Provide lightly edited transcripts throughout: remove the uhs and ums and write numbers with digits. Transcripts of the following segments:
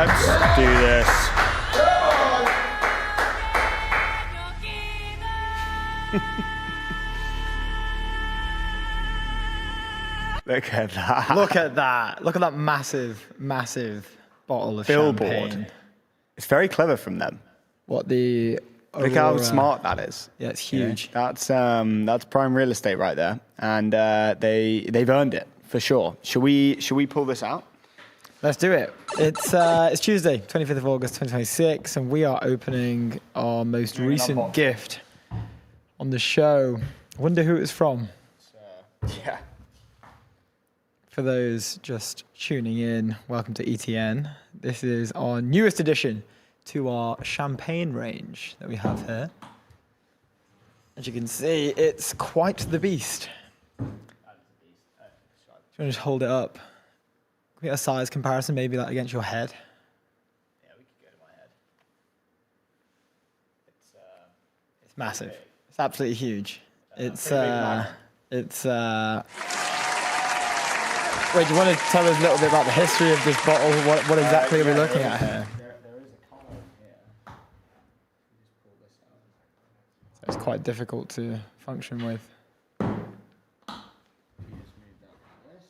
Let's do this. Look at that. Look at that. Look at that massive, massive bottle of Billboard. champagne. It's very clever from them. What the... Look how smart that is. Yeah, it's huge. Yeah, that's prime real estate right there, and they've earned it for sure. Should we pull this out? Let's do it. It's Tuesday, 25th of August, 2026, and we are opening our most recent gift on the show. I wonder who it's from. Yeah. For those just tuning in, welcome to ETN. This is our newest addition to our champagne range that we have here. As you can see, it's quite the beast. Do you want to just hold it up? Can we get a size comparison, maybe like against your head? Yeah, we could go to my head. It's massive. It's absolutely huge. It's Wait, do you want to tell us a little bit about the history of this bottle? What exactly are we looking at here? There is a collar here. Just pull this out. So it's quite difficult to function with. You just move that like this.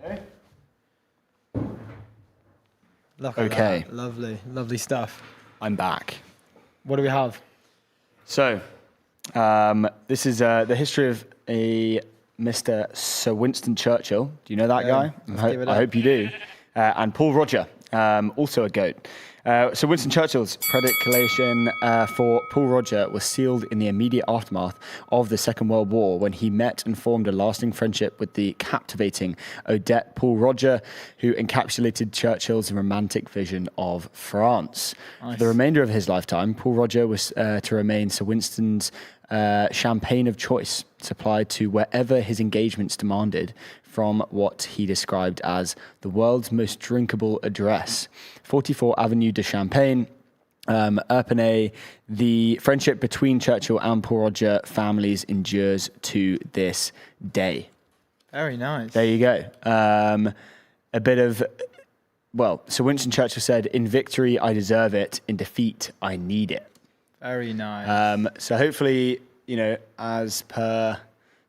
There you go. Look at that. Lovely, lovely stuff. I'm back. What do we have? So, this is the history of a Mr. Sir Winston Churchill. Do you know that guy? I hope you do. And Paul Roger, also a goat. So Winston Churchill's predilection for Paul Roger was sealed in the immediate aftermath of the Second World War when he met and formed a lasting friendship with the captivating Odette Paul Roger, who encapsulated Churchill's romantic vision of France. Nice. For the remainder of his lifetime, Paul Roger was to remain Sir Winston's champagne of choice, supplied to wherever his engagements demanded, from what he described as the world's most drinkable address. 44 Avenue de Champagne, Epernay. The friendship between Churchill and Paul Roger families endures to this day. Very nice. There you go. A bit of, well, Sir Winston Churchill said, "In victory, I deserve it. In defeat, I need it." Very nice. So hopefully, as per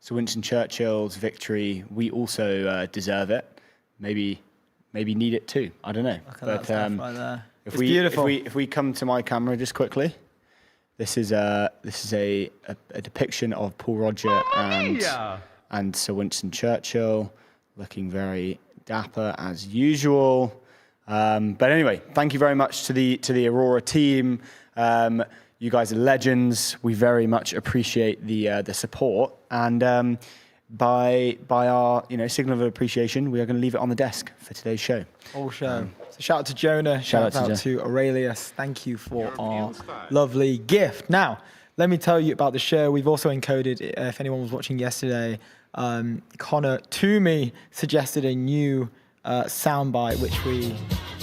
Sir Winston Churchill's victory, we also deserve it. Maybe need it too. I don't know. Look at that stuff right there. It's beautiful. If we come to my camera just quickly, this is a depiction of Paul Roger and Sir Winston Churchill, looking very dapper as usual. But anyway, thank you very much to the Aurora team. You guys are legends. We very much appreciate the support, and by our signal of appreciation, we are going to leave it on the desk for today's show. All show. So shout out to Jonah. Shout out to Aurelius. Thank you for our lovely gift. Now, let me tell you about the show. We've also encoded. If anyone was watching yesterday, Connor Toomey suggested a new soundbite, which we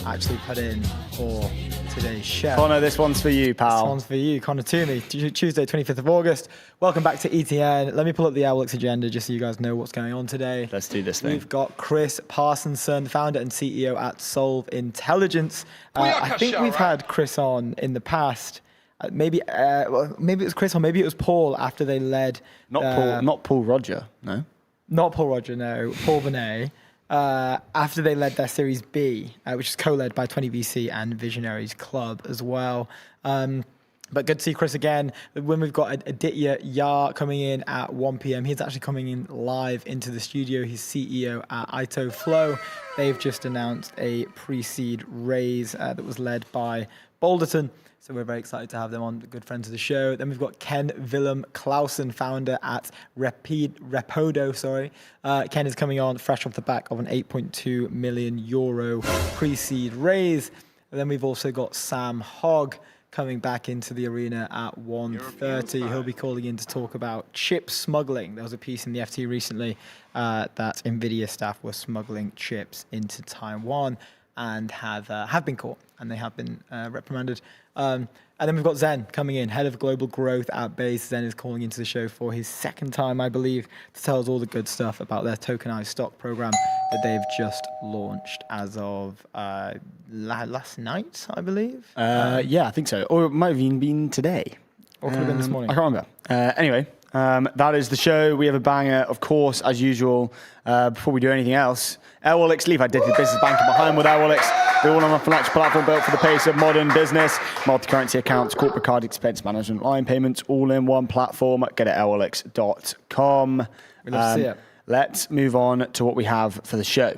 actually put in for today's show. Connor, this one's for you, pal. This one's for you, Connor Toomey. Tuesday, 25th of August. Welcome back to ETN. Let me pull up the Owlix agenda just so you guys know what's going on today. Let's do this thing. We've got Chris Parsonson, founder and CEO at Solve Intelligence. I think we've had Chris on in the past. Maybe it was Chris or maybe it was Paul after they led. Not Paul Roger, no. Not Paul Roger, no. Paul Venet. After they led their Series B, which is co-led by 20VC and Visionaries Club as well. But good to see Chris again. When we've got Aditya Jha coming in at 1 p.m. He's actually coming in live into the studio. He's CEO at Itoflow. They've just announced a pre-seed raise that was led by Boulderton. So we're very excited to have them on, good friends of the show. Then we've got Ken Villum, Klausen, founder at Repodo. Ken is coming on fresh off the back of an €8.2 million pre-seed raise. And then we've also got Sam Hogg coming back into the arena at 1:30. He'll be calling in to talk about chip smuggling. There was a piece in the FT recently that NVIDIA staff were smuggling chips into Taiwan and have been caught, and they have been reprimanded. And then we've got Zen coming in, head of global growth at Base. Zen is calling into the show for his second time, I believe, to tell us all the good stuff about their tokenized stock program. that they've just launched as of last night, I believe. Yeah, I think so. Or it might have even been today. Or could have been this morning. I can't remember. Anyway, that is the show. We have a banger, of course, as usual. Before we do anything else, Airwallex, leave identity business banking behind with Airwallex. The all-in-one financial platform built for the pace of modern business. Multi-currency accounts, corporate card expense management, line payments, all in one platform. Get it at airwallex.com. We'd love to see it. Let's move on to what we have for the show.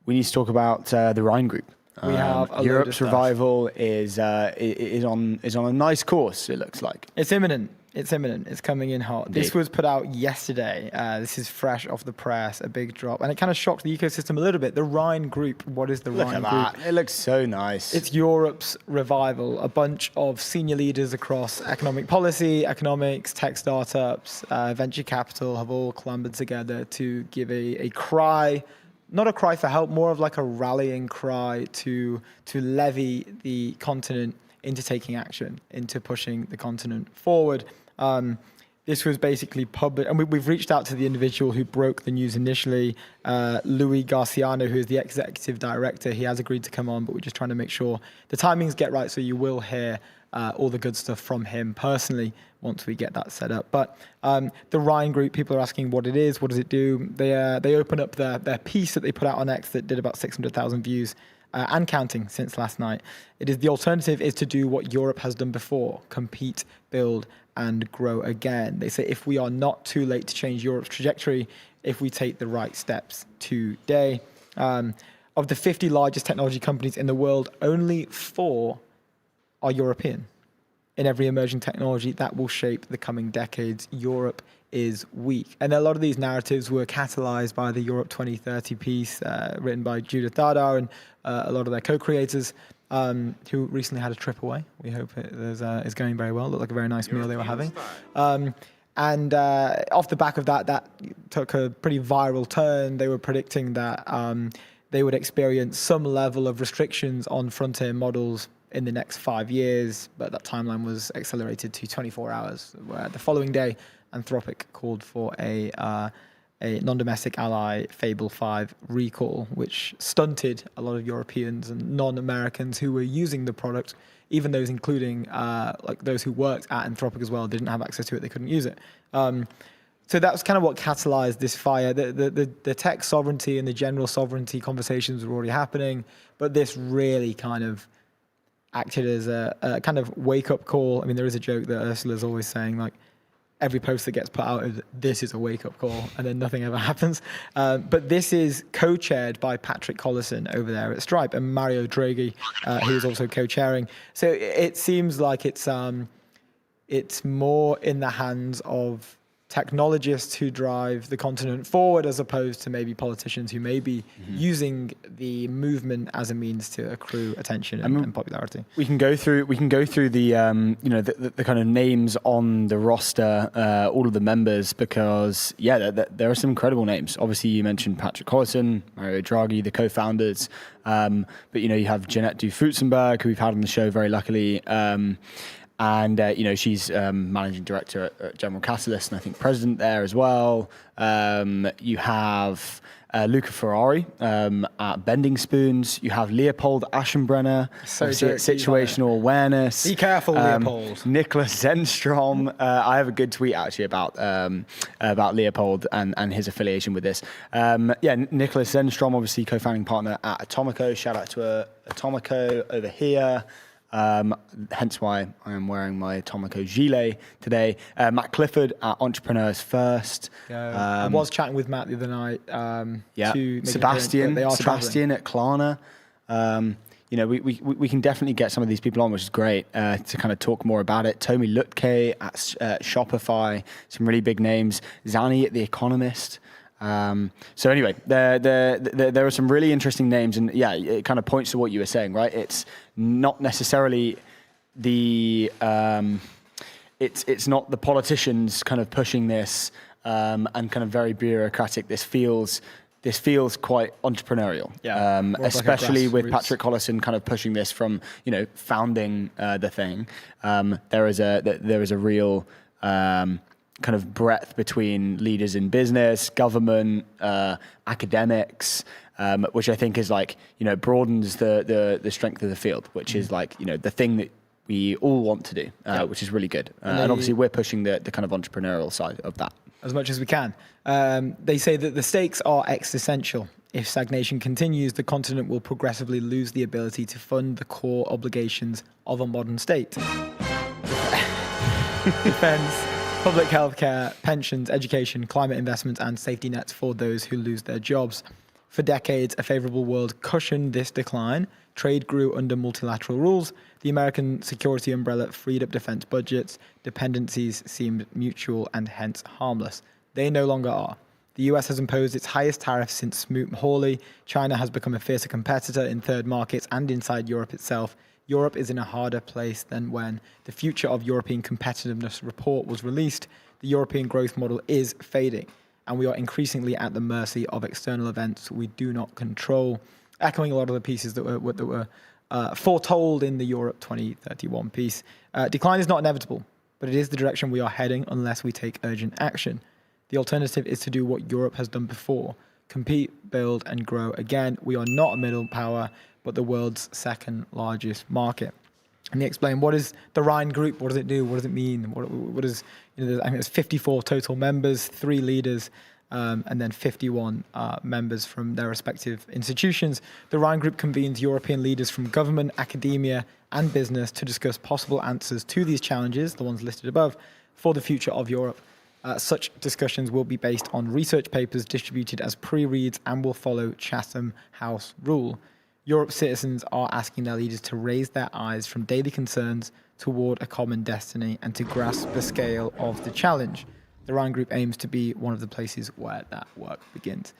We need to talk about the Rhine group. We have a Europe's revival is on a nice course, it looks like. It's imminent. It's imminent. It's coming in hot. Indeed. This was put out yesterday. This is fresh off the press, a big drop. And it kind of shocked the ecosystem a little bit. The Rhine group. What is the Rhine group? Look at that. It looks so nice. It's Europe's revival. A bunch of senior leaders across economic policy, economics, tech startups, venture capital have all clambered together to give a cry, not a cry for help, more of like a rallying cry to levy the continent into taking action, into pushing the continent forward. This was basically public, and we've reached out to the individual who broke the news initially, Louis Garciano, who is the executive director. He has agreed to come on, but we're just trying to make sure the timings get right, so you will hear all the good stuff from him personally once we get that set up. But the Rhine Group, people are asking what it is, what does it do? They open up their piece that they put out on X that did about 600,000 views and counting since last night. It is the alternative is to do what Europe has done before: compete, build, and grow again. They say if we are not too late to change Europe's trajectory, if we take the right steps today. Of the 50 largest technology companies in the world, only 4 are European. In every emerging technology that will shape the coming decades, Europe is weak. And a lot of these narratives were catalyzed by the Europe 2030 piece written by Judith Dardar and a lot of their co-creators who recently had a trip away. We hope it is going very well. Looked like a very nice meal they were having. And off the back of that, that took a pretty viral turn. They were predicting that they would experience some level of restrictions on frontier models in the next 5 years, but that timeline was accelerated to 24 hours, where the following day, Anthropic called for a non-domestic ally Fable 5 recall, which stunted a lot of Europeans and non-Americans who were using the product, even those including like those who worked at Anthropic as well, didn't have access to it, they couldn't use it. So that was kind of what catalyzed this fire. The tech sovereignty and the general sovereignty conversations were already happening, but this really kind of acted as a kind of wake-up call. I mean, there is a joke that Ursula's always saying, like, every post that gets put out is, this is a wake-up call, and then nothing ever happens. But this is co-chaired by Patrick Collison over there at Stripe, and Mario Draghi, who is also co-chairing. So it seems like it's more in the hands of technologists who drive the continent forward, as opposed to maybe politicians who may be using the movement as a means to accrue attention and popularity. We can go through the the kind of names on the roster, all of the members, because there are some incredible names. Obviously, you mentioned Patrick Collison, Mario Draghi, the co-founders, but you have Jeanette Dufutzenberg, who we've had on the show very luckily. And, she's managing director at General Catalyst, and I think president there as well. You have Luca Ferrari at Bending Spoons. You have Leopold Aschenbrenner, situational awareness. Be careful, Leopold. Nicholas Zenstrom. I have a good tweet actually about Leopold and his affiliation with this. Nicholas Zenstrom, obviously co-founding partner at Atomico. Shout out to Atomico over here. Hence why I am wearing my Atomico gilet today. Matt Clifford at Entrepreneurs First. I was chatting with Matt the other night. Sebastian at Klarna. We can definitely get some of these people on, which is great, to kind of talk more about it. Tomi Lutke at Shopify, some really big names. Zani at The Economist. So anyway, there are some really interesting names, and it kind of points to what you were saying, right? It's not necessarily it's not the politicians kind of pushing this and kind of very bureaucratic. This feels quite entrepreneurial, especially like with Patrick Collison kind of pushing this from founding the thing. There is a real kind of breadth between leaders in business, government, academics, which I think is like, broadens the strength of the field, which is like, the thing that we all want to do, which is really good. And obviously we're pushing the kind of entrepreneurial side of that. As much as we can. They say that the stakes are existential. If stagnation continues, the continent will progressively lose the ability to fund the core obligations of a modern state. Defense, public health care, pensions, education, climate investments, and safety nets for those who lose their jobs. For decades, a favorable world cushioned this decline. Trade grew under multilateral rules. The American security umbrella freed up defense budgets. Dependencies seemed mutual and hence harmless. They no longer are. The US has imposed its highest tariffs since Smoot-Hawley. China has become a fiercer competitor in third markets and inside Europe itself. Europe is in a harder place than when the Future of European Competitiveness report was released. The European growth model is fading, and we are increasingly at the mercy of external events we do not control. Echoing a lot of the pieces that were foretold in the Europe 2031 piece. Decline is not inevitable, but it is the direction we are heading unless we take urgent action. The alternative is to do what Europe has done before: compete, build, and grow again. We are not a middle power, but the world's second largest market. Let me explain. What is the Rhine Group? What does it do? What does it mean? What is, I think there's 54 total members, 3 leaders, and then 51 members from their respective institutions. The Rhine Group convenes European leaders from government, academia, and business to discuss possible answers to these challenges, the ones listed above, for the future of Europe. Such discussions will be based on research papers distributed as pre-reads and will follow Chatham House rule. Europe's citizens are asking their leaders to raise their eyes from daily concerns toward a common destiny and to grasp the scale of the challenge. The Rhine Group aims to be one of the places where that work begins.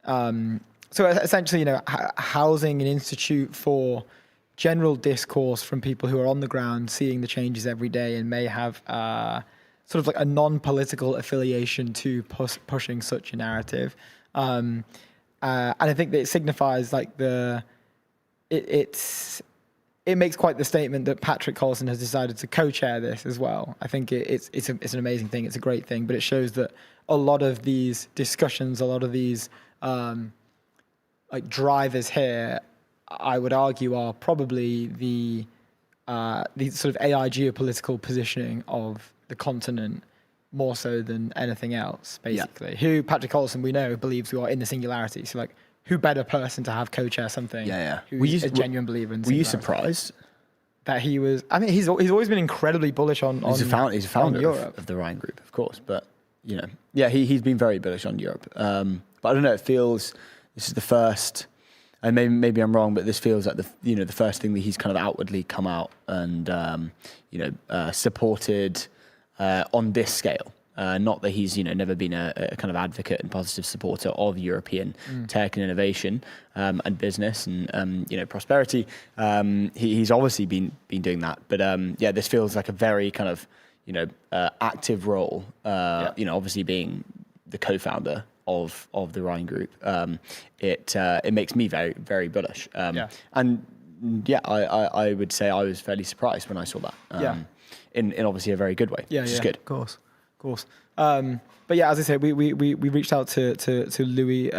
So essentially, housing an institute for general discourse from people who are on the ground, seeing the changes every day, and may have sort of like a non-political affiliation to pushing such a narrative. And I think that it signifies like it makes quite the statement that Patrick Klausen has decided to co-chair this as well. I think it's an amazing thing. It's a great thing, but it shows that a lot of these discussions, a lot of these like drivers here, I would argue, are probably the sort of AI geopolitical positioning of the continent more so than anything else, basically. Yeah. Who Patrick Klausen, we know, believes we are in the singularity. So like, who better person to have co-chair something? Yeah. Who's a genuine believer in singularity? Were you surprised that he was? I mean, he's always been incredibly bullish on He's a founder Europe. of the Rhine Group, of course. But he's been very bullish on Europe. But I don't know. It feels this is the first. And maybe I'm wrong, but this feels like the first thing that he's kind of outwardly come out and supported on this scale. Not that he's never been a kind of advocate and positive supporter of European tech and innovation and business and prosperity. He's obviously been doing that, but this feels like a very kind of active role. Obviously being the co-founder of the Rhine Group, it makes me very, very bullish. And I would say I was fairly surprised when I saw that. In obviously a very good way, which is good. Of course. But yeah, as I said, we reached out to Louis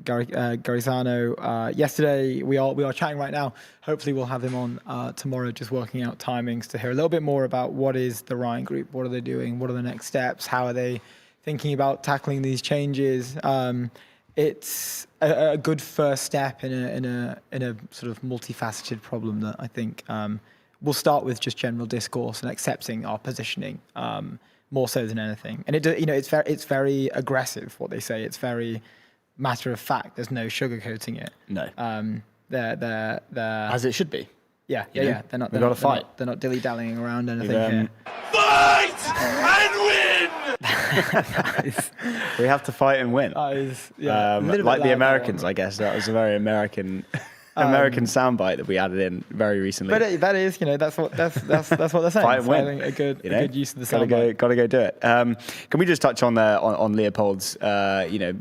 Garisano yesterday. We are chatting right now. Hopefully we'll have him on tomorrow, just working out timings to hear a little bit more about what is the Rhine Group, what are they doing, what are the next steps, how are they thinking about tackling these changes. It's a good first step in a sort of multifaceted problem that I think we'll start with just general discourse and accepting our positioning. More so than anything, and it's very aggressive. What they say, it's very matter of fact. There's no sugarcoating it. No, they're as it should be. Yeah. They're not. They've got to fight. They're not dilly-dallying around anything here. Fight and win. We have to fight and win. Like the Americans, I guess. That was a very American soundbite that we added in very recently. But that is, that's what they're saying. Fight and win. A good use of the soundbite. Got to go do it. Can we just touch on Leopold's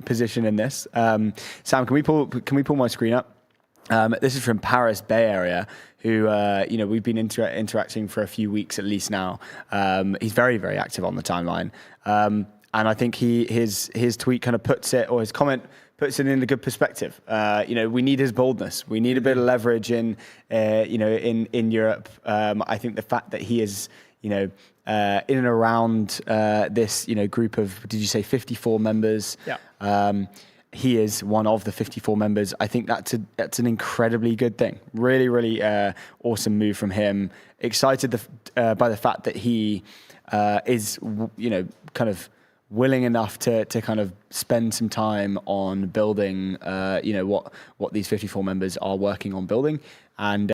position in this? Sam, can we pull my screen up? This is from Paris, Bay Area, who, we've been interacting for a few weeks at least now. He's very, very active on the timeline. And I think his tweet kind of puts it, or his comment puts it in a good perspective. We need his boldness. We need a bit of leverage in Europe. I think the fact that he is, in and around this, group of, did you say 54 members? Yeah. He is one of the 54 members. I think that's an incredibly good thing. Really, really awesome move from him. Excited by the fact that he is, kind of willing enough to kind of spend some time on building, what these 54 members are working on building, and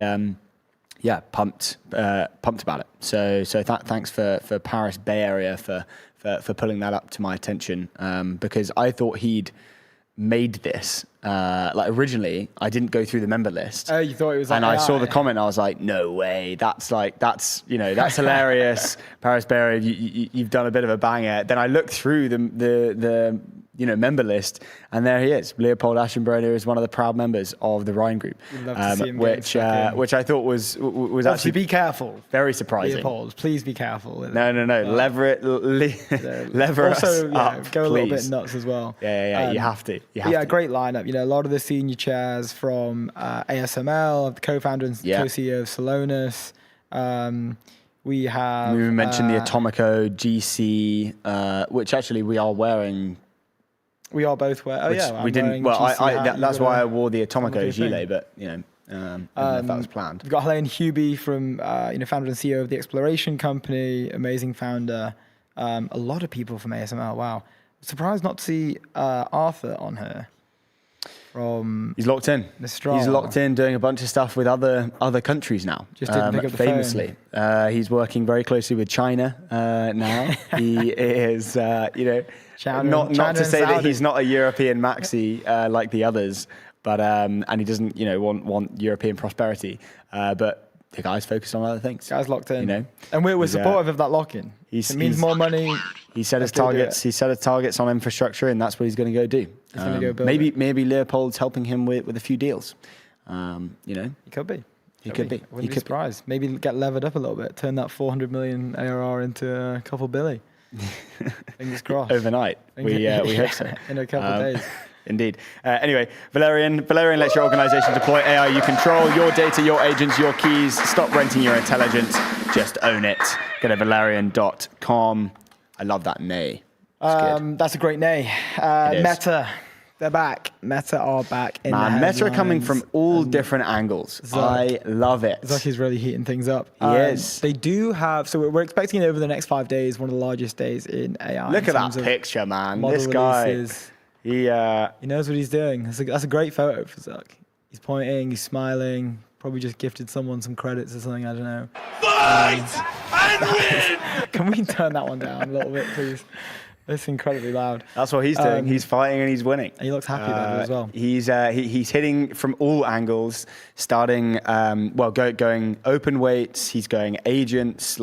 pumped about it. So thanks for Paris Bay Area for pulling that up to my attention, because I thought he'd made this. Originally, I didn't go through the member list. Oh, you thought it was like and AI. I saw the comment, and I was like, no way, that's hilarious. Paris Bay Area, you've done a bit of a banger. Then I looked through the member list, and there he is. Leopold Aschenbrenner is one of the proud members of the Rhine group, which I thought was actually, be careful. Very surprising. Leopold, please be careful. No. Lever also, us up, go a little please. bit nuts as well. Yeah. You have to. Great lineup. A lot of the senior chairs from ASML, the co-founder and co-CEO of Salonis. We have. We mentioned the Atomico GC, which actually we are wearing. We are both wearing. We didn't. Well, that's why I wore the Atomico gilet, but I don't know if that was planned. We've got Helene Hubie from founder and CEO of the Exploration Company, amazing founder. A lot of people from ASML. Wow, surprised not to see Arthur on here. He's locked in. Mistral. He's locked in, doing a bunch of stuff with other countries now. Just didn't pick up the famously. He's working very closely with China now. He is, not to say that he's not a European maxi like the others, but and he doesn't, want European prosperity. But the guy's focused on other things. Guy's locked in. And we're supportive of that lock-in. It means more money. He set his targets. He set his targets on infrastructure, and that's what he's going to go do. He's going to go build maybe Leopold's helping him with a few deals. He could be. He could be. I wouldn't be surprised. Maybe get levered up a little bit. Turn that 400 million ARR into a couple billy. Fingers crossed. Overnight. We hope so. In a couple of days. Indeed. Anyway, Valerian lets your organization deploy AI you control, your data, your agents, your keys. Stop renting your intelligence. Just own it. Go to valerian.com. I love that nay. That's a great nay. Meta, they're back. Meta are back in the headlines. Meta are coming from all different angles. I love it. Zucky's really heating things up. He is. They do have, so we're expecting over the next 5 days, one of the largest days in AI. Look at that picture, man. This guy. Releases. He knows what he's doing. That's a great photo for Zuck. He's pointing, he's smiling, probably just gifted someone some credits or something, I don't know. Fight and win! Can we turn that one down a little bit, please? It's incredibly loud. That's what he's doing. He's fighting and he's winning. And he looks happy about it as well. He's hitting from all angles, starting, going open weights, he's going agents,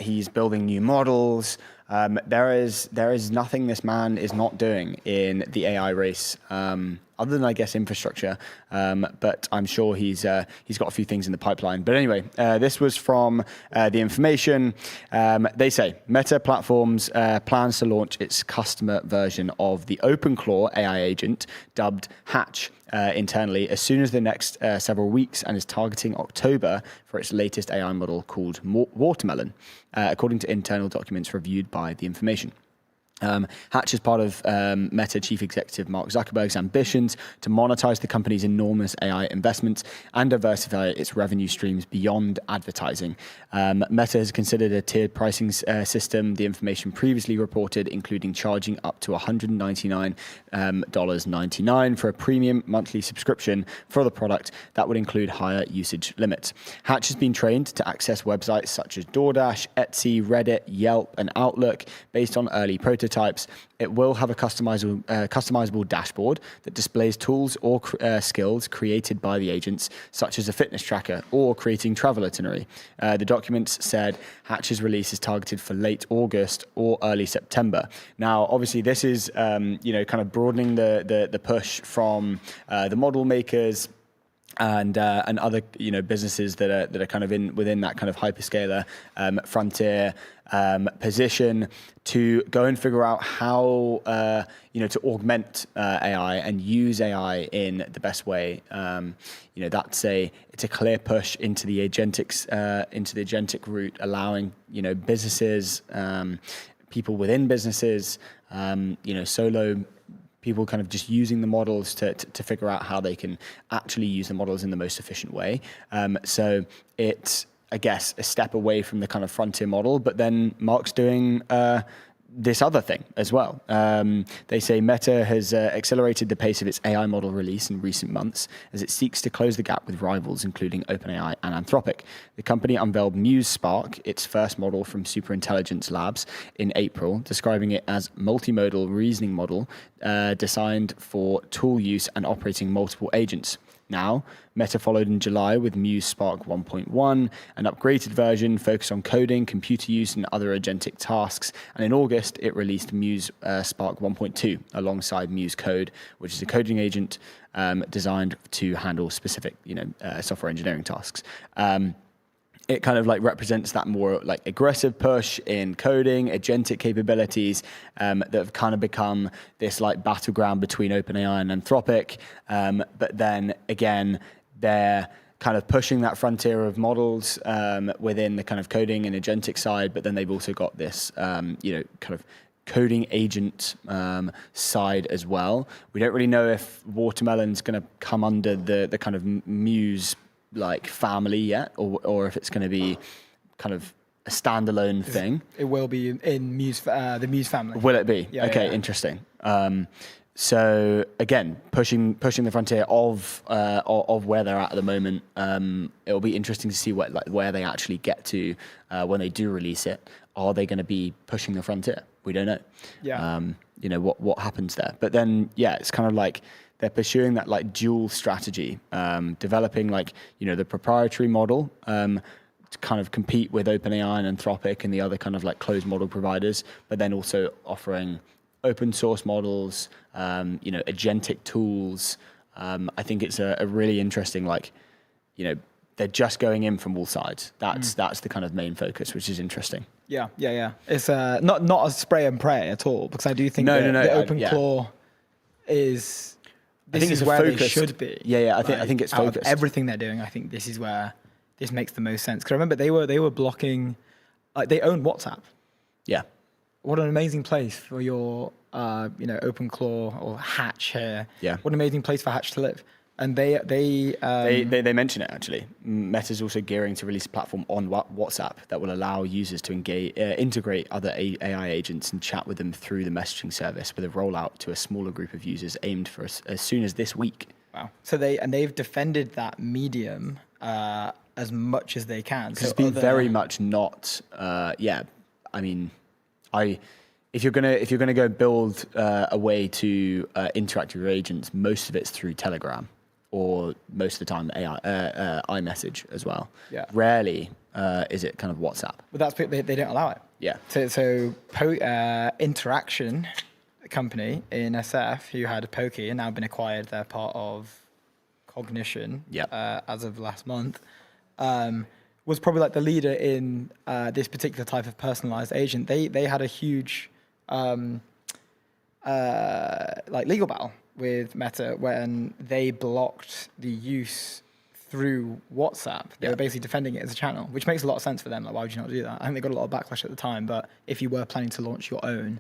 he's building new models. There is nothing this man is not doing in the AI race, other than, I guess, infrastructure. But I'm sure he's got a few things in the pipeline. But anyway, this was from The Information. They say Meta Platforms plans to launch its customer version of the OpenClaw AI agent, dubbed Hatch, internally as soon as the next several weeks, and is targeting October for its latest AI model called Watermelon, according to internal documents reviewed by The Information. Hatch is part of Meta Chief Executive Mark Zuckerberg's ambitions to monetize the company's enormous AI investments and diversify its revenue streams beyond advertising. Meta has considered a tiered pricing system, The Information previously reported, including charging up to $199.99 for a premium monthly subscription for the product that would include higher usage limits. Hatch has been trained to access websites such as DoorDash, Etsy, Reddit, Yelp, and Outlook based on early prototypes. It will have a customizable dashboard that displays tools or skills created by the agents, such as a fitness tracker or creating travel itinerary. The documents said Hatch's release is targeted for late August or early September. Now, obviously, this is kind of broadening the push from the model makers and other businesses that are kind of within that kind of hyperscaler frontier position to go and figure out how to augment AI and use AI in the best way. It's a clear push into the agentic route, allowing businesses, people within businesses, solo people kind of just using the models to figure out how they can actually use the models in the most efficient way. So it's, I guess, a step away from the kind of frontier model, but then Mark's doing this other thing as well. They say Meta has accelerated the pace of its AI model release in recent months as it seeks to close the gap with rivals, including OpenAI and Anthropic. The company unveiled Muse Spark, its first model from Superintelligence Labs, in April, describing it as multimodal reasoning model designed for tool use and operating multiple agents. Now, Meta followed in July with Muse Spark 1.1, an upgraded version focused on coding, computer use, and other agentic tasks. And in August, it released Muse Spark 1.2 alongside Muse Code, which is a coding agent designed to handle specific, software engineering tasks. It kind of like represents that more like aggressive push in coding, agentic capabilities that have kind of become this like battleground between OpenAI and Anthropic. But then again, they're kind of pushing that frontier of models within the kind of coding and agentic side. But then they've also got this, kind of coding agent side as well. We don't really know if Watermelon's going to come under the kind of Muse like family yet, or if it's going to be kind of a standalone thing. It will be in Muse, the Muse family. Will it be? Yeah, okay, yeah. Interesting. So again, pushing the frontier of where they're at the moment. It'll be interesting to see where they actually get to when they do release it. Are they going to be pushing the frontier? We don't know. Yeah. What happens there. But then it's kind of like they're pursuing that like dual strategy, developing the proprietary model to kind of compete with OpenAI and Anthropic and the other kind of like closed model providers, but then also offering open source models, agentic tools. I think it's a really interesting they're just going in from all sides. That's the kind of main focus, which is interesting. Yeah. It's not a spray and pray at all, because I do think the OpenClaw is. I think it's where focused. They should be. Yeah. I think it's focused. Out of everything they're doing, I think this is where this makes the most sense. Because I remember they were blocking, they own WhatsApp. Yeah. What an amazing place for your, OpenClaw or Hatch here. Yeah. What an amazing place for Hatch to live. And they mention it actually. Meta's also gearing to release a platform on WhatsApp that will allow users to integrate other AI agents and chat with them through the messaging service, with a rollout to a smaller group of users aimed for as soon as this week. Wow! So they've defended that medium as much as they can. So it's been very much not. If you're gonna go build a way to interact with your agents, most of it's through Telegram, or most of the time iMessage as well. Yeah. Rarely is it kind of WhatsApp. But they don't allow it. Yeah. So Interaction company in SF, who had Pokey and now been acquired, they're part of Cognition. Yeah. As of last month. Was probably like the leader in this particular type of personalized agent. They had a huge legal battle with Meta when they blocked the use through WhatsApp. They were basically defending it as a channel, which makes a lot of sense for them. Like, why would you not do that? I think they got a lot of backlash at the time, but if you were planning to launch your own,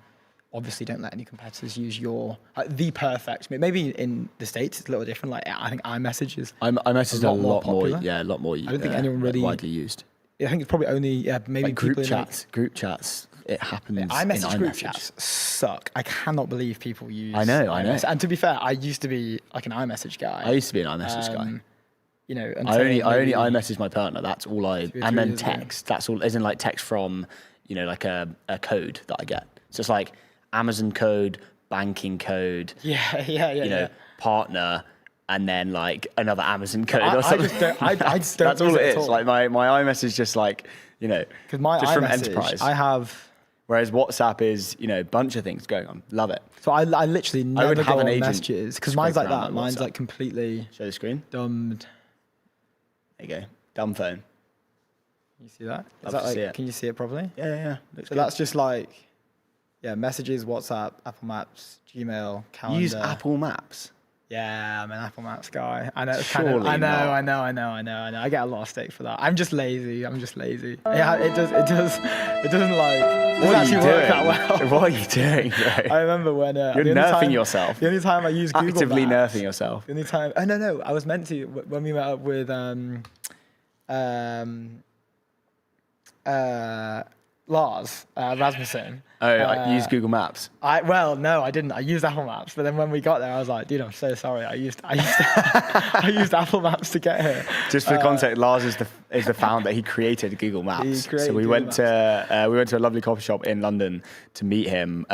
obviously don't let any competitors use your the perfect. Maybe in the States it's a little different. Like, I think iMessage is a lot more popular. A lot more. I don't think anyone really widely used. I think it's probably only maybe like group chats. It happens. iMessage group chats suck. I cannot believe people use. I know. And to be fair, I used to be like an iMessage guy. I used to be an iMessage guy. I only iMessage my partner. That's all and then text. That's all. As in like text from like a code that I get. So it's like Amazon code, banking code. Yeah. Partner. And then like another Amazon code or something. I just don't. That's all it is. Like my iMessage just like because my just iMessage, from enterprise. I have Whereas WhatsApp is, a bunch of things going on. Love it. So I literally never have go an on agent messages because mine's like scrape that. around Mine's WhatsApp. like completely Show the screen. dumbed. There you go. Dumb phone. You see that? Love Is that to like? see it. Can you see it properly? Yeah. Looks So good. that's just like, messages, WhatsApp, Apple Maps, Gmail, calendar. You use Apple Maps. Yeah, I'm an Apple Maps guy. I know. It's Surely I know. not. I know. I get a lot of stick for that. I'm just lazy. Yeah, it doesn't like. It doesn't actually work that well. What are you doing, bro? I remember when You're the only nerfing time- yourself. The only time I used Google Actively Maps, nerfing yourself. The only time. Oh no, I was meant to when we met up with Lars Rasmussen. Oh, use Google Maps. No, I didn't. I used Apple Maps, but then when we got there, I was like, dude, I'm so sorry. I used I used Apple Maps to get here. Just for context, Lars is the founder. He created Google Maps. created So we Google went Maps. to a lovely coffee shop in London to meet him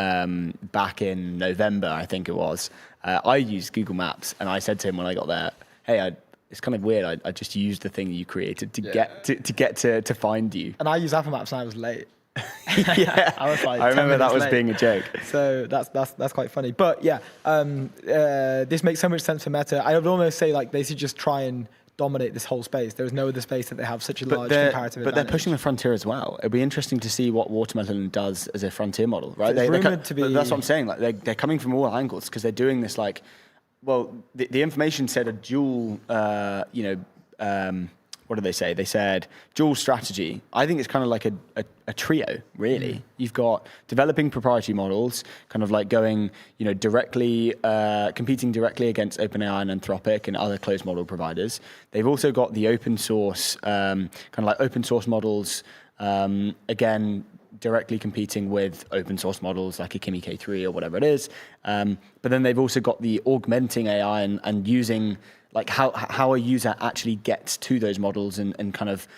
back in November, I think it was. I used Google Maps, and I said to him when I got there, "Hey, it's kind of weird. I just used the thing you created to get to find you." And I used Apple Maps and I was late. Yeah, I was like, I 10 remember that minutes was late. being a joke. So that's quite funny. But yeah, this makes so much sense for Meta. I would almost say like they should just try and dominate this whole space. There is no other space that they have such a large comparative But they're advantage. pushing the frontier as well. It'd be interesting to see what Watermelon does as a frontier model, right? So it's rumored to be- but that's what I'm saying. Like they're coming from all angles because they're doing this like, well, the information said a dual, what did they say? They said dual strategy. I think it's kind of like a trio, really. You've got developing proprietary models, kind of like going, directly, competing directly against OpenAI and Anthropic and other closed model providers. They've also got the open source, kind of like open source models, again, directly competing with open source models like Akimi K3 or whatever it is. But then they've also got the augmenting AI and using like how a user actually gets to those models and kind of,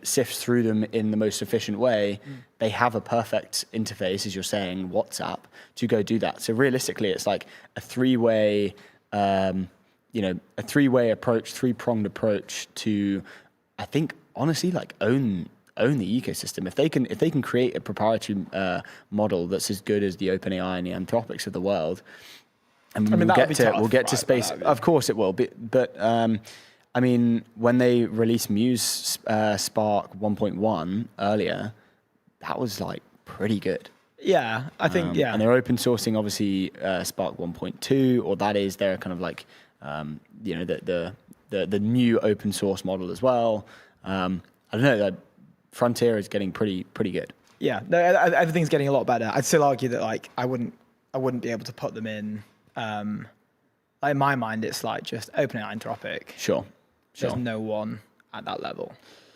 sifts through them in the most efficient way. They have a perfect interface, as you're saying, WhatsApp, to go do that. So realistically, it's like a three-way approach, three-pronged approach to, I think, honestly, like own the ecosystem. If they can create a proprietary model that's as good as the OpenAI and the Anthropics of the world, and we'll get to space. Of course it will. But I mean, when they released Muse Spark 1.1 earlier, that was like pretty good. Yeah, I think, And they're open sourcing, obviously, Spark 1.2, or that is their kind of like, the new open source model as well. I don't know, that Frontier is getting pretty good. Yeah, no, everything's getting a lot better. I'd still argue that like I wouldn't be able to put them in. Like in my mind, it's like just OpenAI, Anthropic. Sure. There's no one at that level.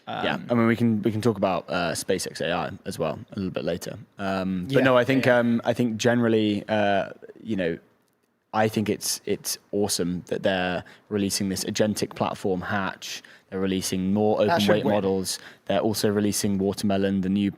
Yeah, I mean we can talk about SpaceX AI as well a little bit later. But Yeah, no, I think generally, I think it's awesome that they're releasing this agentic platform Hatch. They're releasing more open weight models. They're also releasing Watermelon, the new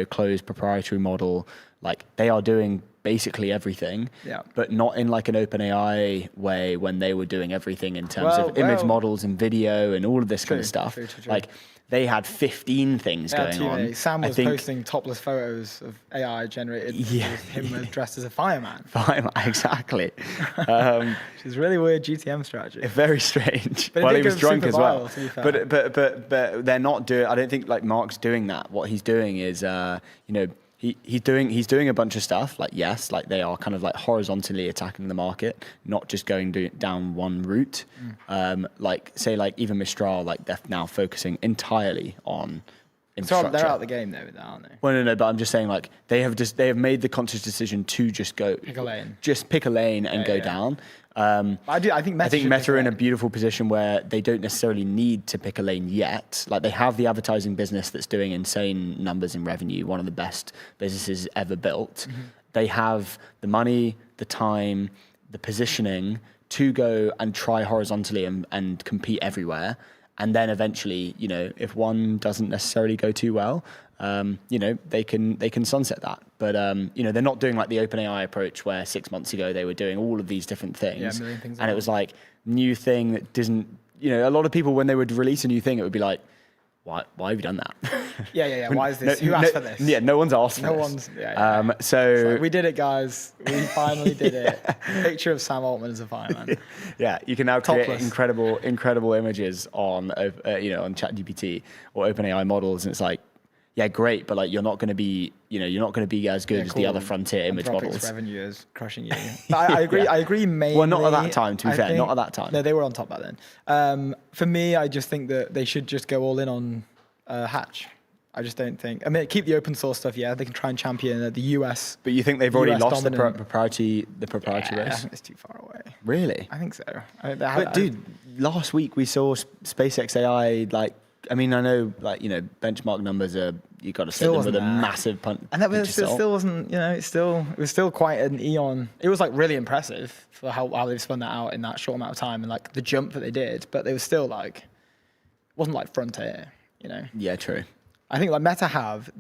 closed proprietary model. Like they are doing basically everything, but not in like an OpenAI way when they were doing everything in terms of image models and video and all of this kind of stuff. True. Like they had 15 things going on. Sam was posting topless photos of AI generated him dressed as a fireman. Exactly. Which is really weird GTM strategy. Very strange. But well, he was drunk as well. Viral, to be fair. But they're not doing. I don't think like Mark's doing that. What he's doing is He's doing a bunch of stuff, like they are kind of like horizontally attacking the market, not just going down one route. Like even Mistral, like they're now focusing entirely on infrastructure. So they're out of the game though, aren't they? Well, no, but I'm just saying like they have made the conscious decision to just go pick a lane, and go down. I think Meta are in a beautiful position where they don't necessarily need to pick a lane yet. Like they have the advertising business that's doing insane numbers in revenue, one of the best businesses ever built. They have the money, the time, the positioning to go and try horizontally and compete everywhere. And then eventually, if one doesn't necessarily go too well, they can sunset that. But they're not doing like the OpenAI approach where 6 months ago they were doing all of these different things, and it was like new thing that doesn't. A lot of people when they would release a new thing, it would be like, why have you done that? Yeah. Why is this? Who asked for this? Yeah, no one's asked for No this. one's. Yeah. So We did it, guys. We finally did it. Picture of Sam Altman as a fireman. yeah, you can now create Topless. incredible images on on ChatGPT or OpenAI models, and it's like, yeah, great, but like you're not going to be as good as the other frontier image Anthropic's models. revenue is crushing you. But I agree. I agree mainly. Well, not at that time. To be fair, not at that time. No, they were on top back then. For me, I just think that they should just go all in on Hatch. I just don't think. I mean, keep the open source stuff. Yeah, they can try and champion the US. But you think they've already US lost the dominant. proprietary I race? think it's too far away. Really? I think so. But dude, last week we saw SpaceX AI. Like, I mean, I know, like, benchmark numbers are, you got to set them with a massive punt. And that was, it still wasn't, it was still quite an eon. It was like really impressive for how they've spun that out in that short amount of time and like the jump that they did. But it was still like, wasn't like frontier, Yeah, true. I think like Meta have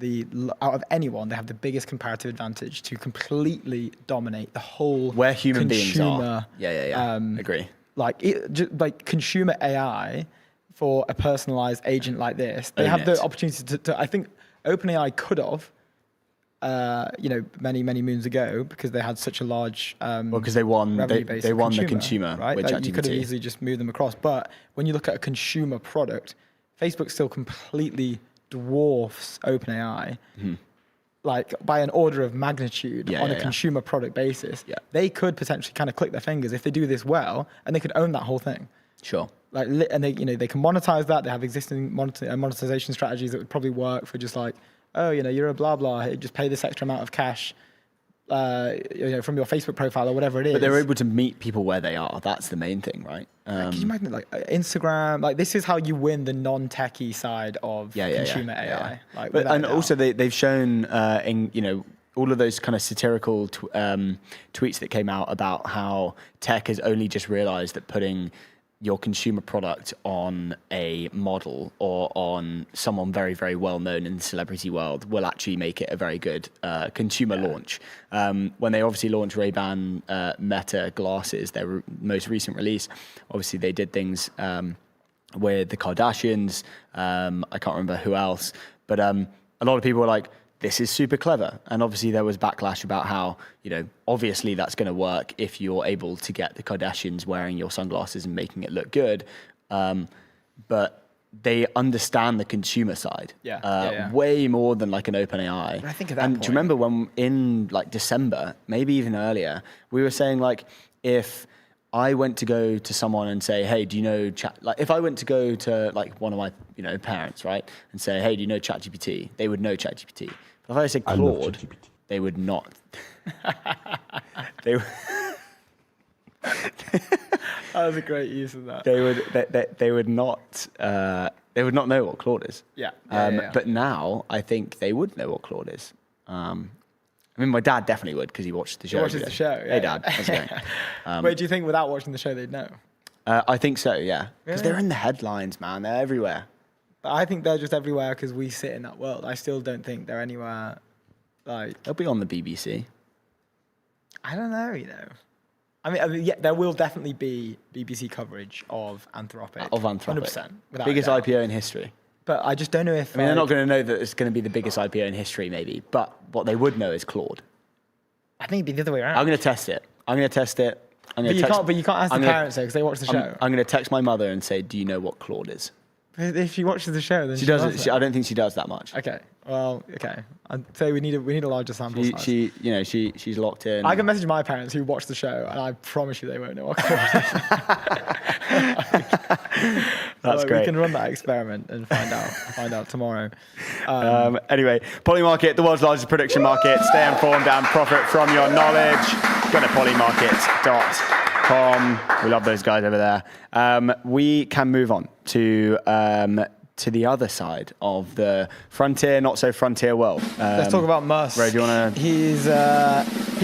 out of anyone, they have the biggest comparative advantage to completely dominate the whole Where human beings are. consumer. Yeah. Agree. Like consumer AI for a personalized agent like this, they have the opportunity to I think OpenAI could have, many moons ago because they had such a large because they won they won the consumer right? with Like you could have ChatGPT. easily just moved them across. But when you look at a consumer product, Facebook still completely dwarfs OpenAI, like by an order of magnitude on a consumer product basis. Yeah. They could potentially kind of click their fingers if they do this well, and they could own that whole thing. Sure. Like, and they can monetize that. They have existing monetization strategies that would probably work for just like, oh, you're a blah blah. Hey, just pay this extra amount of cash, from your Facebook profile or whatever it is. But they're able to meet people where they are. That's the main thing, right? Can you imagine like Instagram? Like this is how you win the non-techie side of consumer AI. Yeah. Like, but and also they've shown in all of those kind of satirical tweets that came out about how tech has only just realized that putting your consumer product on a model or on someone very, very well known in the celebrity world will actually make it a very good consumer launch. When they obviously launched Ray-Ban Meta glasses, their most recent release, obviously they did things with the Kardashians. I can't remember who else, but a lot of people were like, this is super clever. And obviously there was backlash about how, obviously that's going to work if you're able to get the Kardashians wearing your sunglasses and making it look good. But they understand the consumer side way more than like an OpenAI. I think at that and point, do you remember when in like December, maybe even earlier, we were saying like, if I went to go to someone and say, hey, do you know if I went to go to like one of my parents, right, and say, hey, do you know ChatGPT? They would know ChatGPT. But if I said Claude, they would not. That was a great use of that. They would not. They would not know what Claude is. Yeah. But now I think they would know what Claude is. I mean, my dad definitely would because he watched the show. He watches the show. Hey, Dad. How's it going? Wait, do you think without watching the show they'd know? I think so, yeah. Because Really? they're in the headlines, man. They're everywhere. But I think they're just everywhere because we sit in that world. I still don't think they're anywhere like... They'll be on the BBC. I don't know, I mean, yeah, there will definitely be BBC coverage of Anthropic. Of Anthropic. 100%. without Biggest a doubt. IPO in history. But I just don't know if... I mean, they're not going to know that it's going to be the biggest IPO in history, maybe. But what they would know is Claude. I think it'd be the other way around. I'm going to test it. But you can't ask the parents though because they watch the show. I'm going to text my mother and say, do you know what Claude is? If she watches the show, then She doesn't. I don't think she does that much. Okay. Well, okay. I'd say we need a larger sample size. She's locked in. I can message my parents who watch the show, and I promise you they won't know what Claude is. That's great. We can run that experiment and find out tomorrow. Anyway, Polymarket, the world's largest prediction market. Stay informed and profit from your knowledge. Go to polymarket.com. We love those guys over there. We can move on to the other side of the frontier, not so frontier world. Let's talk about Musk. Ray, do you want to? He's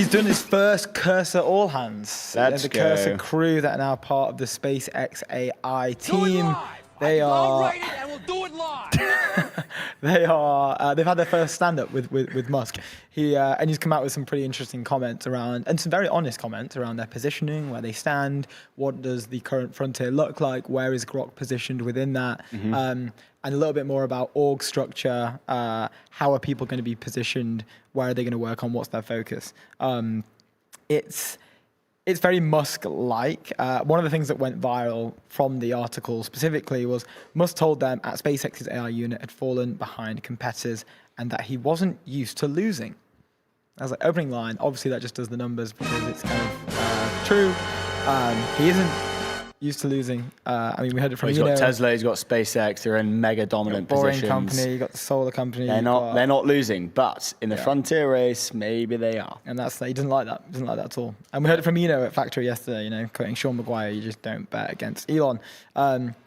done his first Cursor all hands. Let's the go. Cursor crew that are now part of the SpaceX AI team. They are. and we'll do it live. They've had their first stand-up with Musk. And he's come out with some pretty interesting comments around, and some very honest comments around their positioning, where they stand, what does the current frontier look like, where is Grok positioned within that, and a little bit more about org structure, how are people going to be positioned, where are they going to work on, what's their focus. It's very Musk-like. One of the things that went viral from the article specifically was Musk told them at SpaceX's AI unit had fallen behind competitors and that he wasn't used to losing. I was like, opening line, obviously that just does the numbers because it's kind of true. He isn't used to losing. I mean, we heard it from He's got Tesla, he's got SpaceX, they're in mega dominant boring positions. company, you got the solar company. They're not losing, but in the frontier race, maybe they are. And he doesn't like that. He doesn't like that at all. And we heard it from at Factory yesterday, quoting Sean Maguire, you just don't bet against Elon.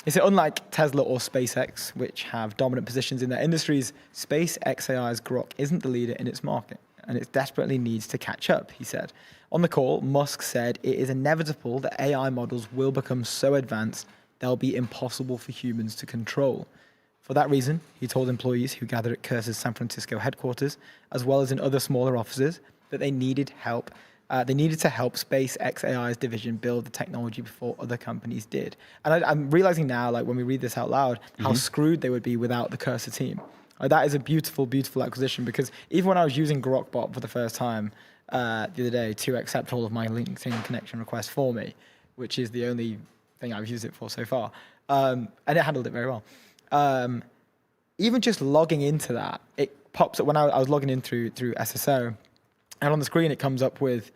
He said, unlike Tesla or SpaceX, which have dominant positions in their industries, SpaceXAI's Grok isn't the leader in its market, and it desperately needs to catch up, he said. On the call, Musk said it is inevitable that AI models will become so advanced they'll be impossible for humans to control. For that reason, he told employees who gathered at Curse's San Francisco headquarters, as well as in other smaller offices, that they needed help. They needed to help SpaceXAI's division build the technology before other companies did. And I'm realizing now, when we read this out loud, how screwed they would be without the Cursor team. That is a beautiful, beautiful acquisition, because even when I was using Grokbot for the first time, the other day to accept all of my LinkedIn connection requests for me, which is the only thing I've used it for so far. And it handled it very well. Even just logging into that, it pops up when I was logging in through SSO, and on the screen it comes up with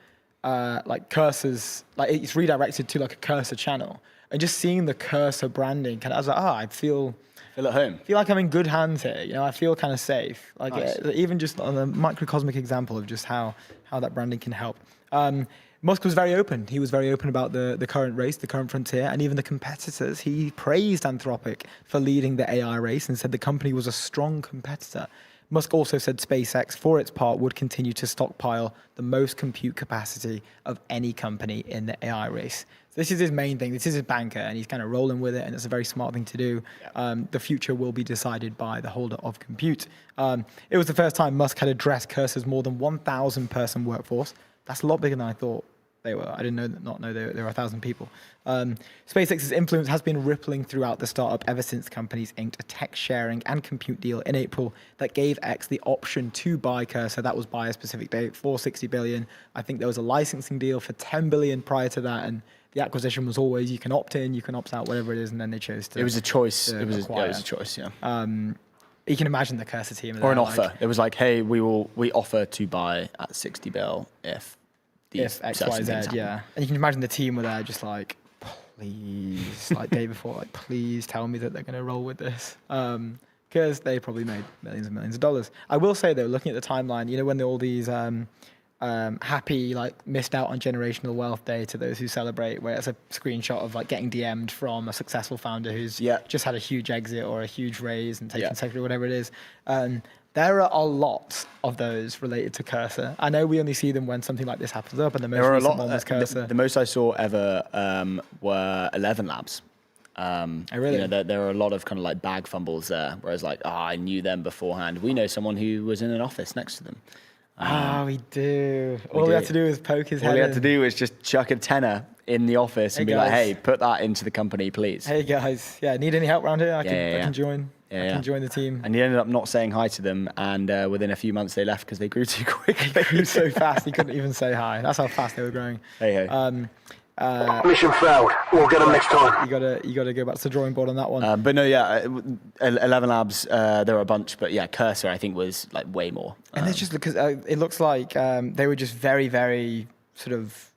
cursors, it's redirected to a cursor channel, and just seeing the cursor branding, I was like, I feel at home. I feel like I'm in good hands here. I feel kind of safe. Nice. Even just on a microcosmic example of just how that branding can help. Musk was very open. He was very open about the current race, the current frontier, and even the competitors. He praised Anthropic for leading the AI race and said the company was a strong competitor. Musk also said SpaceX, for its part, would continue to stockpile the most compute capacity of any company in the AI race. So this is his main thing. This is his banker, and he's kind of rolling with it, and it's a very smart thing to do. Yeah. The future will be decided by the holder of compute. It was the first time Musk had addressed Cursor's more than 1,000 person workforce. That's a lot bigger than I thought they were. I didn't know there were 1,000 people. SpaceX's influence has been rippling throughout the startup ever since the companies inked a tech sharing and compute deal in April that gave X the option to buy Cursor. That was by a specific date for $60 billion. I think there was a licensing deal for $10 billion prior to that, and the acquisition was always you can opt in, you can opt out, whatever it is, and then they chose to. It was a choice. It was a choice. Yeah. You can imagine the Cursor team. Or an offer. It was like, hey, we offer to buy at $60 billion if X, Y, Z, yeah. And you can imagine the team were there just please, day before, please tell me that they're going to roll with this. Because they probably made millions and millions of dollars. I will say, though, looking at the timeline, when all these happy, missed out on generational wealth day to those who celebrate, where it's a screenshot of getting DM'd from a successful founder who's just had a huge exit or a huge raise and taken secretary, whatever it is. There are a lot of those related to Cursor. I know we only see them when something like this happens up, and the most recent one was Cursor. The most I saw ever were 11 Labs. Really? There are a lot of kind of bag fumbles there, whereas I knew them beforehand. We know someone who was in an office next to them. We do. All we had to do was poke his head in. All we had to do was just chuck a tenner in the office and be like, hey, put that into the company, please. Hey, guys. Yeah, need any help around here? I can join. I can join the team. And he ended up not saying hi to them, and within a few months they left because they grew too quickly. They grew so fast, he couldn't even say hi. That's how fast they were growing. Hey. Mission failed. We'll get them next time. You got to go back to the drawing board on that one. But no, 11 Labs, there were a bunch, but Cursor I think was way more. And it's just because it looks like they were just very, very sort of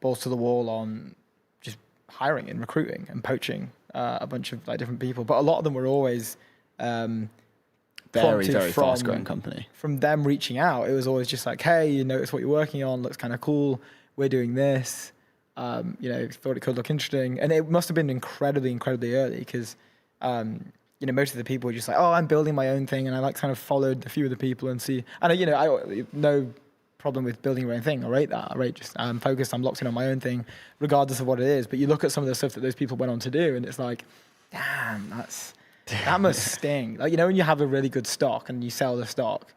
balls to the wall on just hiring and recruiting and poaching a bunch of different people. But a lot of them were always very, very fast growing company. From them reaching out, it was always just hey, you notice what you're working on, looks kind of cool. We're doing this, thought it could look interesting. And it must have been incredibly, incredibly early because, most of the people were just I'm building my own thing. And I kind of followed a few of the people and see, and I no problem with building your own thing. I rate that. I rate just, I'm focused, I'm locked in on my own thing, regardless of what it is. But you look at some of the stuff that those people went on to do and it's damn, That must sting. Like, when you have a really good stock and you sell the stock,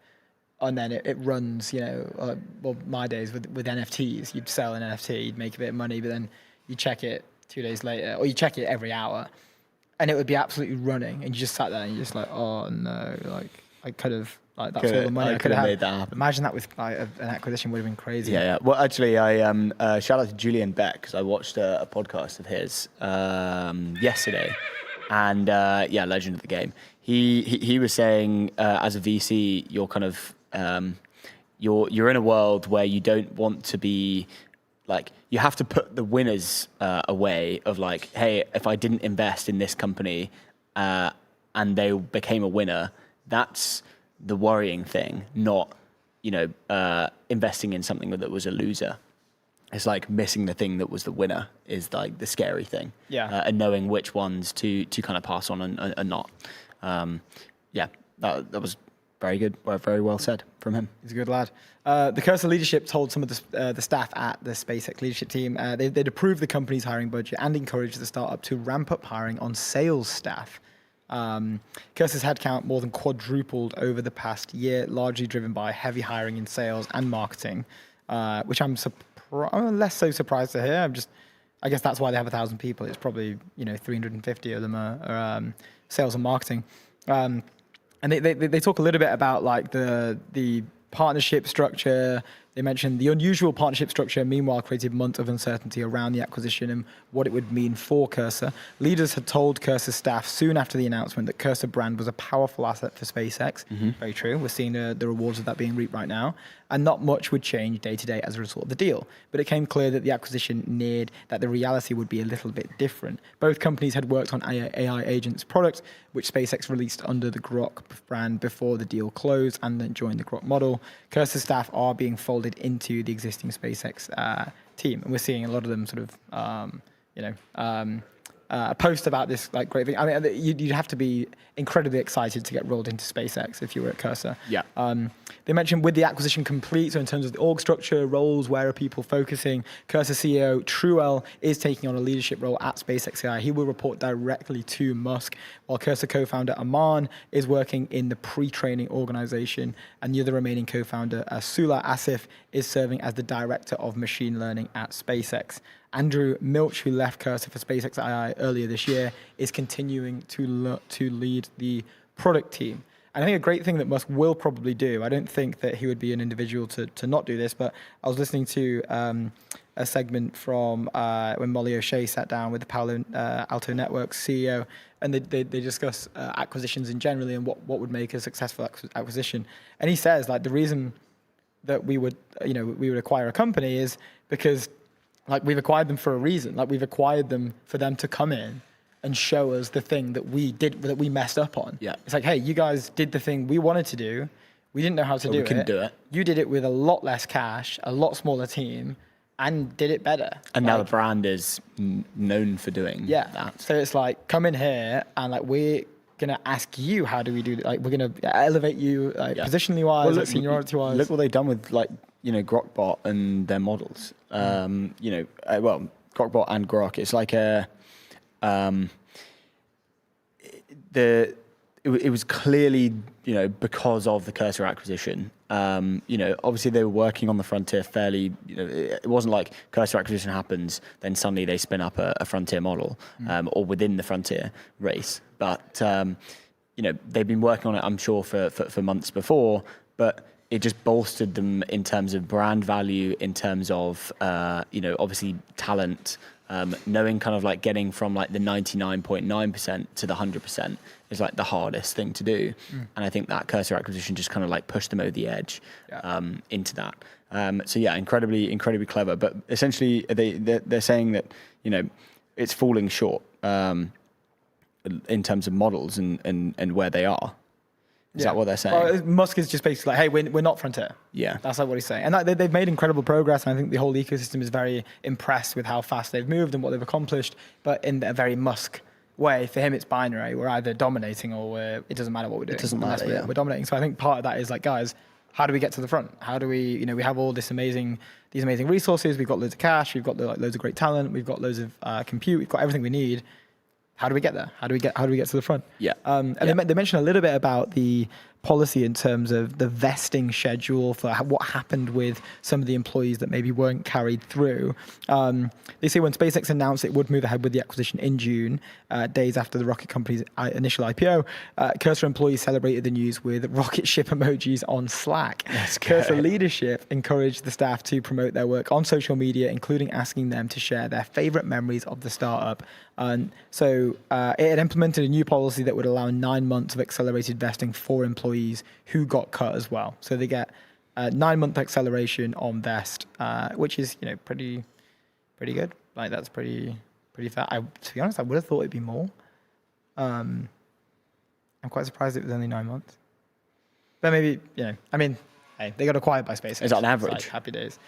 and then it runs, well, my days with NFTs, you'd sell an NFT, you'd make a bit of money, but then you check it 2 days later, or you check it every hour, and it would be absolutely running, and you just sat there and you're just like, oh no, like I could have, like that's all the money I could have made that happen. Imagine that with like, an acquisition would have been crazy. Yeah. Well, actually, I shout out to Julian Beck because I watched a podcast of his yesterday, and legend of the game. He was saying as a VC, you're kind of you're in a world where you don't want to be like, you have to put the winners away of like, hey, if I didn't invest in this company and they became a winner, that's the worrying thing, not, investing in something that was a loser. It's like missing the thing that was the winner is like the scary thing. Yeah. And knowing which ones to kind of pass on and not. That was very good, very well said from him. He's a good lad. The Cursor leadership told some of the staff at the SpaceX leadership team they'd approved the company's hiring budget and encouraged the startup to ramp up hiring on sales staff. Cursor's headcount more than quadrupled over the past year, largely driven by heavy hiring in sales and marketing, which I'm less so surprised to hear. I guess that's why they have 1,000 people. It's probably 350 of them are sales and marketing. And they talk a little bit about like the partnership structure. They mentioned the unusual partnership structure, meanwhile created months of uncertainty around the acquisition and what it would mean for Cursor. Leaders had told Cursor staff soon after the announcement that Cursor brand was a powerful asset for SpaceX. Mm-hmm. Very true. We're seeing the rewards of that being reaped right now. And not much would change day to day as a result of the deal. But it came clear that the acquisition neared that the reality would be a little bit different. Both companies had worked on AI agents product, which SpaceX released under the Grok brand before the deal closed and then joined the Grok model. Cursor staff are being folded into the existing SpaceX team. And we're seeing a lot of them sort of, post about this like great thing. I mean, you'd have to be incredibly excited to get rolled into SpaceX if you were at Cursor. Yeah. They mentioned with the acquisition complete, so in terms of the org structure, roles, where are people focusing, Cursor CEO Truel is taking on a leadership role at SpaceX AI. He will report directly to Musk, while Cursor co-founder Aman is working in the pre-training organization, and the other remaining co-founder, Sula Asif, is serving as the director of machine learning at SpaceX. Andrew Milch, who left Cursor for SpaceX AI earlier this year, is continuing to lead the product team. And I think a great thing that Musk will probably do, I don't think that he would be an individual to not do this, but I was listening to a segment from when Molly O'Shea sat down with the Palo Alto Networks CEO, and they discuss acquisitions in generally and what would make a successful acquisition. And he says, like, the reason that we would acquire a company is because, like, we've acquired them for a reason. Like, we've acquired them for them to come in and show us the thing that we did, that we messed up on. Yeah. It's like, hey, you guys did the thing we wanted to do. We didn't know how to do it. We couldn't do it. You did it with a lot less cash, a lot smaller team, and did it better. And now the brand is known for doing that. So it's like, come in here and like, we're going to ask you, how do we do that? Like, we're going to elevate you positionally wise, seniority wise. Look what they've done with like, Grokbot and their models. Grokbot and Grok. It's like it was clearly, because of the Cursor acquisition. Obviously they were working on the frontier fairly. It wasn't like Cursor acquisition happens, then suddenly they spin up a frontier model, or within the frontier race. But they've been working on it, I'm sure, for months before. But it just bolstered them in terms of brand value, in terms of, obviously talent, knowing kind of like getting from like the 99.9% to the 100% is like the hardest thing to do. And I think that Cursor acquisition just kind of like pushed them over the edge into that. Incredibly, incredibly clever. But essentially they're saying that, it's falling short in terms of models and where they are. Is that what they're saying? Well, Musk is just basically like, hey, we're not frontier. Yeah. That's like what he's saying. And they've made incredible progress. And I think the whole ecosystem is very impressed with how fast they've moved and what they've accomplished. But in a very Musk way, for him, it's binary. We're either dominating or it doesn't matter what we're doing. It doesn't matter, we're dominating. So I think part of that is like, guys, how do we get to the front? How do we, we have all these amazing resources. We've got loads of cash. We've got loads of great talent. We've got loads of compute. We've got everything we need. how do we get there? How do we get to the front? Yeah. And they mentioned a little bit about the policy in terms of the vesting schedule for what happened with some of the employees that maybe weren't carried through. They say when SpaceX announced it would move ahead with the acquisition in June, days after the rocket company's initial IPO, Cursor employees celebrated the news with rocket ship emojis on Slack. Cursor leadership encouraged the staff to promote their work on social media, including asking them to share their favorite memories of the startup. So it had implemented a new policy that would allow 9 months of accelerated vesting for employees who got cut as well. So they get 9-month acceleration on vest, which is pretty good. Like that's pretty fair. To be honest, I would have thought it'd be more. I'm quite surprised it was only 9 months. But maybe hey, they got acquired by SpaceX. Is that an average? Like, happy days.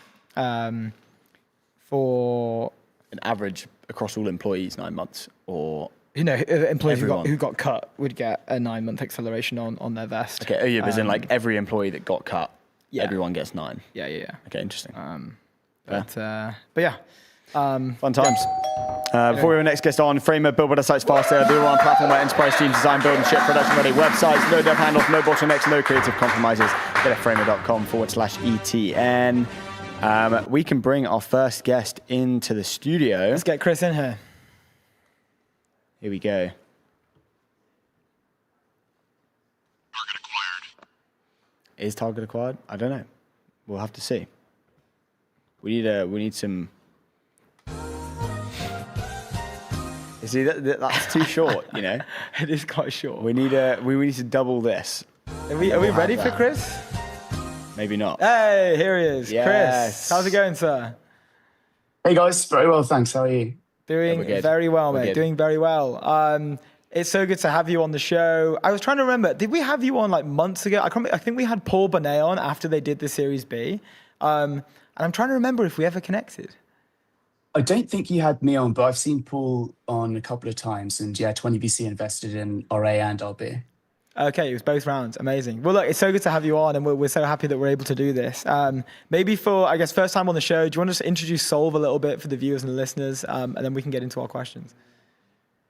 For an average across all employees, 9 months, or employees who got cut would get a 9-month acceleration on their vest. Okay, but as in like every employee that got cut, everyone gets 9. Yeah. Okay, interesting. But yeah. Fun times. Before we have our next guest on, Framer, build better sites faster. The all-round platform where enterprise teams design, build, and ship production-ready websites. No dev handles, no bottlenecks, no creative compromises. Get at framer.com/ETN. We can bring our first guest into the studio. Let's get Chris in here. Here we go. Target acquired. Is target acquired? I don't know. We'll have to see. We need some. You see, that's too short. It is quite short. We need to double this. Are we ready for Chris? Maybe not. Hey, here he is. Yes. Chris, how's it going, sir? Hey guys, very well, thanks. How are you? Doing very well, mate. Doing very well. It's so good to have you on the show. I was trying to remember, did we have you on like months ago? I think we had Paul Bonnet on after they did the Series B. And I'm trying to remember if we ever connected. I don't think you had me on, but I've seen Paul on a couple of times. And yeah, 20VC invested in RA and RB. Okay, it was both rounds. Amazing. Well, look, it's so good to have you on, and we're so happy that we're able to do this. Maybe for, I guess, first time on the show, do you want to just introduce Solve a little bit for the viewers and the listeners, and then we can get into our questions?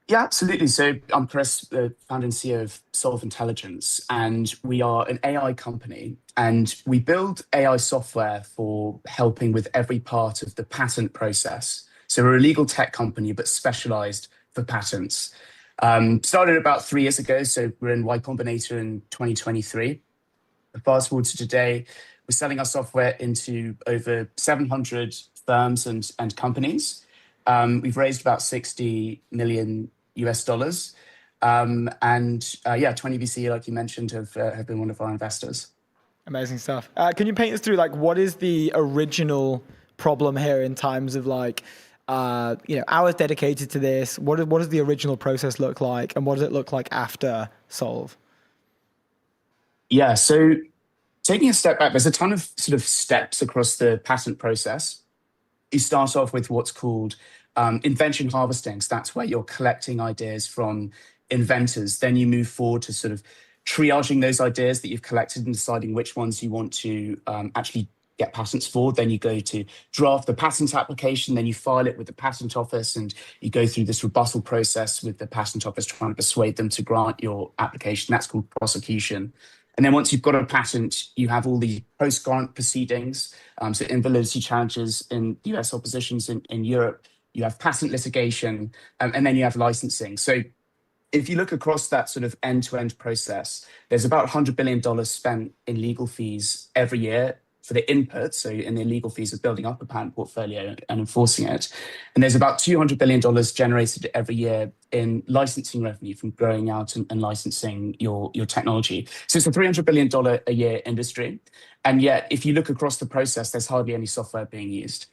Yeah, absolutely. So I'm Chris, the founder and CEO of Solve Intelligence, and we are an AI company, and we build AI software for helping with every part of the patent process. So we're a legal tech company, but specialized for patents. Started about 3 years ago, so we're in Y Combinator in 2023. Fast forward to today, we're selling our software into over 700 firms and companies. We've raised about $60 million US. And 20VC, like you mentioned, have been one of our investors. Amazing stuff. Can you paint us through what is the original problem here in terms of hours dedicated to this? What does the original process look like, and what does it look like after Solve? Yeah, so taking a step back, there's a ton of sort of steps across the patent process. You start off with what's called invention harvesting. So that's where you're collecting ideas from inventors. Then you move forward to sort of triaging those ideas that you've collected and deciding which ones you want to actually get patents for. Then you go to draft the patent application, then you file it with the patent office, and you go through this rebuttal process with the patent office trying to persuade them to grant your application. That's called prosecution. And then once you've got a patent, you have all the post-grant proceedings, so invalidity challenges in US oppositions in Europe. You have patent litigation, and then you have licensing. So if you look across that sort of end-to-end process, there's about $100 billion spent in legal fees every year for the input, so in the legal fees of building up a patent portfolio and enforcing it. And there's about $200 billion generated every year in licensing revenue from growing out and licensing your technology. So it's a $300 billion a year industry. And yet, if you look across the process, there's hardly any software being used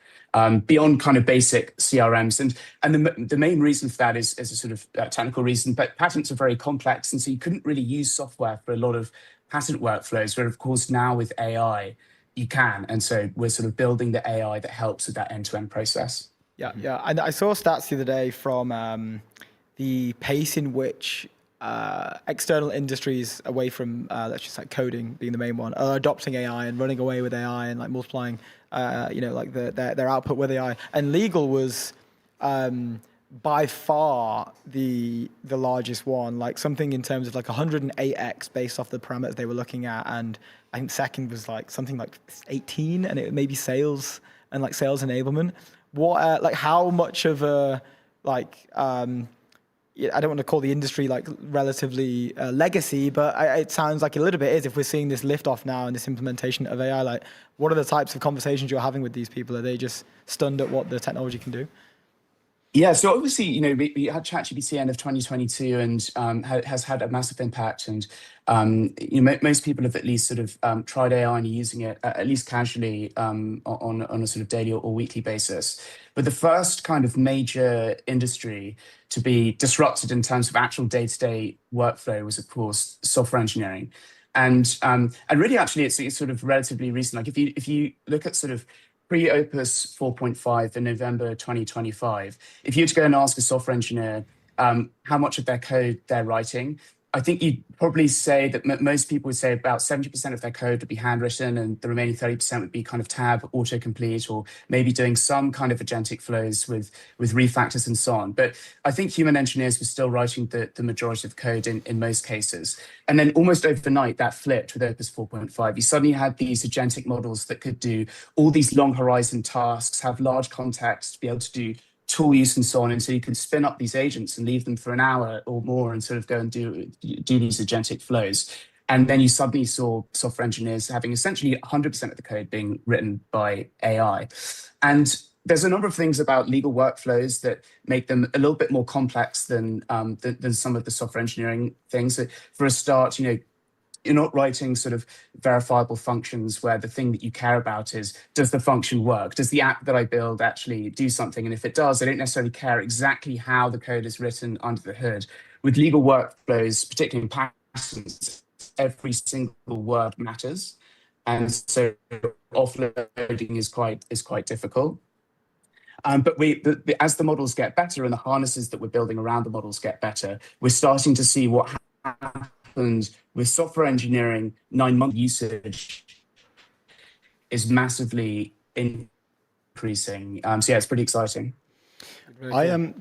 beyond kind of basic CRMs. And the main reason for that is a sort of technical reason, but patents are very complex. And so you couldn't really use software for a lot of patent workflows, where of course now with AI, you can. And so we're sort of building the AI that helps with that end-to-end process. Yeah. And I saw stats the other day from the pace in which external industries away from, let's just like coding being the main one, are adopting AI and running away with AI and multiplying, their output with AI. And legal was by far the largest one, like something in terms of like 108x based off the parameters they were looking at, and I think second was like something like 18, and it may be sales and like sales enablement. What like how much of a like I don't want to call the industry like relatively legacy, but it sounds like a little bit is if we're seeing this lift off now and this implementation of AI. Like, what are the types of conversations you're having with these people? Are they just stunned at what the technology can do? Yeah, so obviously, we had ChatGPT end of 2022 and has had a massive impact. And most people have at least sort of tried AI and are using it at least casually on a sort of daily or weekly basis. But the first kind of major industry to be disrupted in terms of actual day-to-day workflow was, of course, software engineering. And really, actually, it's sort of relatively recent. Like if you look at sort of pre-Opus 4.5 in November 2025, if you were to go and ask a software engineer how much of their code they're writing, I think you'd probably say that most people would say about 70% of their code would be handwritten, and the remaining 30% would be kind of tab autocomplete, or maybe doing some kind of agentic flows with refactors and so on. But I think human engineers were still writing the majority of code in most cases. And then almost overnight, that flipped with Opus 4.5. You suddenly had these agentic models that could do all these long horizon tasks, have large context, be able to do tool use and so on. And so you could spin up these agents and leave them for an hour or more and sort of go and do these agentic flows. And then you suddenly saw software engineers having essentially 100% of the code being written by AI. And there's a number of things about legal workflows that make them a little bit more complex than some of the software engineering things. So for a start, you're not writing sort of verifiable functions where the thing that you care about is, does the function work? Does the app that I build actually do something? And if it does, I don't necessarily care exactly how the code is written under the hood. With legal workflows, particularly in Parsonson, every single word matters. And so offloading is quite difficult. But as the models get better and the harnesses that we're building around the models get better, we're starting to see what happens with software engineering. 9-month usage is massively increasing. So yeah, it's pretty exciting. I'm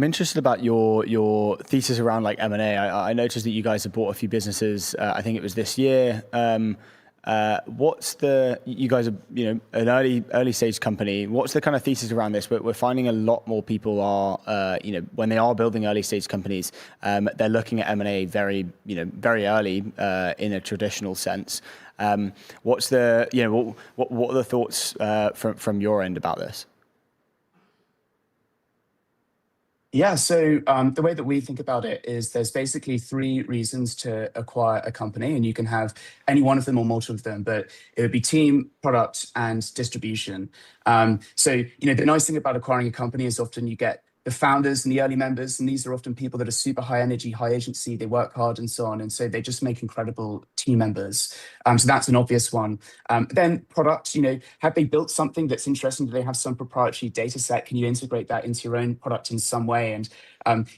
interested about your thesis around like M&A. I noticed that you guys have bought a few businesses. I think it was this year. You guys are an early stage company. What's the kind of thesis around this? We're finding a lot more people are when they are building early stage companies, they're looking at M&A very early in a traditional sense. What's the what are the thoughts from your end about this? Yeah, so the way that we think about it is there's basically 3 reasons to acquire a company, and you can have any one of them or multiple of them, but it would be team, product, and distribution. So, the nice thing about acquiring a company is often you get the founders and the early members, and these are often people that are super high energy, high agency, they work hard and so on, and so they just make incredible team members. So that's an obvious one. Then product, have they built something that's interesting? Do they have some proprietary data set? Can you integrate that into your own product in some way? And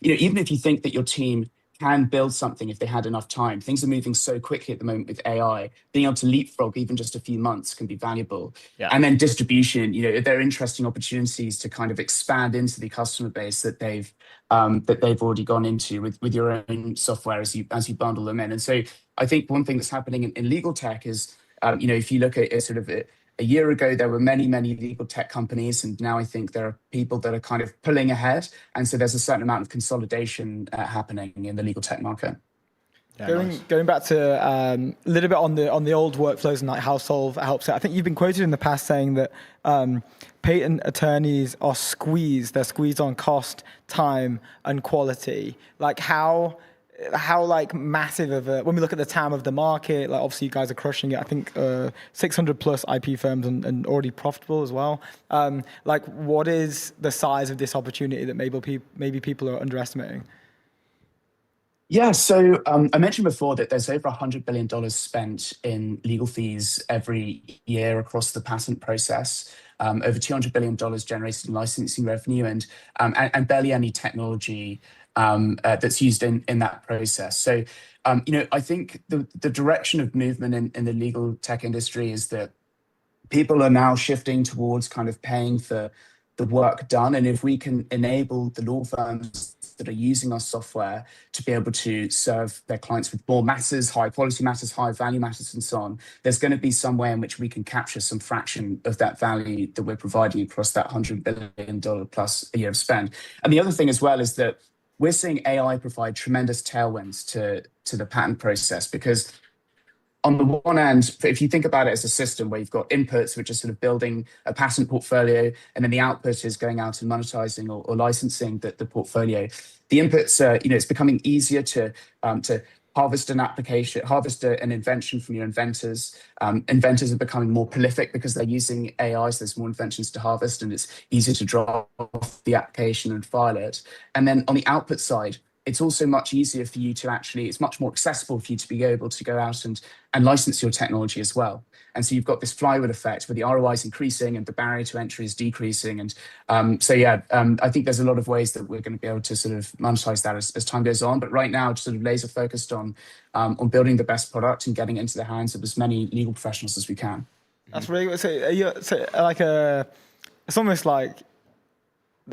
even if you think that your team can build something if they had enough time. Things are moving so quickly at the moment with AI. Being able to leapfrog even just a few months can be valuable. Yeah. And then distribution, there are interesting opportunities to kind of expand into the customer base that they've already gone into with your own software as you bundle them in. And so I think one thing that's happening in legal tech is, if you look at sort of a year ago, there were many, many legal tech companies, and now I think there are people that are kind of pulling ahead. And so there's a certain amount of consolidation happening in the legal tech market. Yeah, going back to a little bit on the old workflows and like how Solve helps it. I think you've been quoted in the past saying that patent attorneys are squeezed. They're squeezed on cost, time, and quality. Like how like massive of a, when we look at the TAM of the market, like obviously you guys are crushing it. I think 600 plus IP firms and already profitable as well. Like what is the size of this opportunity that maybe people are underestimating? Yeah, so I mentioned before that there's over $100 billion spent in legal fees every year across the patent process. Over $200 billion generated in licensing revenue, and barely any technology that's used in that process. So, I think the direction of movement in the legal tech industry is that people are now shifting towards kind of paying for the work done. And if we can enable the law firms that are using our software to be able to serve their clients with more matters, high quality matters, high value matters, and so on, there's going to be some way in which we can capture some fraction of that value that we're providing across that $100 billion plus a year of spend. And the other thing as well is that we're seeing AI provide tremendous tailwinds to the patent process, because on the one hand, if you think about it as a system where you've got inputs, which are sort of building a patent portfolio, and then the output is going out and monetizing or licensing the portfolio. The inputs, it's becoming easier to harvest an application, harvest an invention from your inventors. Inventors are becoming more prolific because they're using AI, so there's more inventions to harvest, and it's easier to drop off the application and file it. And then on the output side, it's also much easier for you to it's much more accessible for you to be able to go out and license your technology as well. And so you've got this flywheel effect where the ROI is increasing and the barrier to entry is decreasing. And I think there's a lot of ways that we're going to be able to sort of monetize that as time goes on. But right now, just sort of laser focused on building the best product and getting it into the hands of as many legal professionals as we can. That's really good. It's almost like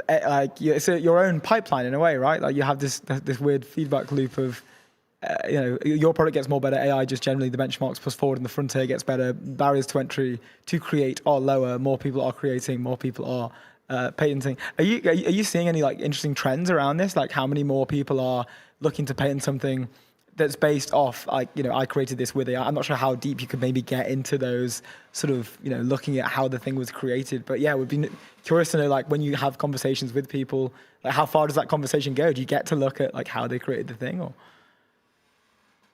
it's your own pipeline in a way, right? Like you have this weird feedback loop of, your product gets more better. AI just generally, the benchmarks push forward and the frontier gets better. Barriers to entry to create are lower. More people are creating. More people are patenting. Are you seeing any like interesting trends around this? Like how many more people are looking to patent something that's based off, like, I created this with AI. I'm not sure how deep you could maybe get into those sort of, looking at how the thing was created. But yeah, it would be curious to know, like, when you have conversations with people, like, how far does that conversation go? Do you get to look at, like, how they created the thing? Or?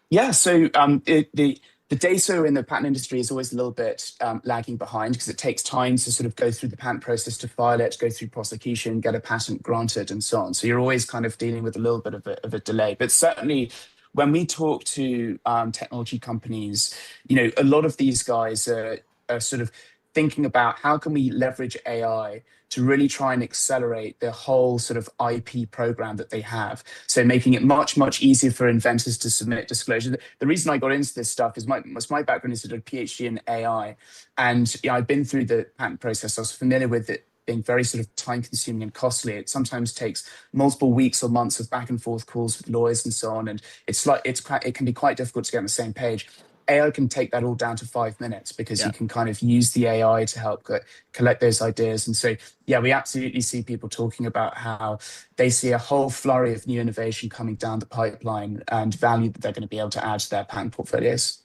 Yeah, so the data in the patent industry is always a little bit lagging behind, because it takes time to sort of go through the patent process, to file it, go through prosecution, get a patent granted, and so on. So you're always kind of dealing with a little bit of a delay. But certainly, when we talk to technology companies, a lot of these guys are sort of thinking about how can we leverage AI to really try and accelerate the whole sort of IP program that they have. So making it much, much easier for inventors to submit disclosure. The reason I got into this stuff is my background is sort of PhD in AI. And I've been through the patent process. I was familiar with it being very sort of time consuming and costly. It sometimes takes multiple weeks or months of back and forth calls with lawyers and so on. And it can be quite difficult to get on the same page. AI can take that all down to 5 minutes, because you can kind of use the AI to help collect those ideas. And so, we absolutely see people talking about how they see a whole flurry of new innovation coming down the pipeline and value that they're going to be able to add to their patent portfolios.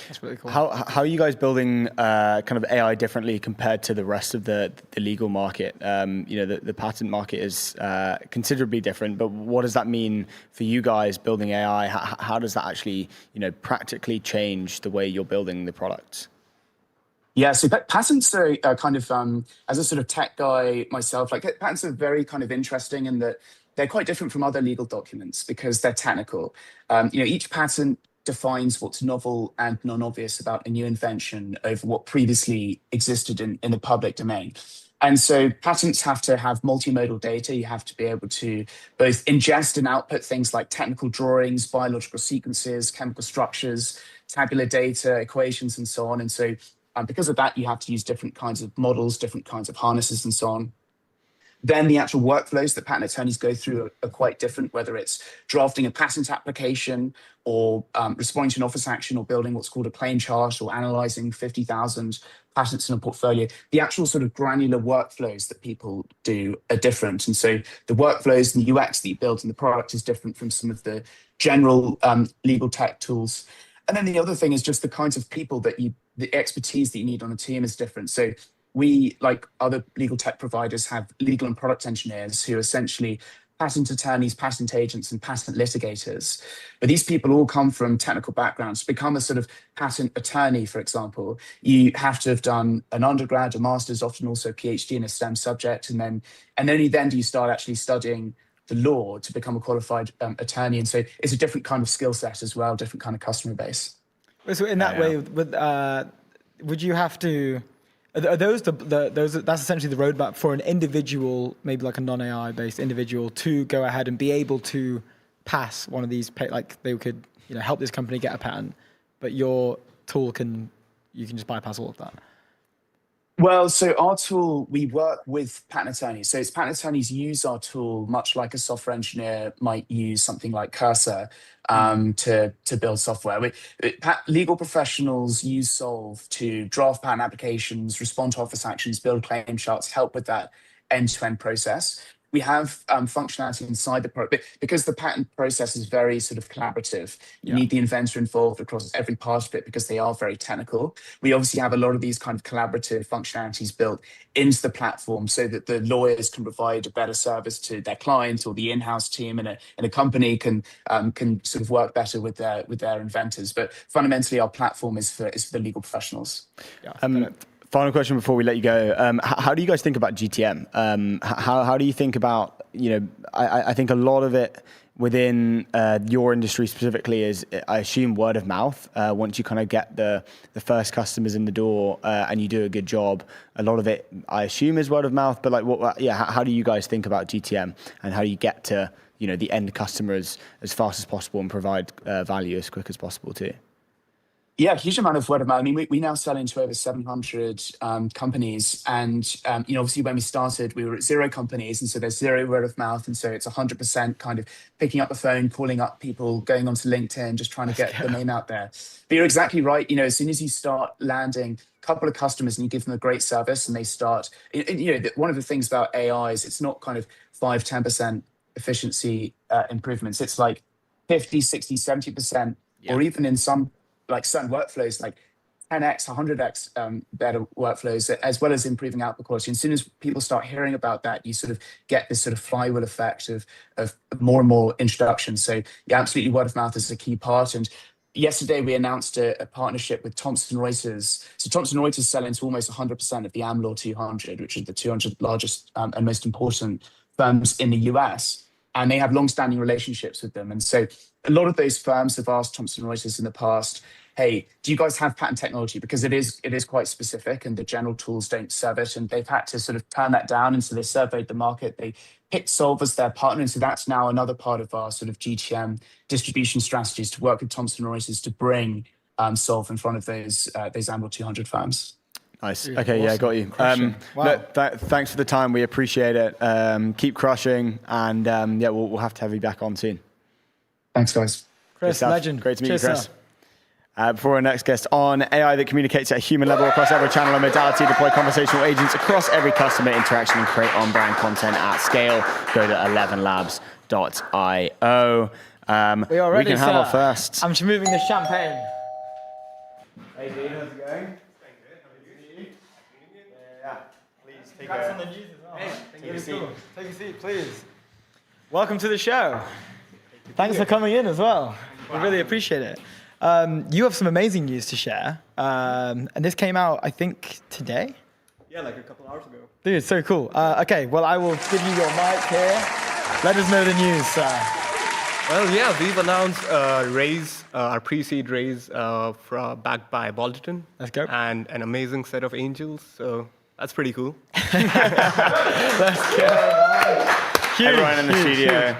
That's really cool. How are you guys building kind of AI differently compared to the rest of the legal market? The patent market is considerably different, but what does that mean for you guys building AI? How does that actually, practically change the way you're building the products? Yeah, so patents are kind of, as a sort of tech guy myself, like patents are very kind of interesting in that they're quite different from other legal documents because they're technical. Each patent defines what's novel and non-obvious about a new invention over what previously existed in the public domain. And so patents have to have multimodal data. You have to be able to both ingest and output things like technical drawings, biological sequences, chemical structures, tabular data, equations, and so on. And so because of that, you have to use different kinds of models, different kinds of harnesses, and so on. Then the actual workflows that patent attorneys go through are quite different, whether it's drafting a patent application or responding to an office action or building what's called a claim chart or analyzing 50,000 patents in a portfolio. The actual sort of granular workflows that people do are different. And so the workflows and the UX that you build in the product is different from some of the general legal tech tools. And then the other thing is just the kinds of people the expertise that you need on a team is different. So we, like other legal tech providers, have legal and product engineers who are essentially patent attorneys, patent agents, and patent litigators. But these people all come from technical backgrounds. To become a sort of patent attorney, for example, you have to have done an undergrad, a master's, often also a PhD in a STEM subject. And only then do you start actually studying the law to become a qualified attorney. And so it's a different kind of skill set as well, different kind of customer base. So in that way, would you have to... Are those that's essentially the roadmap for an individual, maybe like a non-AI based individual, to go ahead and be able to pass one of these, like they could, help this company get a patent, but your tool you can just bypass all of that? Well, so our tool, we work with patent attorneys. So it's patent attorneys use our tool much like a software engineer might use something like Cursor to build software. Legal professionals use Solve to draft patent applications, respond to office actions, build claim charts, help with that end-to-end process. We have functionality inside the product because the patent process is very sort of collaborative. You need the inventor involved across every part of it because they are very technical. We obviously have a lot of these kind of collaborative functionalities built into the platform so that the lawyers can provide a better service to their clients, or the in-house team in a company can sort of work better with their inventors. But fundamentally, our platform is for the legal professionals. Yeah. Final question before we let you go. How do you guys think about GTM? How do you think about, I think a lot of it within your industry specifically is, I assume, word of mouth. Once you kind of get the first customers in the door and you do a good job, a lot of it, I assume, is word of mouth. But how do you guys think about GTM, and how do you get to the end customers as fast as possible and provide value as quick as possible too? Yeah, huge amount of word of mouth. I mean, we now sell into over 700 companies. And, obviously when we started, we were at 0 companies. And so there's 0 word of mouth. And so it's 100% kind of picking up the phone, calling up people, going onto LinkedIn, just trying to get the name out there. But you're exactly right. As soon as you start landing a couple of customers and you give them a great service and they start, one of the things about AI is it's not kind of 5-10% efficiency improvements. It's like 50, 60, 70%, or even in some, like certain workflows, like 10x, 100x better workflows, as well as improving output quality. And as soon as people start hearing about that, you sort of get this sort of flywheel effect of more and more introductions. So yeah, absolutely, word of mouth is a key part. And yesterday we announced a partnership with Thomson Reuters. So Thomson Reuters sell into almost 100% of the Am Law 200, which is the 200 largest and most important firms in the US. And they have long-standing relationships with them. And so a lot of those firms have asked Thomson Reuters in the past, hey, do you guys have patent technology? Because it is quite specific and the general tools don't serve it. And they've had to sort of turn that down. And so they surveyed the market. They picked Solve as their partner. And so that's now another part of our sort of GTM distribution strategies, to work with Thomson Reuters to bring Solve in front of those Am Law 200 firms. Nice. Okay, yeah, got you. Wow. Look, thanks for the time. We appreciate it. Keep crushing. And we'll have to have you back on soon. Thanks, guys. Chris, legend. Great to meet Cheers, you, Chris. sir. Before our next guest, on AI that communicates at a human level across every channel and modality, deploy conversational agents across every customer interaction and create on-brand content at scale. Go to 11labs.io. We are ready, We can have our first. I'm just moving the champagne. Hey, Dean, how's it going? Yeah, please take Congrats on the news as well. Hey, take a seat. Take a seat, please. Welcome to the show. Thanks for coming in as well. We really appreciate it. You have some amazing news to share, and this came out, I think, today? Yeah, like a couple hours ago. Dude, it's so cool. Okay, well, I will give you your mic here. Let us know the news, sir. Well, yeah, we've announced raise, our pre-seed raise backed by Bolton. Let's go. And an amazing set of angels, so that's pretty cool. Let's go. Huge, Everyone in the studio.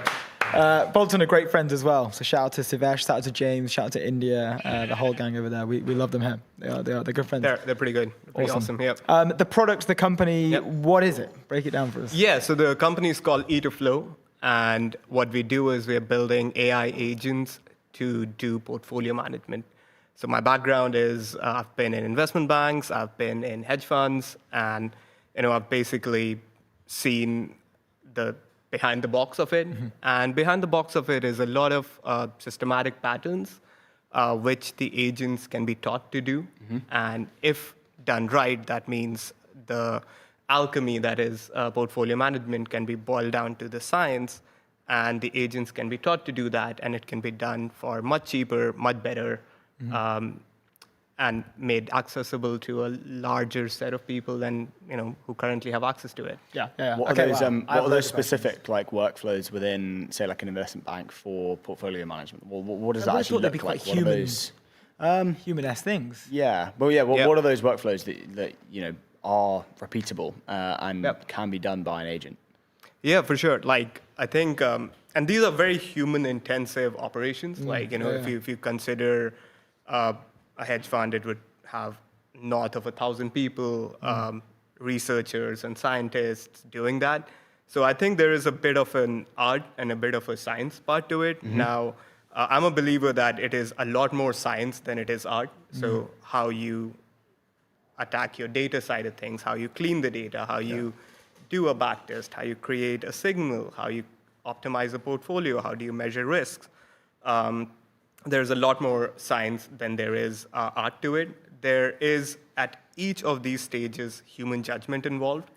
Bolton are great friends as well. So shout out to Sivesh, shout out to James, shout out to India, the whole gang over there. We love them here. They're good friends. They're pretty good. They're pretty awesome. Yeah. The product, the company, what is it? Break it down for us. Yeah, so the company is called Itoflow, and what we do is we're building AI agents to do portfolio management. So my background is I've been in investment banks, I've been in hedge funds, and I've basically seen the behind the box of it. Mm-hmm. And behind the box of it is a lot of systematic patterns, which the agents can be taught to do. Mm-hmm. And if done right, that means the alchemy that is portfolio management can be boiled down to the science, and the agents can be taught to do that, and it can be done for much cheaper, much better, and made accessible to a larger set of people than who currently have access to it. Yeah. What are those specific workflows within, say, like an investment bank for portfolio management? What does that actually look like? What are those human-esque things? Yeah. Well, yeah. What are those workflows that are repeatable and can be done by an agent? Yeah, for sure. Like I think, and these are very human-intensive operations. If you consider a hedge fund, it would have north of 1,000 people, researchers and scientists doing that. So I think there is a bit of an art and a bit of a science part to it. Now, I'm a believer that it is a lot more science than it is art. So how you attack your data side of things, how you clean the data, how you do a backtest, how you create a signal, how you optimize a portfolio, how do you measure risks. There's a lot more science than there is art to it. There is, at each of these stages, human judgment involved.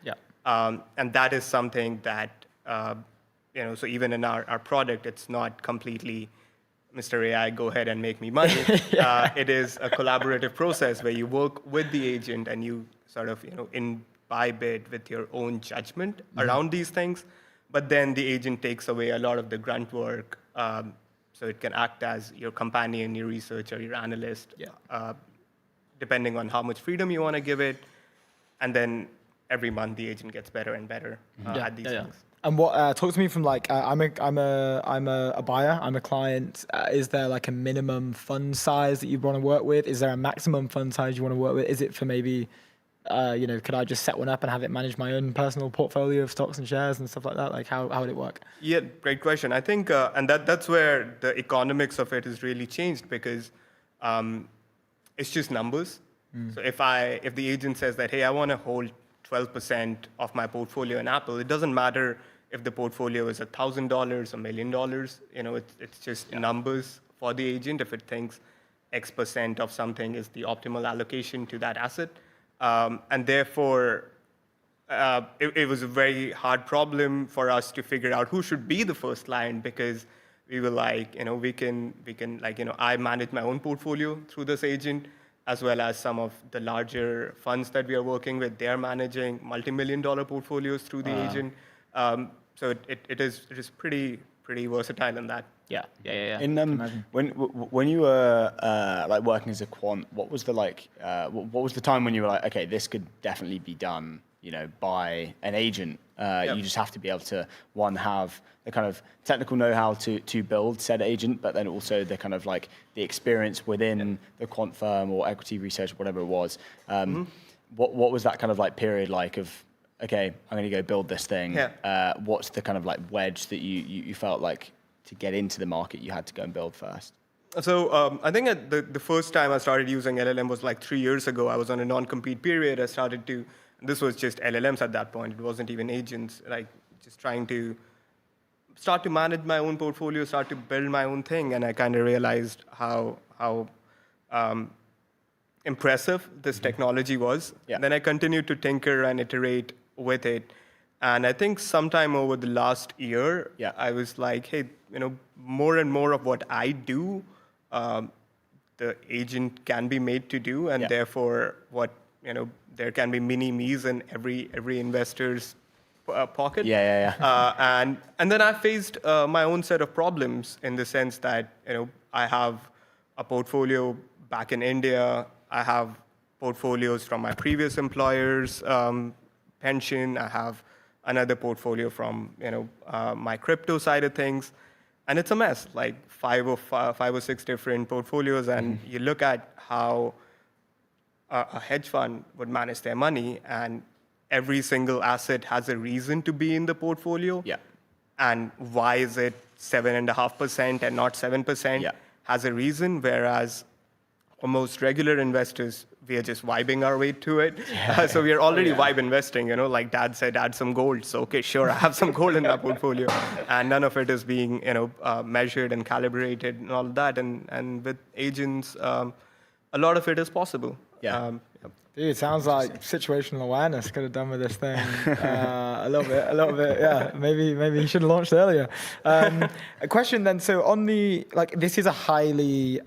And that is something that, so even in our product, it's not completely, Mr. AI, go ahead and make me money. It is a collaborative process where you work with the agent and you sort of, imbibe it with your own judgment around these things. But then the agent takes away a lot of the grunt work. So it can act as your companion, your researcher, your analyst, depending on how much freedom you want to give it. And then every month the agent gets better and better at these things. And what talk to me from like I'm a buyer, I'm a client. Is there like a minimum fund size that you want to work with? Is there a maximum fund size you want to work with? Is it for maybe could I just set one up and have it manage my own personal portfolio of stocks and shares and stuff like that? Like how would it work? Yeah, great question. I think and that's where the economics of it has really changed, because it's just numbers. So if the agent says that, hey, I want to hold 12% of my portfolio in Apple, it doesn't matter if the portfolio is $1,000, $1 million. It's just numbers for the agent if it thinks X% of something is the optimal allocation to that asset. And therefore, it was a very hard problem for us to figure out who should be the first client, because we were like, we can I manage my own portfolio through this agent, as well as some of the larger funds that we are working with. They're managing multi-million-dollar portfolios through the agent. So it is pretty versatile in that. Yeah. When you were like working as a quant, what was the time when you were like, okay, this could definitely be done, by an agent? You just have to be able to have the kind of technical know-how to build said agent, but then also the kind of like the experience within the quant firm or equity research, whatever it was. What was that kind of like period like of, okay, I'm going to go build this thing. What's the kind of like wedge that you felt like to get into the market you had to go and build first? So I think the first time I started using LLM was like 3 years ago. I was on a non-compete period. This was just LLMs at that point. It wasn't even agents, like just trying to start to manage my own portfolio, start to build my own thing. And I kind of realized how impressive this technology was. Then I continued to tinker and iterate with it. And I think sometime over the last year, I was like, hey, more and more of what I do, the agent can be made to do. And therefore, there can be mini-me's in every investor's pocket. And then I faced my own set of problems in the sense that, I have a portfolio back in India. I have portfolios from my previous employer's pension. I have another portfolio from my crypto side of things, and it's a mess. Like five or six different portfolios, and you look at how a hedge fund would manage their money, and every single asset has a reason to be in the portfolio. And why is it 7.5% and not 7%? Has a reason, whereas for most regular investors, we are just vibing our way to it. So we are already vibe investing, like Dad said, add some gold. So, okay, sure, I have some gold in my portfolio. And none of it is being, measured and calibrated and all of that. And with agents, a lot of it is possible. Dude, it sounds like situational awareness could have done with this thing a little bit. Yeah, maybe you should have launched earlier. A question then. So on this is a highly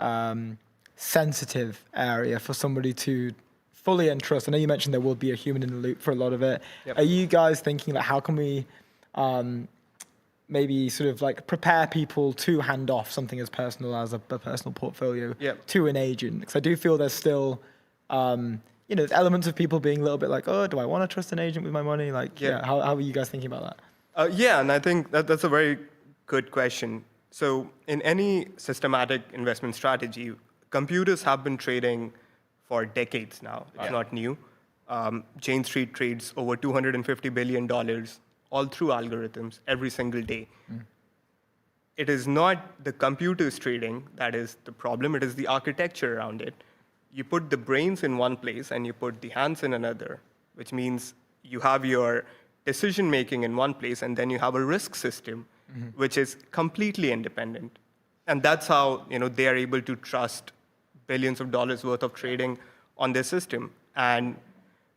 sensitive area for somebody to fully entrust. I know you mentioned there will be a human in the loop for a lot of it. Are you guys thinking like how can we maybe sort of like prepare people to hand off something as personal as a personal portfolio to an agent? Because I do feel there's still there's elements of people being a little bit like, oh, do I want to trust an agent with my money? Like, how are you guys thinking about that? And I think that's a very good question. So in any systematic investment strategy, computers have been trading for decades now. It's not new. Jane Street trades over $250 billion all through algorithms every single day. It is not the computers trading that is the problem. It is the architecture around it. You put the brains in one place and you put the hands in another, which means you have your decision making in one place and then you have a risk system, which is completely independent. And that's how they are able to trust billions of dollars worth of trading on their system. And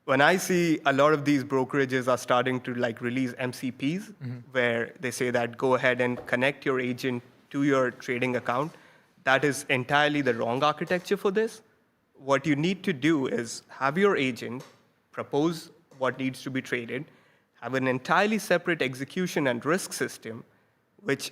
when I see a lot of these brokerages are starting to release MCPs, where they say that go ahead and connect your agent to your trading account, that is entirely the wrong architecture for this. What you need to do is have your agent propose what needs to be traded, have an entirely separate execution and risk system, which,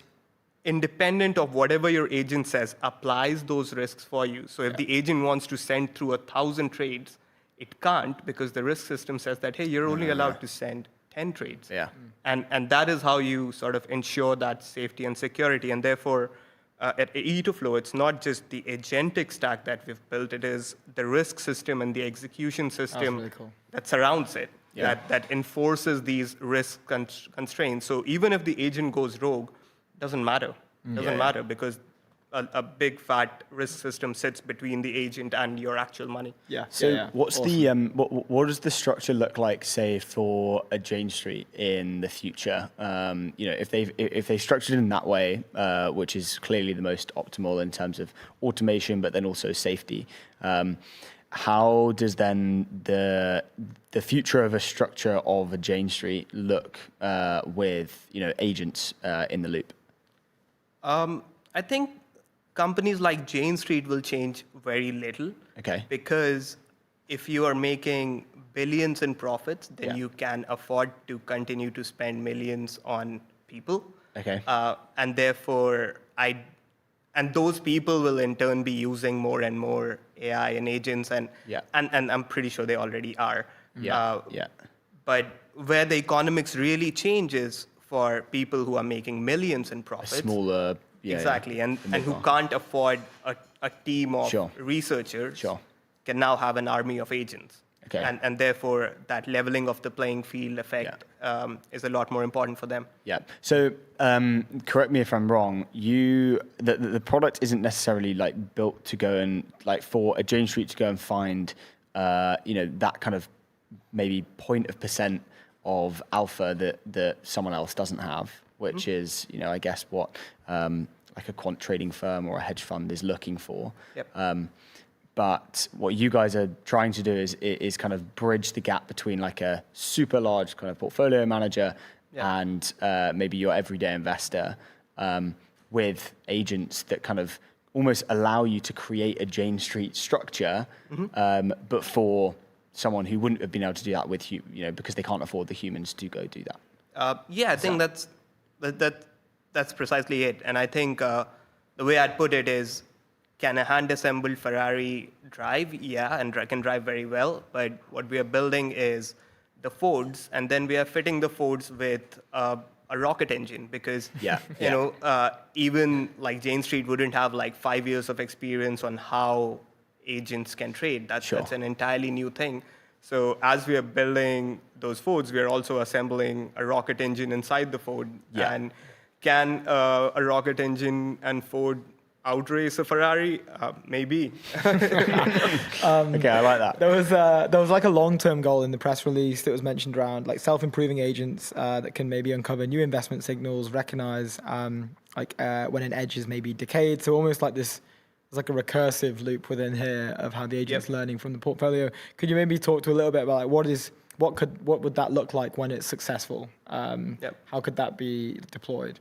independent of whatever your agent says, applies those risks for you. So if the agent wants to send through 1,000 trades, it can't, because the risk system says that, hey, you're only allowed to send 10 trades. Yeah. And that is how you sort of ensure that safety and security. And therefore, at Itoflow, it's not just the agentic stack that we've built, it is the risk system and the execution system really cool. that surrounds it, that enforces these risk constraints. So even if the agent goes rogue, doesn't matter. Doesn't matter, because a big fat risk system sits between the agent and your actual money. So what's the what does the structure look like, say, for a Jane Street in the future? If they structured it in that way, which is clearly the most optimal in terms of automation, but then also safety. How does then the future of a structure of a Jane Street look with agents in the loop? I think companies like Jane Street will change very little. Okay. Because if you are making billions in profits, then you can afford to continue to spend millions on people. Okay. And therefore, and those people will in turn be using more and more AI and agents, and I'm pretty sure they already are. But where the economics really change is for people who are making millions in profits. Smaller. Exactly, and who can't afford a team of researchers can now have an army of agents. Okay. And therefore, that leveling of the playing field effect is a lot more important for them. Yeah. So correct me if I'm wrong. The product isn't necessarily built to go and for a Jane Street to go and find that kind of maybe point of percent of alpha that someone else doesn't have, which is I guess what a quant trading firm or a hedge fund is looking for. Yep. But what you guys are trying to do is kind of bridge the gap between a super large kind of portfolio manager and maybe your everyday investor with agents that kind of almost allow you to create a Jane Street structure, but for someone who wouldn't have been able to do that with because they can't afford the humans to go do that. I think that's precisely it. And I think the way I'd put it is, can a hand-assembled Ferrari drive? Yeah, and can drive very well. But what we are building is the Fords, and then we are fitting the Fords with a rocket engine, because even Jane Street wouldn't have 5 years of experience on how agents can trade. That's an entirely new thing. So as we are building those Fords, we are also assembling a rocket engine inside the Ford. And can a rocket engine and Ford outrace a Ferrari? Maybe. Okay, I like that. There was a long-term goal in the press release that was mentioned around self-improving agents that can maybe uncover new investment signals, recognize when an edge is maybe decayed. So almost this. There's a recursive loop within here of how the agent's learning from the portfolio. Could you maybe talk to a little bit about what would that look like when it's successful? How could that be deployed?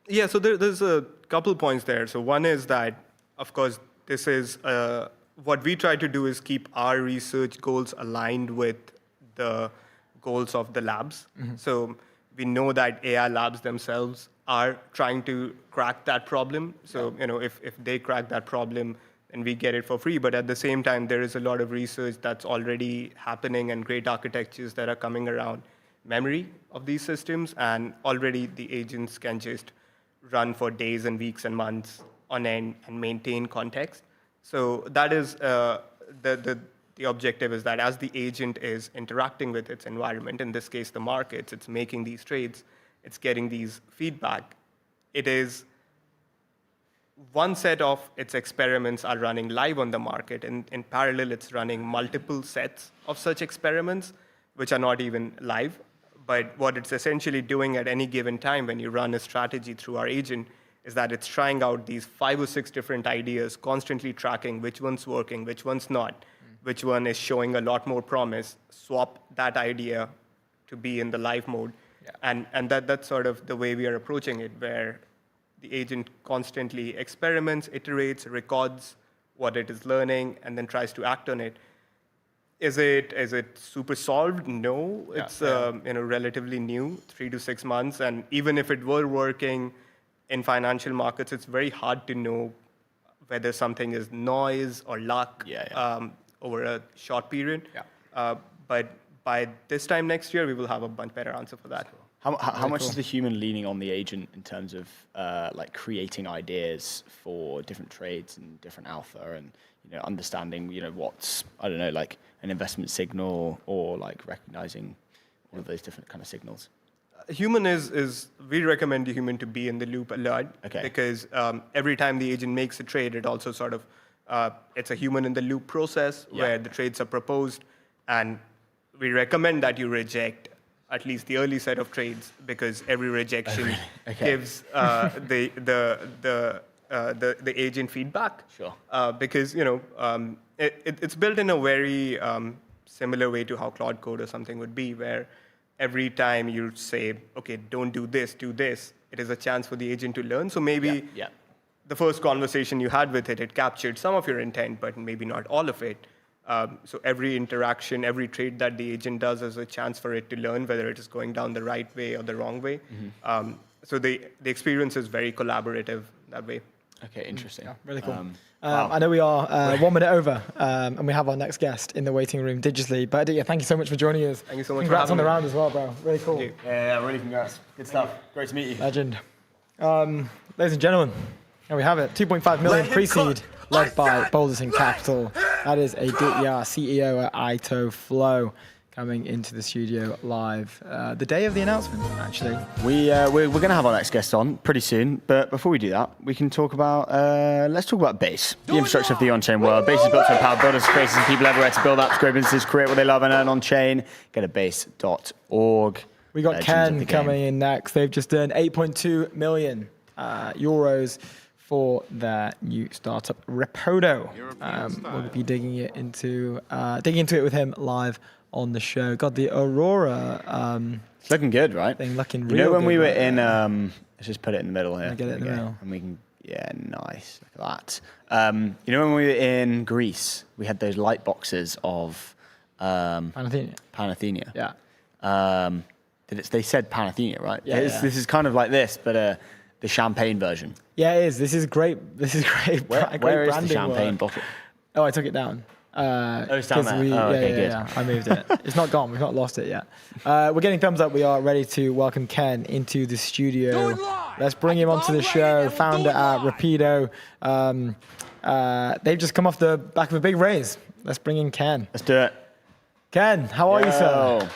Yeah, so there's a couple points there. So one is that, of course, this is what we try to do is keep our research goals aligned with the goals of the labs. So we know that AI labs themselves are trying to crack that problem. So if they crack that problem, then we get it for free. But at the same time, there is a lot of research that's already happening and great architectures that are coming around memory of these systems. And already the agents can just run for days and weeks and months on end and maintain context. So that is the the objective is that as the agent is interacting with its environment, in this case the markets, it's making these trades, it's getting these feedback. It is one set of its experiments are running live on the market, and in parallel it's running multiple sets of such experiments, which are not even live. But what it's essentially doing at any given time when you run a strategy through our agent is that it's trying out these 5 or 6 different ideas, constantly tracking which one's working, which one's not, which one is showing a lot more promise, swap that idea to be in the live mode. Yeah. And that's sort of the way we are approaching it, where the agent constantly experiments, iterates, records what it is learning, and then tries to act on it. Is it super solved? No, it's relatively new, 3 to 6 months, and even if it were working in financial markets, it's very hard to know whether something is noise or luck over a short period. Yeah. But by this time next year, we will have a much better answer for that. How much is the human leaning on the agent in terms of creating ideas for different trades and different alpha, and understanding what's an investment signal, or recognizing all of those different kind of signals? Human we recommend the human to be in the loop a lot, because every time the agent makes a trade, it also sort of it's a human in the loop process where the trades are proposed, and we recommend that you reject at least the early set of trades, because every rejection gives the agent feedback. Sure. Because it's built in a very similar way to how Claude Code or something would be, where every time you say, okay, don't do this, do this, it is a chance for the agent to learn. So maybe the first conversation you had with it, it captured some of your intent, but maybe not all of it. So every interaction, every trade that the agent does is a chance for it to learn whether it is going down the right way or the wrong way. Mm-hmm. So the experience is very collaborative that way. Okay, interesting. Yeah, really cool. Wow. I know we are 1 minute over, and we have our next guest in the waiting room digitally. But yeah, thank you so much for joining us. Thank you so much. Congrats on the round as well, bro. Really cool. Yeah, really congrats. Good stuff. Great to meet you. Legend. Ladies and gentlemen, here we have it. 2.5 million pre-seed led by Boulderson Capital. That is Aditya, CEO at Itoflow, coming into the studio live the day of the announcement, actually. We're going to have our next guest on pretty soon, but before we do that, we can talk about, let's talk about Base, the infrastructure of the on-chain world. Base is built to empower builders, creators, and people everywhere to build apps, grow businesses, create what they love and earn on-chain. Go to base.org. We got Ken coming in next. They've just earned 8.2 million euros for their new startup, Repodo. We'll be digging into it with him live on the show. God, the Aurora. It's looking good, right? Thing looking real good. When we were right in, let's just put it in the middle here. Get it in the middle. And we can, nice. Look at that. When we were in Greece, we had those light boxes of Panathenia. Yeah. They said Panathenia, right? Yeah, This is kind of like this, but the champagne version. Yeah, it is. This is great. Where is the champagne bottle? Oh, I took it down. It's down there. Good. I moved it. It's not gone. We've not lost it yet. We're getting thumbs up. We are ready to welcome Ken into the studio. Let's bring him onto the show. Founder at Repodo. They've just come off the back of a big raise. Let's bring in Ken. Let's do it. Ken, how are you, sir?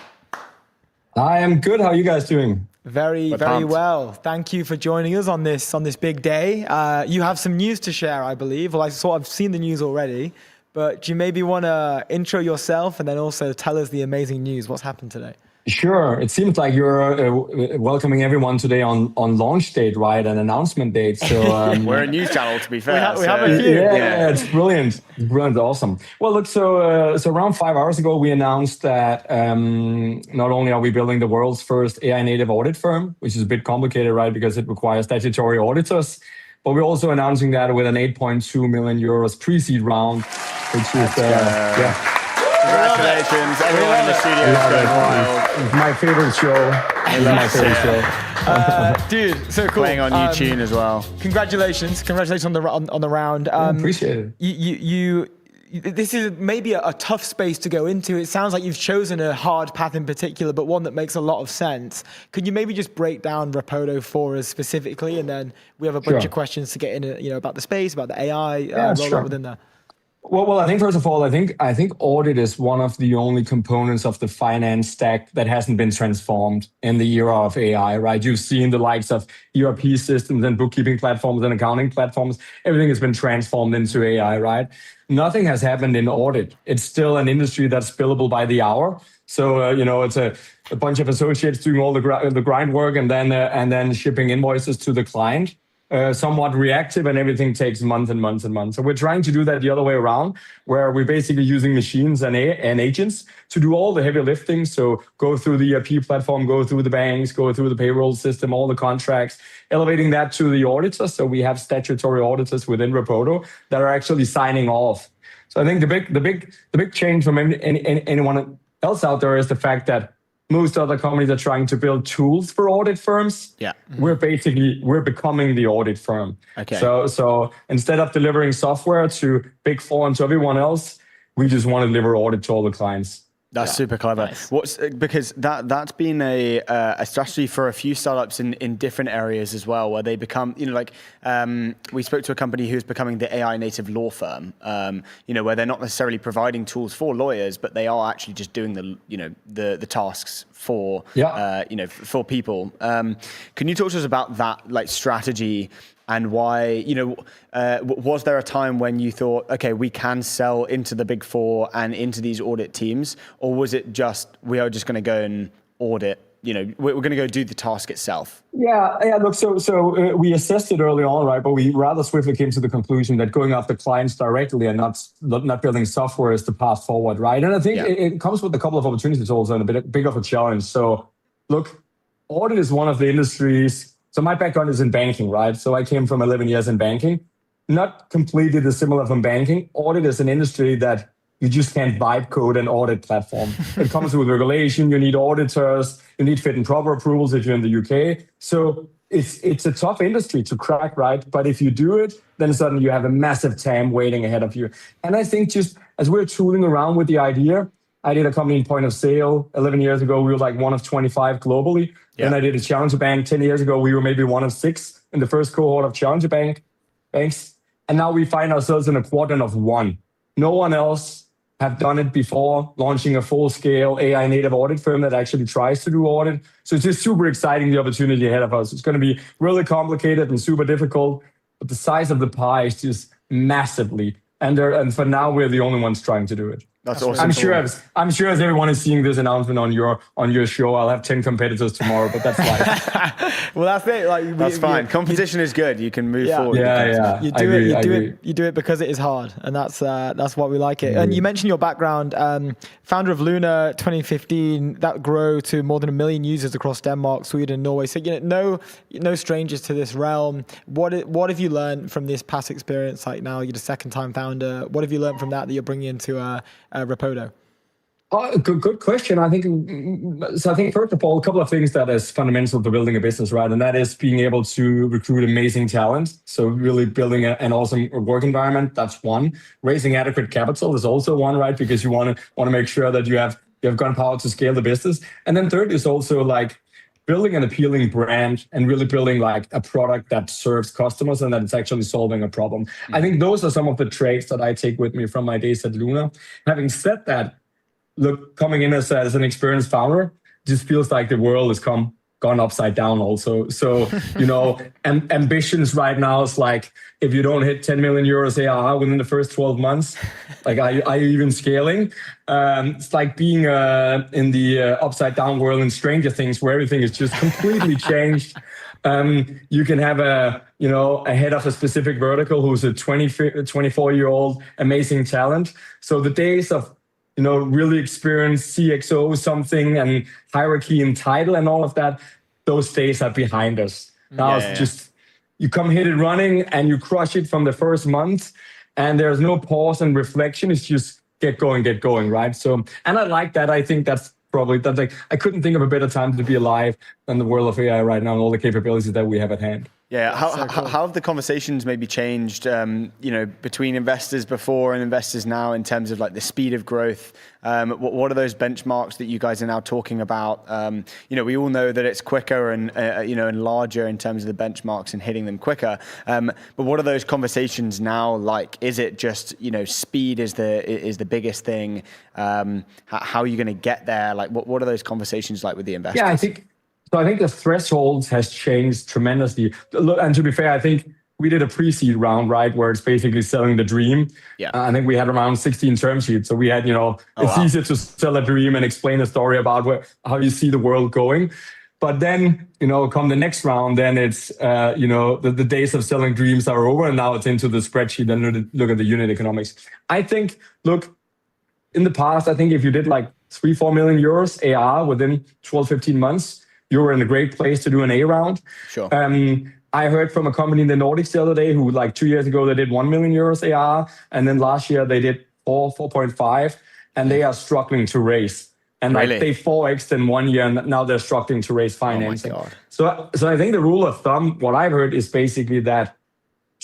I am good. How are you guys doing? Very well. Thank you for joining us on this big day. You have some news to share, I believe. Well, I've seen the news already, but do you maybe want to intro yourself and then also tell us the amazing news? What's happened today? Sure. It seems like you're welcoming everyone today on launch date, right? An announcement date. So we're a news channel, to be fair. We have a few. Yeah, it's brilliant. It's brilliant. Awesome. Well, look, so around 5 hours ago, we announced that not only are we building the world's first AI native audit firm, which is a bit complicated, right? Because it requires statutory auditors, but we're also announcing that with an 8.2 million euros pre-seed round, which is, Congratulations, everyone in the studio is going wild. It's my favorite show. Dude, so cool. Playing on new tune as well. Congratulations on the round. Appreciate it. This is maybe a tough space to go into. It sounds like you've chosen a hard path in particular, but one that makes a lot of sense. Could you maybe just break down Repodo for us specifically, and then we have a bunch of questions to get in, about the space, about the AI rollout within there. Well, I think first of all, I think audit is one of the only components of the finance stack that hasn't been transformed in the era of AI, right? You've seen the likes of ERP systems and bookkeeping platforms and accounting platforms. Everything has been transformed into AI, right? Nothing has happened in audit. It's still an industry that's billable by the hour. So it's a bunch of associates doing all the grind work and then shipping invoices to the client. Somewhat reactive, and everything takes months and months and months. So we're trying to do that the other way around, where we're basically using machines and agents to do all the heavy lifting. So go through the ERP platform, go through the banks, go through the payroll system, all the contracts, elevating that to the auditors. So we have statutory auditors within Repodo that are actually signing off. So I think the big change from anyone else out there is the fact that most other companies are trying to build tools for audit firms. Yeah. We're becoming the audit firm. Okay. So instead of delivering software to Big Four and to everyone else, we just want to deliver audit to all the clients. That's super clever. Nice. Because that's been a strategy for a few startups in different areas as well, where they become, we spoke to a company who's becoming the AI native law firm, where they're not necessarily providing tools for lawyers, but they are actually just doing the tasks for, for people. Can you talk to us about that strategy? And why, was there a time when you thought, okay, we can sell into the Big Four and into these audit teams? Or was it just, we are just going to go and audit, we're going to go do the task itself? Yeah. Look, so we assessed it early on, right? But we rather swiftly came to the conclusion that going after clients directly and not building software is the path forward, right? And I think it comes with a couple of opportunities also and a bit of a challenge. So look, audit is one of the industries. So my background is in banking, right? So I came from 11 years in banking, not completely dissimilar from banking. Audit is an industry that you just can't vibe code an audit platform. It comes with regulation. You need auditors. You need fit and proper approvals if you're in the UK. So it's a tough industry to crack, right? But if you do it, then suddenly you have a massive TAM waiting ahead of you. And I think just as we're tooling around with the idea, I did a company in point of sale 11 years ago. We were like one of 25 globally. Yeah. Then I did a challenger bank 10 years ago. We were maybe one of 6 in the first cohort of challenger banks. And now we find ourselves in a quadrant of 1. No one else have done it before, launching a full-scale AI native audit firm that actually tries to do audit. So it's just super exciting, the opportunity ahead of us. It's going to be really complicated and super difficult, but the size of the pie is just massively. And for now, we're the only ones trying to do it. That's awesome. I'm sure as everyone is seeing this announcement on your show, I'll have 10 competitors tomorrow, but that's life. Well, that's it. That's fine. Competition is good. You can move forward. Yeah. You do it because it is hard, and that's why we like it. And you mentioned your background, founder of Luna 2015, that grew to more than 1 million users across Denmark, Sweden, and Norway. So no strangers to this realm. What have you learned from this past experience? Like now you're the second-time founder. What have you learned from that you're bringing into Repodo? Good question. I think first of all, a couple of things that is fundamental to building a business, right? And that is being able to recruit amazing talent. So really building an awesome work environment. That's one. Raising adequate capital is also one, right? Because you want to make sure that you have gunpowder to scale the business. And then third is also like building an appealing brand and really building like a product that serves customers and that it's actually solving a problem. I think those are some of the traits that I take with me from my days at Luna. Having said that, look, coming in as an experienced founder just feels like the world has gone upside down also. So, ambitions right now is like, if you don't hit 10 million euros ARR within the first 12 months, like, are you even scaling? It's like being in the upside down world in Stranger Things, where everything is just completely changed. You can have a head of a specific vertical who's a 24-year-old amazing talent. So the days of really experienced CXO something and hierarchy and title and all of that, those days are behind us. Now it's just, you come hit it running and you crush it from the first month and there's no pause and reflection. It's just get going, right? So, and I like that. I think that's like, I couldn't think of a better time to be alive than the world of AI right now and all the capabilities that we have at hand. Yeah, how have the conversations maybe changed, between investors before and investors now in terms of like the speed of growth? What are those benchmarks that you guys are now talking about? We all know that it's quicker and larger in terms of the benchmarks and hitting them quicker. But what are those conversations now like? Is it just speed is the biggest thing? How are you going to get there? Like, what are those conversations like with the investors? Yeah, I think the thresholds has changed tremendously. Look, and to be fair, I think we did a pre-seed round, right, where it's basically selling the dream. Yeah. I think we had around 16 term sheets. So we had, it's easier to sell a dream and explain a story about how you see the world going. But then, come the next round, then it's, the days of selling dreams are over, and now it's into the spreadsheet and look at the unit economics. I think, in the past, I think if you did like 3-4 million euros AR within 12, 15 months, you were in a great place to do an A round. Sure. I heard from a company in the Nordics the other day who, like 2 years ago, they did 1 million euros AR, and then last year they did 4.5, and they are struggling to raise. And really? Like they 4x'd in 1 year, and now they're struggling to raise financing. Oh my God. So I think the rule of thumb, what I've heard is basically that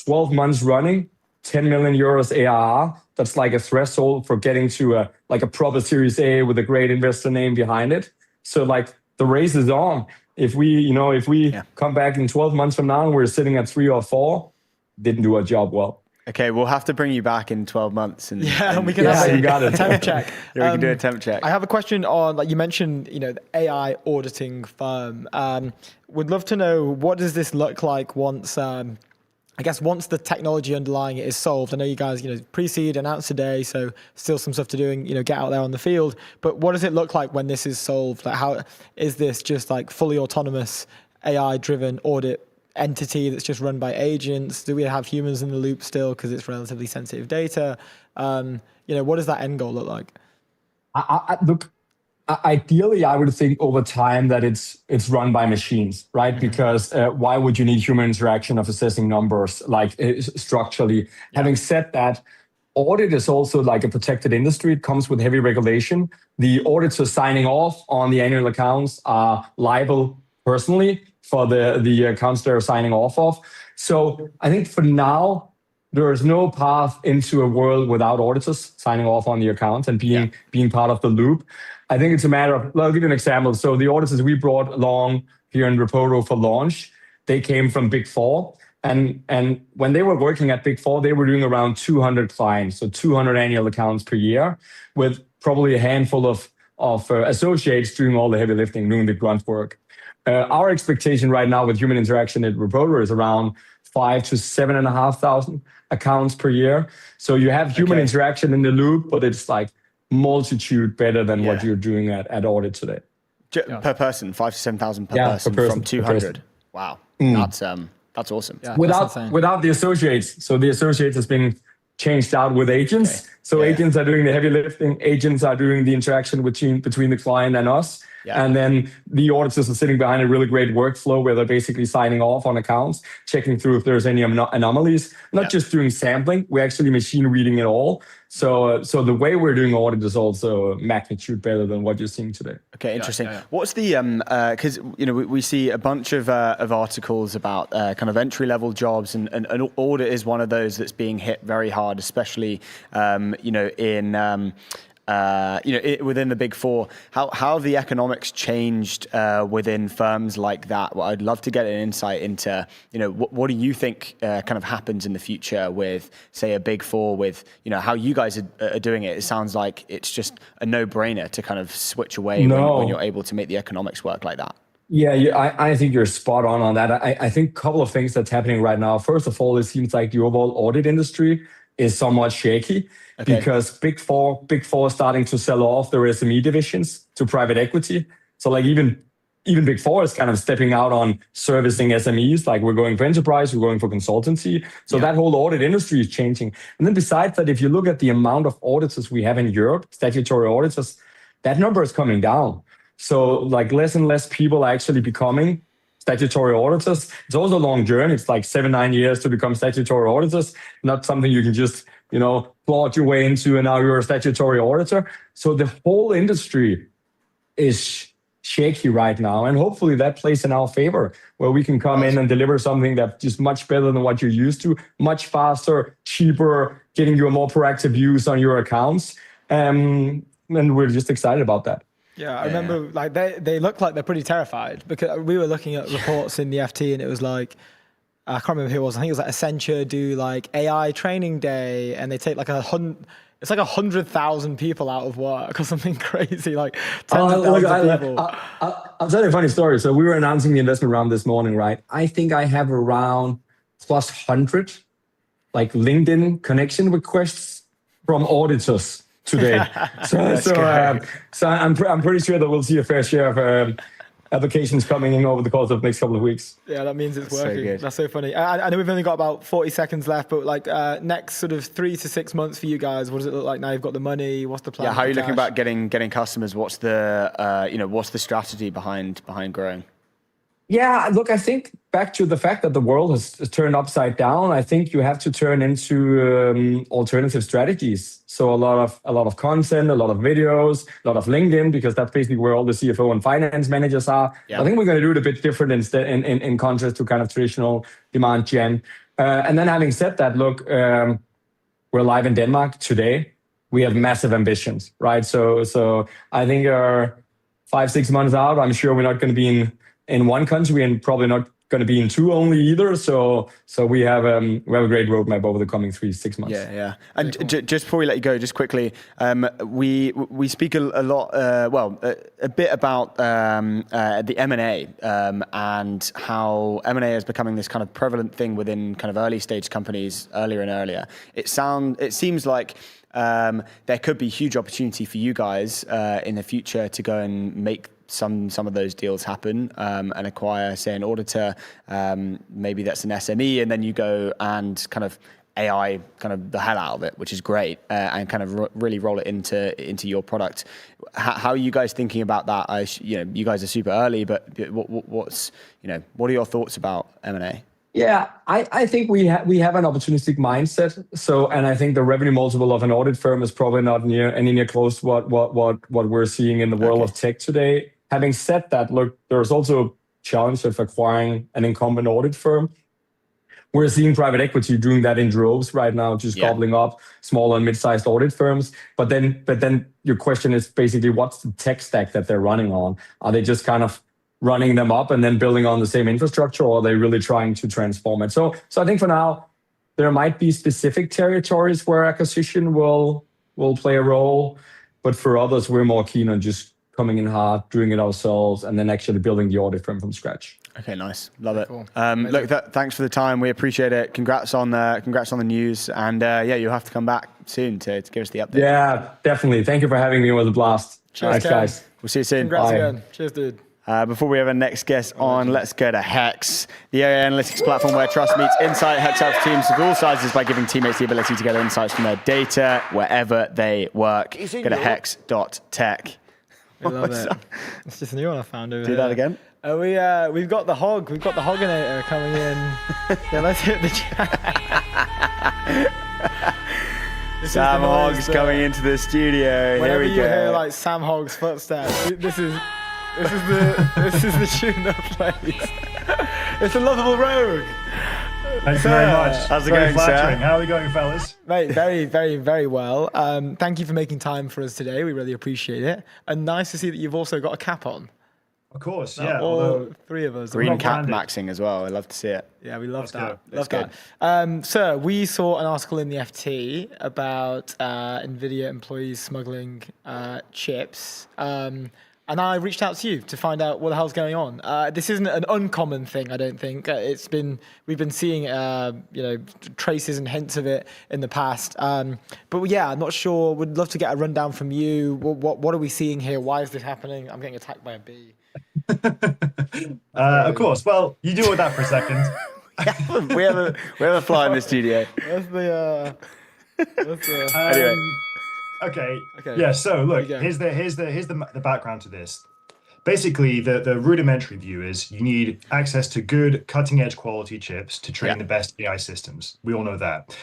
12 months running, 10 million euros ARR, that's like a threshold for getting to a proper Series A with a great investor name behind it. So like the race is on. If we come back in 12 months from now and we're sitting at 3 or 4, didn't do our job well. Okay, we'll have to bring you back in 12 months. And we can have a temp check. We can do a temp check. I have a question on, like you mentioned, the AI auditing firm. Would love to know, what does this look like once once the technology underlying it is solved? I know you guys, pre-seed, announced today, so still some stuff to do and, get out there on the field. But what does it look like when this is solved? Like, how is this just like fully autonomous AI-driven audit entity that's just run by agents? Do we have humans in the loop still because it's relatively sensitive data? What does that end goal look like? Ideally, I would think over time that it's run by machines, right? Mm-hmm. Because why would you need human interaction of assessing numbers structurally? Yeah. Having said that, audit is also like a protected industry. It comes with heavy regulation. The auditors signing off on the annual accounts are liable personally for the accounts they're signing off of. So I think for now, there is no path into a world without auditors signing off on the accounts and being part of the loop. I think it's a matter of, I'll give you an example. So the auditors we brought along here in Repodo for launch, they came from Big Four. And when they were working at Big Four, they were doing around 200 clients, so 200 annual accounts per year, with probably a handful of associates doing all the heavy lifting, doing the grunt work. Our expectation right now with human interaction at Repodo is around 5,000 to 7,500 accounts per year. So you have human interaction in the loop, but it's like multitude better than what you're doing at audit today. Per person, 5,000 to 7,000 per person from 200. Wow, that's awesome. Yeah, without the associates. So the associates has been changed out with agents. Okay. So agents are doing the heavy lifting. Agents are doing the interaction between the client and us. Yeah. And then the auditors are sitting behind a really great workflow where they're basically signing off on accounts, checking through if there's any anomalies, not just doing sampling, we're actually machine reading it all. So the way we're doing audit is also magnitude better than what you're seeing today. Okay, interesting. Yeah. What's the, because we see a bunch of articles about kind of entry-level jobs, and audit is one of those that's being hit very hard, especially, within the Big Four. How have the economics changed within firms like that? Well, I'd love to get an insight into, what do you think kind of happens in the future with, say, a Big Four, with, how you guys are doing it? It sounds like it's just a no-brainer to kind of switch away when you're able to make the economics work like that. Yeah, I think you're spot on that. I think a couple of things that's happening right now. First of all, it seems like the overall audit industry is somewhat shaky. Okay. Because Big Four is starting to sell off their SME divisions to private equity. So like even Big Four is kind of stepping out on servicing SMEs. Like we're going for enterprise, we're going for consultancy. So that whole audit industry is changing. And then besides that, if you look at the amount of auditors we have in Europe, statutory auditors, that number is coming down. So like less and less people are actually becoming statutory auditors. It's also a long journey. It's like 7-9 years to become statutory auditors. Not something you can just, plot your way into and now you're a statutory auditor. So the whole industry is shaky right now. And hopefully that plays in our favor, where we can come in and deliver something that's just much better than what you're used to, much faster, cheaper, getting you a more proactive use on your accounts. And we're just excited about that. Yeah, I remember like they look like they're pretty terrified, because we were looking at reports in the FT and it was like, I can't remember who it was. I think it was like Accenture do like AI training day, and they take like 100,000 people out of work or something crazy, like tens of thousands of people. I'll tell you a funny story. So we were announcing the investment round this morning, right? I think I have around plus 100 like LinkedIn connection requests from auditors today. So I'm pretty sure that we'll see a fair share of applications coming in over the course of the next couple of weeks. Yeah, that means it's working. That's so funny. I know we've only got about 40 seconds left, but like next sort of 3 to 6 months for you guys, what does it look like now you've got the money? What's the plan? Yeah, how are you looking about getting customers? What's the what's the strategy behind growing? Yeah, look, I think back to the fact that the world has turned upside down, I think you have to turn into alternative strategies. So a lot of content, a lot of videos, a lot of LinkedIn, because that's basically where all the CFO and finance managers are. Yeah. I think we're going to do it a bit different instead, in contrast to kind of traditional demand gen. And then having said that, look, we're live in Denmark today. We have massive ambitions, right? So I think 5-6 months out, I'm sure we're not going to be in one country, and probably not going to be in two only either. So we have a great roadmap over the coming 3-6 months. Yeah. And just before we let you go, just quickly, we speak a lot, a bit about the M&A and how M&A is becoming this kind of prevalent thing within kind of early stage companies earlier and earlier. It seems like there could be huge opportunity for you guys in the future to go and make some of those deals happen and acquire, say, an auditor, maybe that's an SME, and then you go and kind of AI kind of the hell out of it, which is great, and kind of really roll it into your product. How are you guys thinking about that? You guys are super early, but what are your thoughts about M&A? Yeah, I think we have an opportunistic mindset. And I think the revenue multiple of an audit firm is probably not near close to what we're seeing in the world of tech today. Having said that, look, there's also a challenge of acquiring an incumbent audit firm. We're seeing private equity doing that in droves right now, just gobbling up small and mid-sized audit firms. But then your question is basically, what's the tech stack that they're running on? Are they just kind of running them up and then building on the same infrastructure, or are they really trying to transform it? So I think for now, there might be specific territories where acquisition will play a role, but for others, we're more keen on just coming in hard, doing it ourselves, and then actually building the audit firm from scratch. Okay, nice, love it. Cool. Look, thanks for the time. We appreciate it. Congrats on the news, and you'll have to come back soon to give us the update. Yeah, definitely. Thank you for having me. It was a blast. Cheers, guys. We'll see you soon. Congrats again. Cheers, dude. Before we have our next guest on, let's go to Hex, the AI analytics platform where trust meets insight. Hex helps teams of all sizes by giving teammates the ability to gather insights from their data wherever they work. Go to hex.tech. We love it. It's just a new one I found over here. Do that again. We've got the Hogg. We've got the Hogginator coming in. Yeah, let's hit the chat. Sam Hogg's coming into the studio. Here we go. Whenever you hear like Sam Hogg's footsteps, this is the tune that plays. It's a Lovable Rogue. Thanks very much. How's it going, sir? How are we going, fellas? Mate, very, very, very well. Thank you for making time for us today. We really appreciate it. And nice to see that you've also got a cap on. Of course, yeah. All three of us. Green cap maxing as well. I love to see it. Yeah, we love that. Love that. Sir, we saw an article in the FT about NVIDIA employees smuggling chips. And I reached out to you to find out what the hell's going on. This isn't an uncommon thing, I don't think. We've been seeing traces and hints of it in the past. But yeah, I'm not sure. Would love to get a rundown from you. What are we seeing here? Why is this happening? I'm getting attacked by a bee. Of course. Well, you deal with that for a second. we have a fly in the studio. Anyway. Okay. Yeah. So look, here's the background to this. basically, the rudimentary view is you need access to good cutting-edge quality chips to train the best AI systems. We all know that.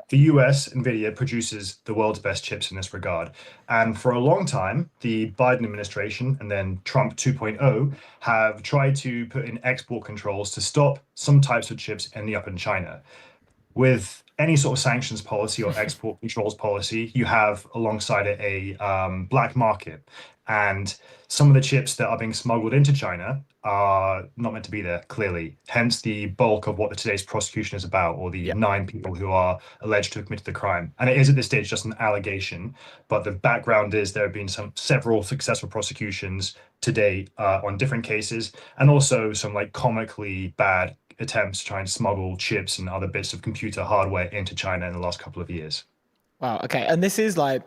The US, NVIDIA, produces the world's best chips in this regard. And for a long time, the Biden administration and then Trump 2.0 have tried to put in export controls to stop some types of chips ending up in China. With any sort of sanctions policy or export controls policy, you have alongside it a black market. And some of the chips that are being smuggled into China are not meant to be there, clearly. Hence the bulk of what today's prosecution is about, or the 9 people who are alleged to have committed the crime. And it is at this stage just an allegation, but the background is there have been several successful prosecutions to date on different cases, and also some like comically bad attempts trying to smuggle chips and other bits of computer hardware into China in the last couple of years. Wow. Okay. And this is like,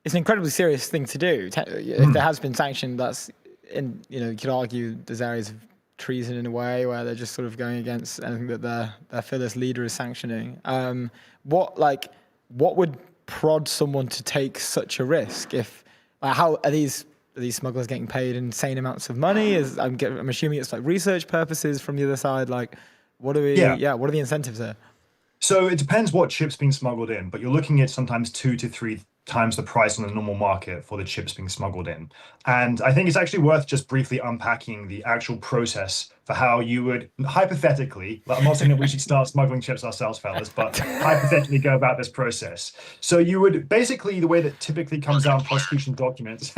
it's an incredibly serious thing to do. If there has been sanction, that's you could argue there's areas of treason in a way where they're just sort of going against anything that their fearless leader is sanctioning. What would prod someone to take such a risk? How are these smugglers getting paid insane amounts of money? I'm assuming it's like research purposes from the other side. Like, what are the incentives there? So it depends what chip's being smuggled in, but you're looking at sometimes 2 to 3 times the price on the normal market for the chips being smuggled in. And I think it's actually worth just briefly unpacking the actual process for how you would hypothetically, I'm not saying that we should start smuggling chips ourselves, fellas, but hypothetically go about this process. So you would basically, the way that typically comes out in prosecution documents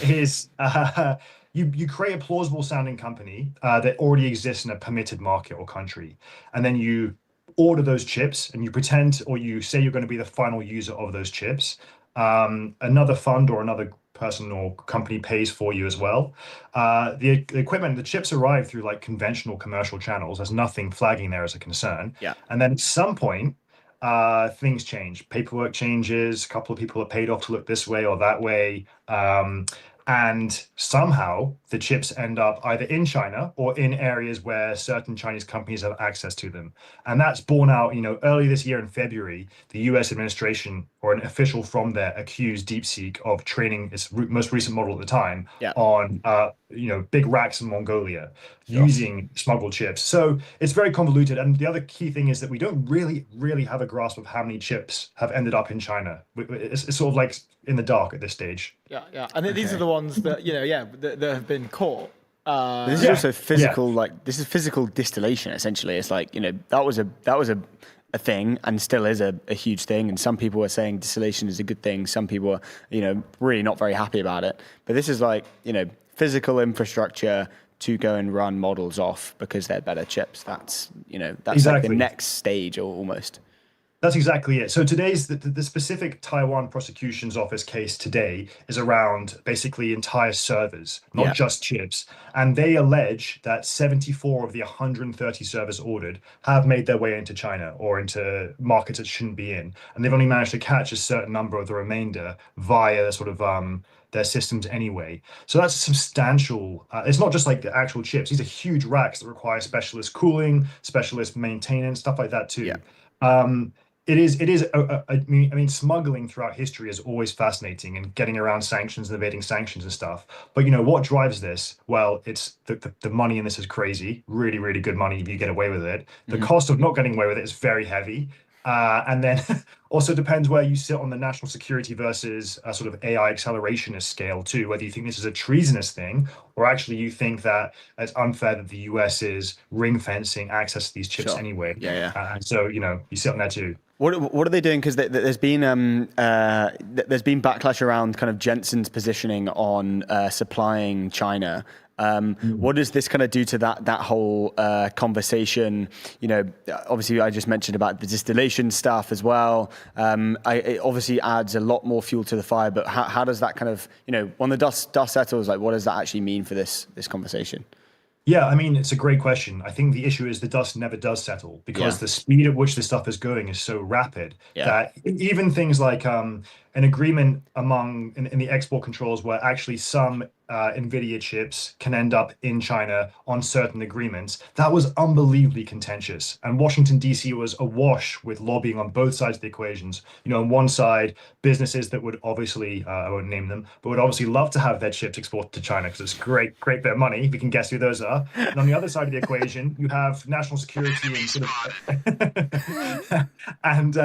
is you create a plausible sounding company that already exists in a permitted market or country. And then you order those chips and you pretend, or you say you're going to be the final user of those chips. Another fund or another person or company pays for you as well. The equipment, the chips arrive through like conventional commercial channels. There's nothing flagging there as a concern. Yeah. And then at some point, things change. Paperwork changes. A couple of people are paid off to look this way or that way. And somehow the chips end up either in China or in areas where certain Chinese companies have access to them. And that's borne out, early this year in February, the US administration or an official from there accused DeepSeek of training its most recent model at the time on, big racks in Mongolia using smuggled chips. So it's very convoluted. And the other key thing is that we don't really have a grasp of how many chips have ended up in China. It's sort of like in the dark at this stage. Yeah. And these are the ones that, that have been caught. This is also physical, this is physical distillation, essentially. It's like, that was a thing and still is a huge thing. And some people are saying distillation is a good thing. Some people are, really not very happy about it. But this is like, physical infrastructure to go and run models off because they're better chips. That's, that's exactly like the next stage almost. That's exactly it. So today's the specific Taiwan prosecution's office case today is around basically entire servers, not just chips. And they allege that 74 of the 130 servers ordered have made their way into China or into markets it shouldn't be in. And they've only managed to catch a certain number of the remainder via sort of their systems anyway. So that's substantial. It's not just like the actual chips. These are huge racks that require specialist cooling, specialist maintenance, stuff like that too. Yeah. It is. I mean, smuggling throughout history is always fascinating, and getting around sanctions and evading sanctions and stuff. But what drives this? Well, it's the money in this is crazy. Really, really good money if you get away with it. The cost of not getting away with it is very heavy. And then also depends where you sit on the national security versus a sort of AI accelerationist scale too, whether you think this is a treasonous thing or actually you think that it's unfair that the US is ring fencing access to these chips anyway. And so, you sit on there too. What are they doing? Because there's been backlash around kind of Jensen's positioning on supplying China. What does this kind of do to that whole conversation? Obviously, I just mentioned about the distillation stuff as well. It obviously adds a lot more fuel to the fire. But how does that kind of, when the dust settles, like what does that actually mean for this conversation? Yeah, I mean, it's a great question. I think the issue is the dust never does settle because the speed at which this stuff is going is so rapid that even things like an agreement in the export controls where actually some NVIDIA chips can end up in China on certain agreements. That was unbelievably contentious. And Washington, D.C. was awash with lobbying on both sides of the equations. On one side, businesses that would obviously, I won't name them, but would obviously love to have their chips exported to China because it's great bit of money. We can guess who those are. And on the other side of the equation, you have national security and sort of and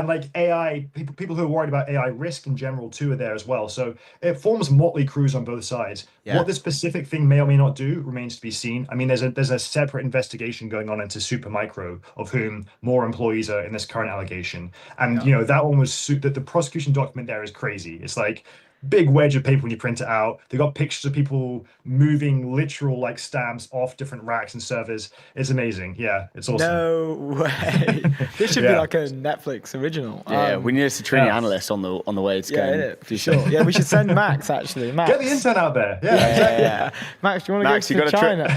like AI, people who are worried about AI risk in general too are there as well. So it forms motley crews on both sides. Yeah. What this specific thing may or may not do remains to be seen. I mean, there's a separate investigation going on into Supermicro, of whom more employees are in this current allegation. And that one was that the prosecution document there is crazy. It's like big wedge of paper when you print it out. They got pictures of people moving literal like stamps off different racks and servers. It's amazing. Yeah, it's awesome. No way. This should be like a Netflix original. Yeah, we need a Citrini analyst on the way to go. For sure. Yeah, we should send Max actually. Max. Get the intern out there. Yeah. Max, do you want to go to China?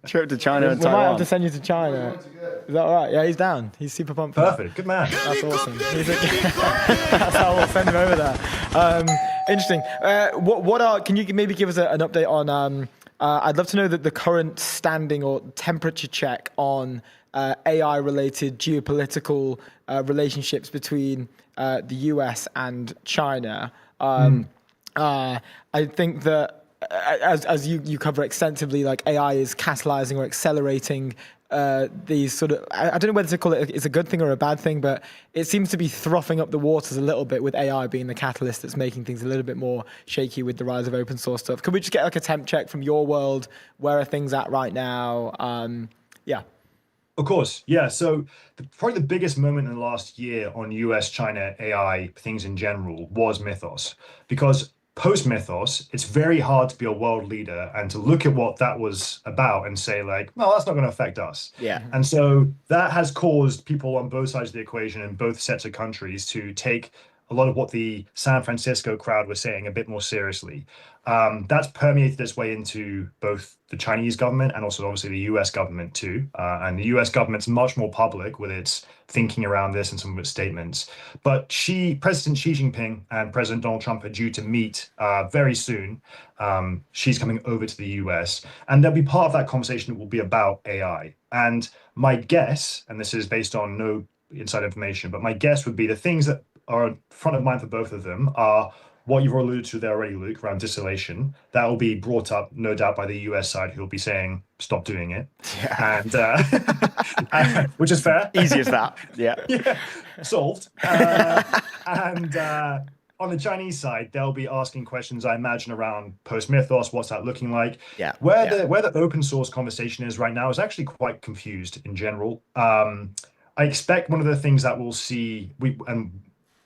Trip to China and we Taiwan. might have to send you to China. Is that all right? Yeah, he's down. He's super pumped. Perfect. Good man. That's awesome. That's how we'll send him over there. Interesting. Can you maybe give us an update on, I'd love to know that the current standing or temperature check on AI-related geopolitical relationships between the US and China. I think that as you cover extensively, like AI is catalyzing or accelerating these sort of, I don't know whether to call it's a good thing or a bad thing, but it seems to be frothing up the waters a little bit with AI being the catalyst that's making things a little bit more shaky with the rise of open source stuff. Could we just get like a temp check from your world? Where are things at right now? Yeah. Of course. Yeah. So probably the biggest moment in the last year on US-China AI things in general was Mythos, because post-Mythos, it's very hard to be a world leader and to look at what that was about and say like, no, that's not going to affect us. Yeah. And so that has caused people on both sides of the equation in both sets of countries to take a lot of what the San Francisco crowd was saying a bit more seriously. That's permeated its way into both the Chinese government and also obviously the US government too. And the US government's much more public with its thinking around this and some of its statements. But President Xi Jinping and President Donald Trump are due to meet very soon. She's coming over to the US, and there'll be part of that conversation that will be about AI. And my guess, and this is based on no inside information, but my guess would be the things that are front of mind for both of them are what you've alluded to there already, Luke, around distillation. That will be brought up, no doubt, by the US side, who will be saying, stop doing it. Yeah. And which is fair. Easy as that. Yeah. Yeah. Solved. And on the Chinese side, they'll be asking questions, I imagine, around post-Mythos, what's that looking like? Yeah. Where the open source conversation is right now is actually quite confused in general. I expect one of the things that we'll see,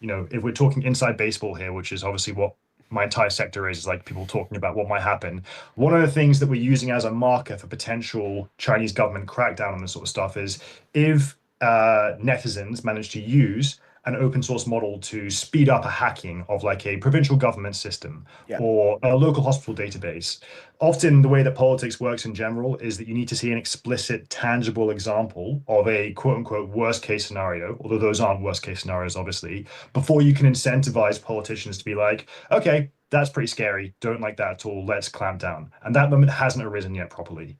if we're talking inside baseball here, which is obviously what my entire sector is like people talking about what might happen. One of the things that we're using as a marker for potential Chinese government crackdown on this sort of stuff is if netizens manage to use an open source model to speed up a hacking of like a provincial government system or a local hospital database. Often the way that politics works in general is that you need to see an explicit, tangible example of a quote unquote worst case scenario, although those aren't worst case scenarios, obviously, before you can incentivize politicians to be like, okay, that's pretty scary. Don't like that at all. Let's clamp down. And that moment hasn't arisen yet properly.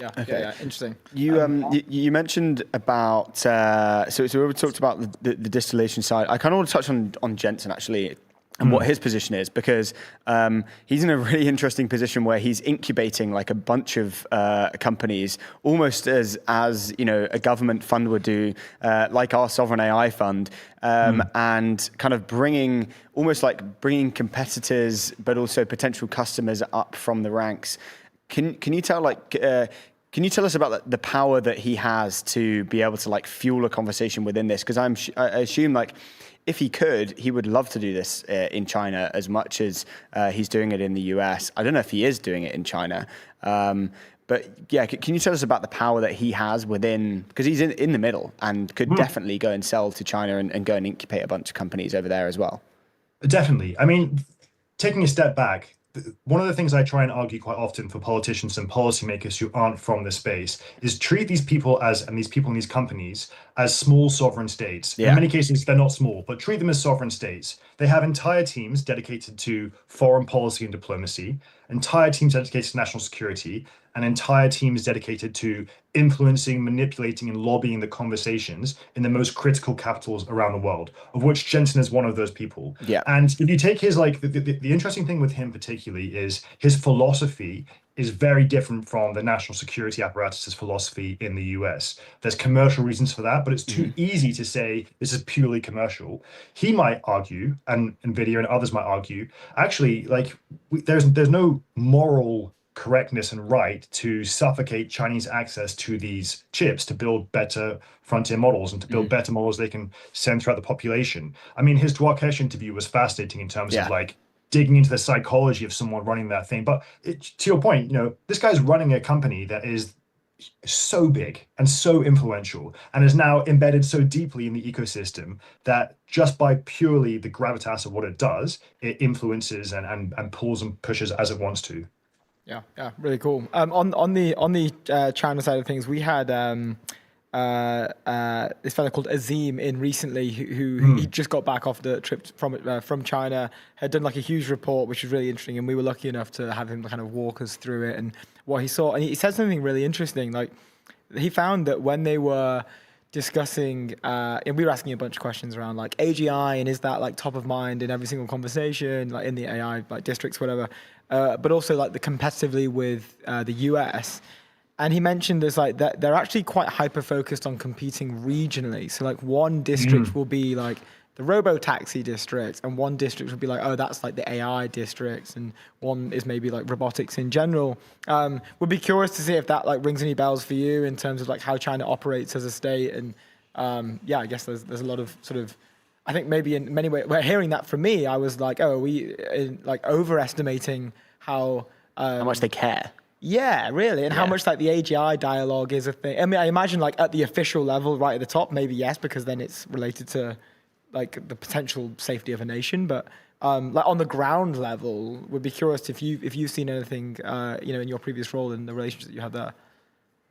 Yeah. Okay. Yeah. Interesting. You mentioned about so we already talked about the distillation side. I kind of want to touch on Jensen actually and what his position is, because he's in a really interesting position where he's incubating like a bunch of companies, almost as a government fund would do, like our Sovereign AI Fund, and kind of bringing competitors, but also potential customers up from the ranks. Can you tell us about the power that he has to be able to like fuel a conversation within this? Because I assume like if he could, he would love to do this in China as much as he's doing it in the US. I don't know if he is doing it in China, but yeah, can you tell us about the power that he has within? Because he's in the middle and could definitely go and sell to China and go and incubate a bunch of companies over there as well. Definitely. I mean, taking a step back, one of the things I try and argue quite often for politicians and policymakers who aren't from the space is treat these people and these people in these companies as small sovereign states. Yeah. In many cases, they're not small, but treat them as sovereign states. They have entire teams dedicated to foreign policy and diplomacy, entire teams dedicated to national security, and entire teams dedicated to influencing, manipulating, and lobbying the conversations in the most critical capitals around the world, of which Jensen is one of those people. Yeah. And if you take his, like, the interesting thing with him particularly is his philosophy is very different from the national security apparatus's philosophy in the US. There's commercial reasons for that, but it's too easy to say this is purely commercial. He might argue, and NVIDIA and others might argue, actually, like, there's no moral correctness and right to suffocate Chinese access to these chips to build better frontier models and to build better models they can send throughout the population. I mean, his Dwarkesh interview was fascinating in terms of like digging into the psychology of someone running that thing. But to your point, you know, this guy's running a company that is so big and so influential and is now embedded so deeply in the ecosystem that just by purely the gravitas of what it does, it influences and pulls and pushes as it wants to. Yeah, really cool. On the China side of things, we had this fellow called Azim in recently, who he just got back off the trip from China, had done like a huge report, which was really interesting, and we were lucky enough to have him kind of walk us through it and what he saw. And he said something really interesting. Like, he found that when they were discussing, and we were asking a bunch of questions around like AGI and is that like top of mind in every single conversation, like in the AI like districts, whatever. But also like the competitively with the US. And he mentioned there's like that they're actually quite hyper focused on competing regionally. So like one district will be like the robo-taxi district, and one district would be like, oh, that's like the AI districts, and one is maybe like robotics in general. Would be curious to see if that like rings any bells for you in terms of like how China operates as a state. And yeah, I guess there's a lot of sort of, I think maybe in many ways, we're hearing that from me, I was like, oh, are we like overestimating how much they care. Yeah, really. And how much like the AGI dialogue is a thing. I mean, I imagine like at the official level right at the top, maybe yes, because then it's related to like the potential safety of a nation. But like on the ground level, would be curious if you've seen anything, you know, in your previous role in the relationship that you had there.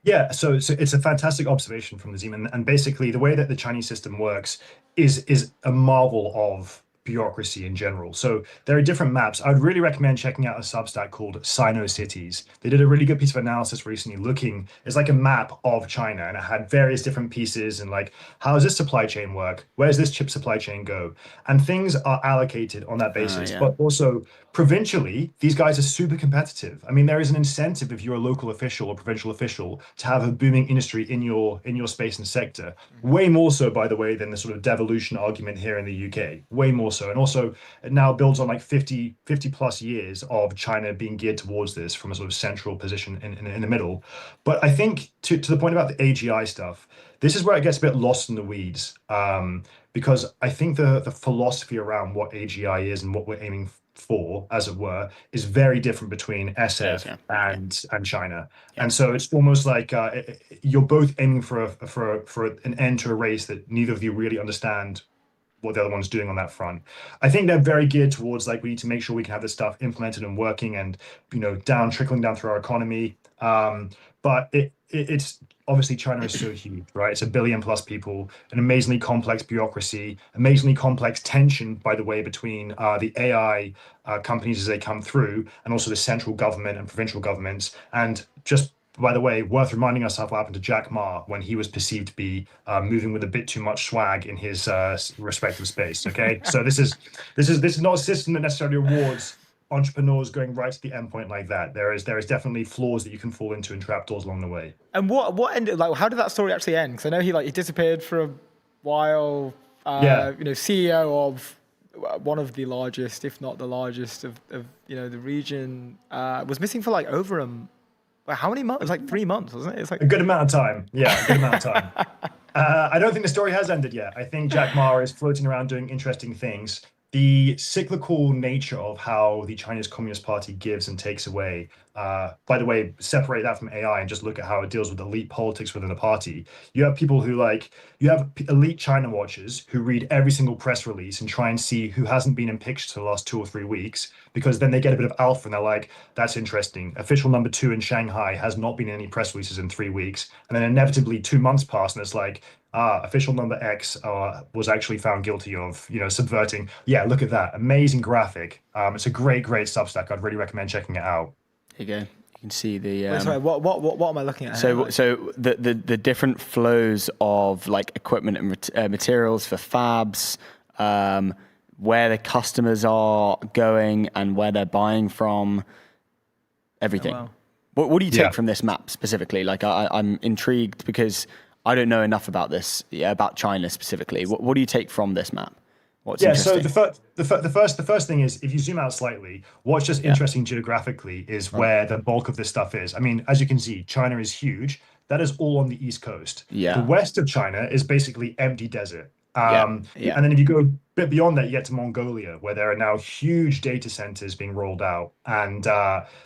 Yeah, so it's a fantastic observation from Nazim, and basically the way that the Chinese system works is a marvel of bureaucracy in general. So there are different maps. I would really recommend checking out a Substack called Sino Cities. They did a really good piece of analysis recently looking, it's like a map of China, and it had various different pieces and like, how does this supply chain work? Where does this chip supply chain go? And things are allocated on that basis, but also provincially, these guys are super competitive. I mean, there is an incentive if you're a local official or provincial official to have a booming industry in your space and sector. Way more so, by the way, than the sort of devolution argument here in the UK. Way more so. And also it now builds on like 50 plus years of China being geared towards this from a sort of central position in the middle. But I think to the point about the AGI stuff, this is where it gets a bit lost in the weeds, because I think the philosophy around what AGI is and what we're aiming for, as it were, is very different between SF and China. And so it's almost like you're both aiming for an end to a race that neither of you really understand what the other one's doing on that front. I think they're very geared towards like, we need to make sure we can have this stuff implemented and working and, you know, trickling down through our economy. But it's obviously China is so huge, right? It's 1 billion plus people, an amazingly complex bureaucracy, amazingly complex tension, by the way, between the AI companies as they come through, and also the central government and provincial governments. And just by the way, worth reminding ourselves what happened to Jack Ma when he was perceived to be moving with a bit too much swag in his respective space. Okay, so this is not a system that necessarily rewards entrepreneurs going right to the endpoint like that. There is definitely flaws that you can fall into and trapdoors along the way. And what ended, like, how did that story actually end? Because I know he disappeared for a while. You know, CEO of one of the largest, if not the largest of you know, the region, was missing for like over how many months? It was like 3 months, wasn't it? It's like a good amount of time. Yeah, a good amount of time. I don't think the story has ended yet. I think Jack Ma is floating around doing interesting things. The cyclical nature of how the Chinese Communist Party gives and takes away, by the way, separate that from AI and just look at how it deals with elite politics within the party. You have people who you have elite China watchers who read every single press release and try and see who hasn't been impeached for the last 2 or 3 weeks, because then they get a bit of alpha and they're like, that's interesting. Official number 2 in Shanghai has not been in any press releases in 3 weeks. And then inevitably 2 months pass and it's like, official number X was actually found guilty of, subverting. Yeah, look at that. Amazing graphic. It's a great Substack. I'd really recommend checking it out. Here you go. You can see the. Wait, sorry, what am I looking at? So the different flows of like equipment and materials for fabs, where the customers are going and where they're buying from, everything. Oh, wow. What do you take from this map specifically? Like I'm intrigued because I don't know enough about this, about China specifically. What do you take from this map? What's interesting? So the first thing is, if you zoom out slightly, what's just interesting geographically is where the bulk of this stuff is. I mean, as you can see, China is huge. That is all on the East Coast. Yeah. The west of China is basically empty desert. Yeah. And then if you go a bit beyond that, you get to Mongolia, where there are now huge data centers being rolled out. And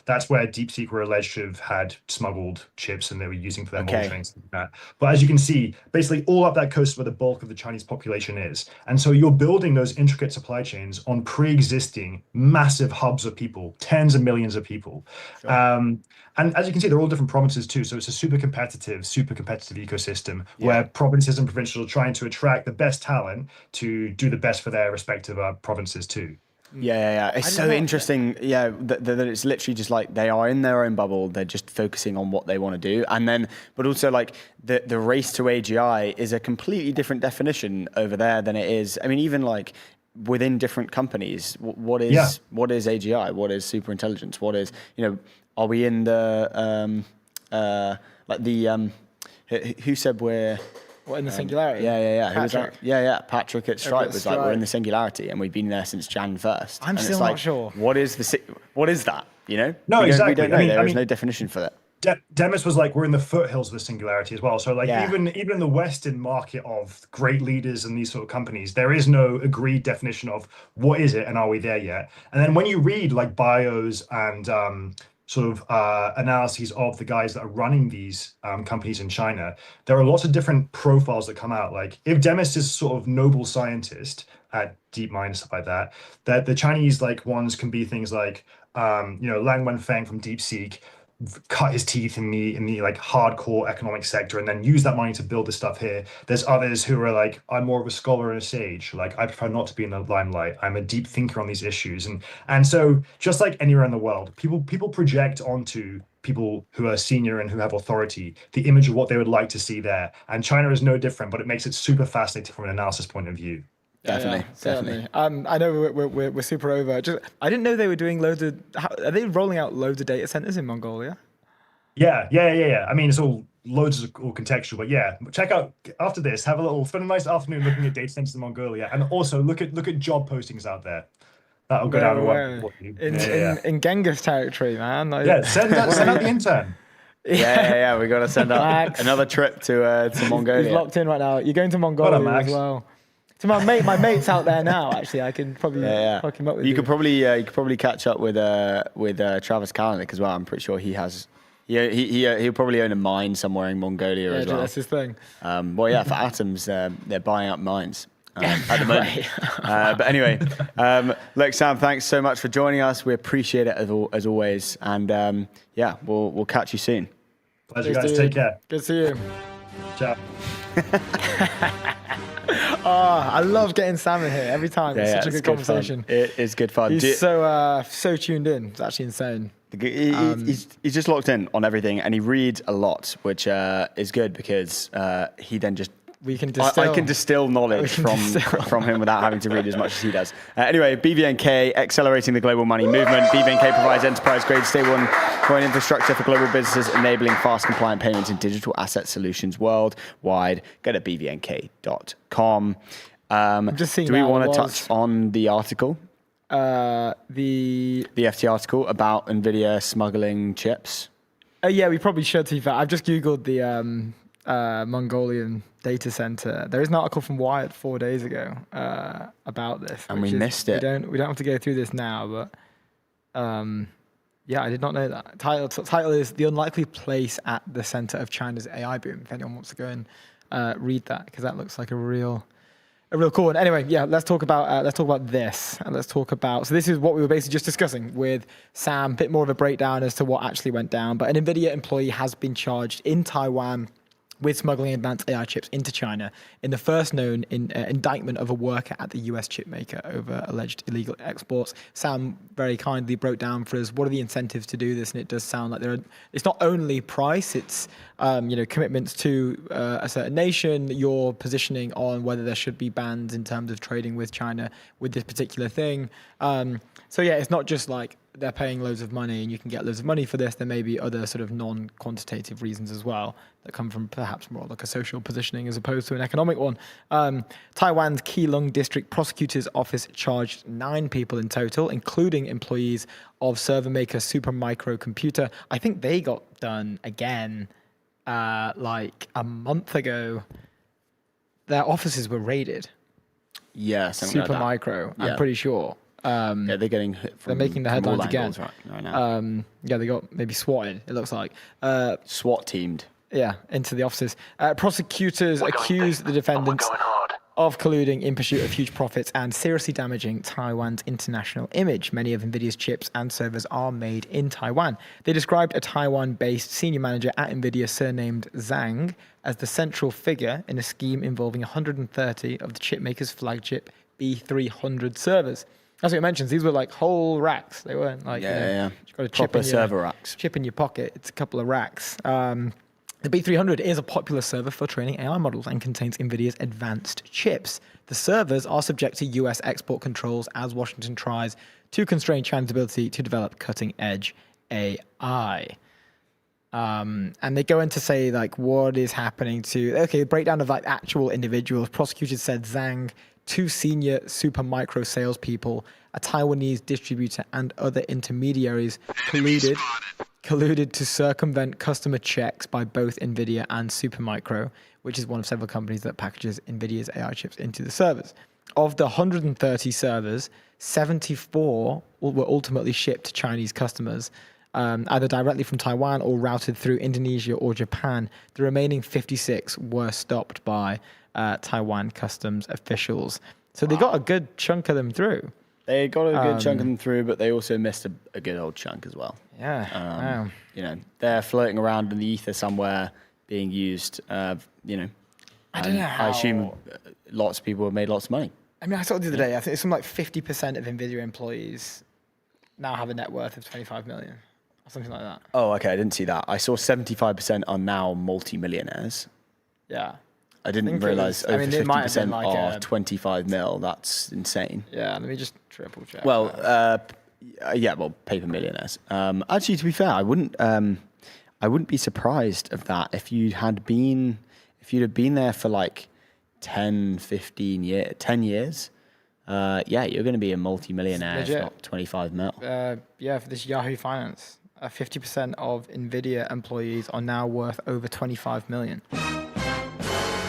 that's where DeepSeek were alleged to have had smuggled chips and they were using for their model trains. And that. But as you can see, basically all up that coast is where the bulk of the Chinese population is. And so you're building those intricate supply chains on pre-existing massive hubs of people, tens of millions of people. Sure. And as you can see, they're all different provinces too. So it's a super competitive ecosystem where provinces and provincials are trying to attract the best talent to do the best for their respective provinces too. Yeah. It's so interesting. Yeah, that it's literally just like they are in their own bubble. They're just focusing on what they want to do, and then, but also like the race to AGI is a completely different definition over there than it is. I mean, even like within different companies, what is AGI? What is super intelligence? What is, are we in the who said we're What, in the singularity? Yeah. Who was Patrick. that? Yeah. Patrick at Stripe was like, Stripe. we're in the singularity, and we've been there since Jan 1st. I'm and still it's not like, sure. What is that? No, exactly. We don't know. I mean, There is no definition for that. Demis was like, we're in the foothills of the singularity as well. So like even in the Western market of great leaders and these sort of companies, there is no agreed definition of what is it and are we there yet? And then when you read like bios and analyses of the guys that are running these companies in China, there are lots of different profiles that come out. Like if Demis is sort of noble scientist at DeepMind and stuff like that, that the Chinese like ones can be things like Lang Wenfeng from DeepSeek cut his teeth in the like hardcore economic sector and then use that money to build this stuff here. There's others who are like, I'm more of a scholar and a sage. Like I prefer not to be in the limelight. I'm a deep thinker on these issues. And so just like anywhere in the world, people project onto people who are senior and who have authority the image of what they would like to see there. And China is no different, but it makes it super fascinating from an analysis point of view. Definitely. I know we're super over. I didn't know they were doing loads of. Are they rolling out loads of data centers in Mongolia? Yeah. I mean, it's all loads of all contextual, but yeah, check out after this. Have spend a nice afternoon looking at data centers in Mongolia, and also look at job postings out there. That'll go down well. In Genghis territory, man. Send out the intern. Yeah. We got to send out another trip to Mongolia. He's locked in right now. You're going to Mongolia as well. So my mate's out there now. Actually, I can probably hook him up with you. You could probably catch up with Travis Kalanick as well. I'm pretty sure he has. He'll probably own a mine somewhere in Mongolia as well. That's his thing. For Atoms, they're buying up mines at the moment. But anyway, look, Sam, thanks so much for joining us. We appreciate it as always, and we'll catch you soon. Pleasure, guys. Take care. Good to see you. Ciao. I love getting Sam in here every time. It's such a good conversation. Fun. It is good fun. He's so tuned in. It's actually insane. He's just locked in on everything, and he reads a lot, which is good because he then just. I can distill knowledge from him without having to read as much as he does. Anyway, BVNK, accelerating the global money movement. BVNK provides enterprise-grade stablecoin infrastructure for global businesses, enabling fast, compliant payments and digital asset solutions worldwide. Go to bvnk.com. I'm just seeing. Do we want to touch on the article? The FT article about NVIDIA smuggling chips? Yeah, we probably should. To be fair, I've just googled the Mongolian data center. There is an article from Wired 4 days ago about this, and we missed it. We don't have to go through this now, but I did not know that. Title is "The Unlikely Place at the Center of China's AI Boom." If anyone wants to go and read that, because that looks like a real cool one. Anyway, let's talk about this, and let's talk about. So this is what we were basically just discussing with Sam. A bit more of a breakdown as to what actually went down. But an NVIDIA employee has been charged in Taiwan with smuggling advanced AI chips into China in the first known indictment of a worker at the US chip maker over alleged illegal exports. Sam very kindly broke down for us what are the incentives to do this, and it does sound like it's not only price, it's commitments to a certain nation, your positioning on whether there should be bans in terms of trading with China with this particular thing. So yeah, it's not just like they're paying loads of money and you can get loads of money for this. There may be other sort of non-quantitative reasons as well that come from perhaps more like a social positioning as opposed to an economic one. Taiwan's Keelung District Prosecutor's Office charged 9 people in total, including employees of server maker Supermicro Computer. I think they got done again like a month ago. Their offices were raided. Yeah, something like that. Supermicro, Yeah. I'm pretty sure. Yeah, they're getting hit from, They're making the from all headlines again. angles right now. Yeah, they got maybe swatted, it looks like. SWAT teamed. Yeah, into the offices. Prosecutors accuse the defendants Going hard. of colluding in pursuit of huge profits and seriously damaging Taiwan's international image. Many of NVIDIA's chips and servers are made in Taiwan. They described a Taiwan-based senior manager at NVIDIA surnamed Zhang as the central figure in a scheme involving 130 of the chipmaker's flagship B300 servers. As it mentions, these were like whole racks. They weren't like, Yeah. you've got a chip Proper in your, server racks. chip in your pocket. It's a couple of racks. The B300 is a popular server for training AI models and contains NVIDIA's advanced chips. The servers are subject to US export controls as Washington tries to constrain China's ability to develop cutting-edge AI. And they go in to say like what is happening to breakdown of like actual individuals. Prosecutors said Zhang, 2 senior Supermicro salespeople, a Taiwanese distributor, and other intermediaries colluded to circumvent customer checks by both NVIDIA and Supermicro, which is one of several companies that packages NVIDIA's AI chips into the servers. Of the 130 servers, 74 were ultimately shipped to Chinese customers, either directly from Taiwan or routed through Indonesia or Japan. The remaining 56 were stopped by Taiwan customs officials. So they got a good chunk of them through. They got a good chunk of them through, but they also missed a good old chunk as well. Yeah. Wow. They're floating around in the ether somewhere being used, I don't know I assume lots of people have made lots of money. I mean, I saw it the other day. I think it's something like 50% of NVIDIA employees now have a net worth of 25 million or something like that. Oh, okay. I didn't see that. I saw 75% are now multi-millionaires. Yeah. I didn't think it realize was- I over mean, it might have 50% been like are a- 25 mil. That's insane. Yeah. Let me just triple check. Well, paper millionaires. Actually, to be fair, I wouldn't be surprised of that if you'd have been there for like 10 years. You're going to be a multi-millionaire, if Legit. not 25 mil. For this Yahoo Finance, 50% of NVIDIA employees are now worth over 25 million.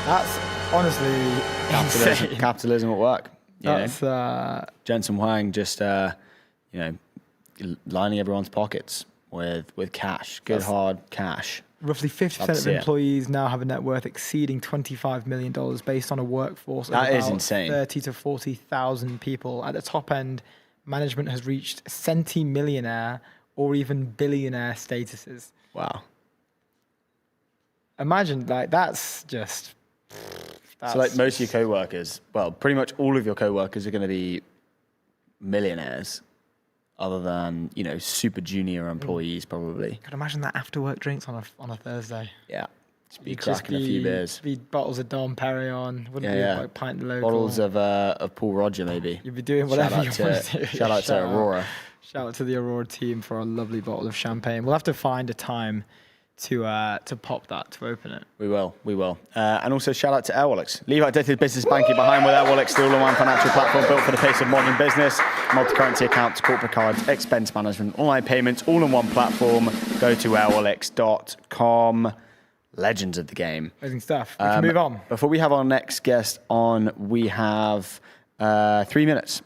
That's honestly insane. Capitalism at work. That's Jensen Huang just lining everyone's pockets with cash, good hard cash. roughly 50% of employees now have a net worth exceeding $25 million based on a workforce of That is about insane. 30 to 40,000 people. At the top end, management has reached centimillionaire or even billionaire statuses. Wow. Imagine, like, that's just... So like most of your co-workers, well, pretty much all of your co-workers are going to be millionaires, other than, you know, super junior employees probably. Could imagine that after work drinks on a Thursday. Yeah. Just be You'd cracking a few beers. Be bottles of Dom Perignon. Wouldn't be like pint local. Bottles of Paul Roger maybe. You'd be doing whatever you want to do. Shout out to Aurora. Shout out to the Aurora team for a lovely bottle of champagne. We'll have to find a time to pop that, to open it. We will. And also shout out to Airwallex. Leave outdated business banking behind with Airwallex, the all-in-one financial platform built for the pace of modern business. Multi-currency accounts, corporate cards, expense management, online payments, all in one platform. Go to airwallex.com. Legends of the game. Amazing stuff. We can move on. Before we have our next guest on, we have 3 minutes.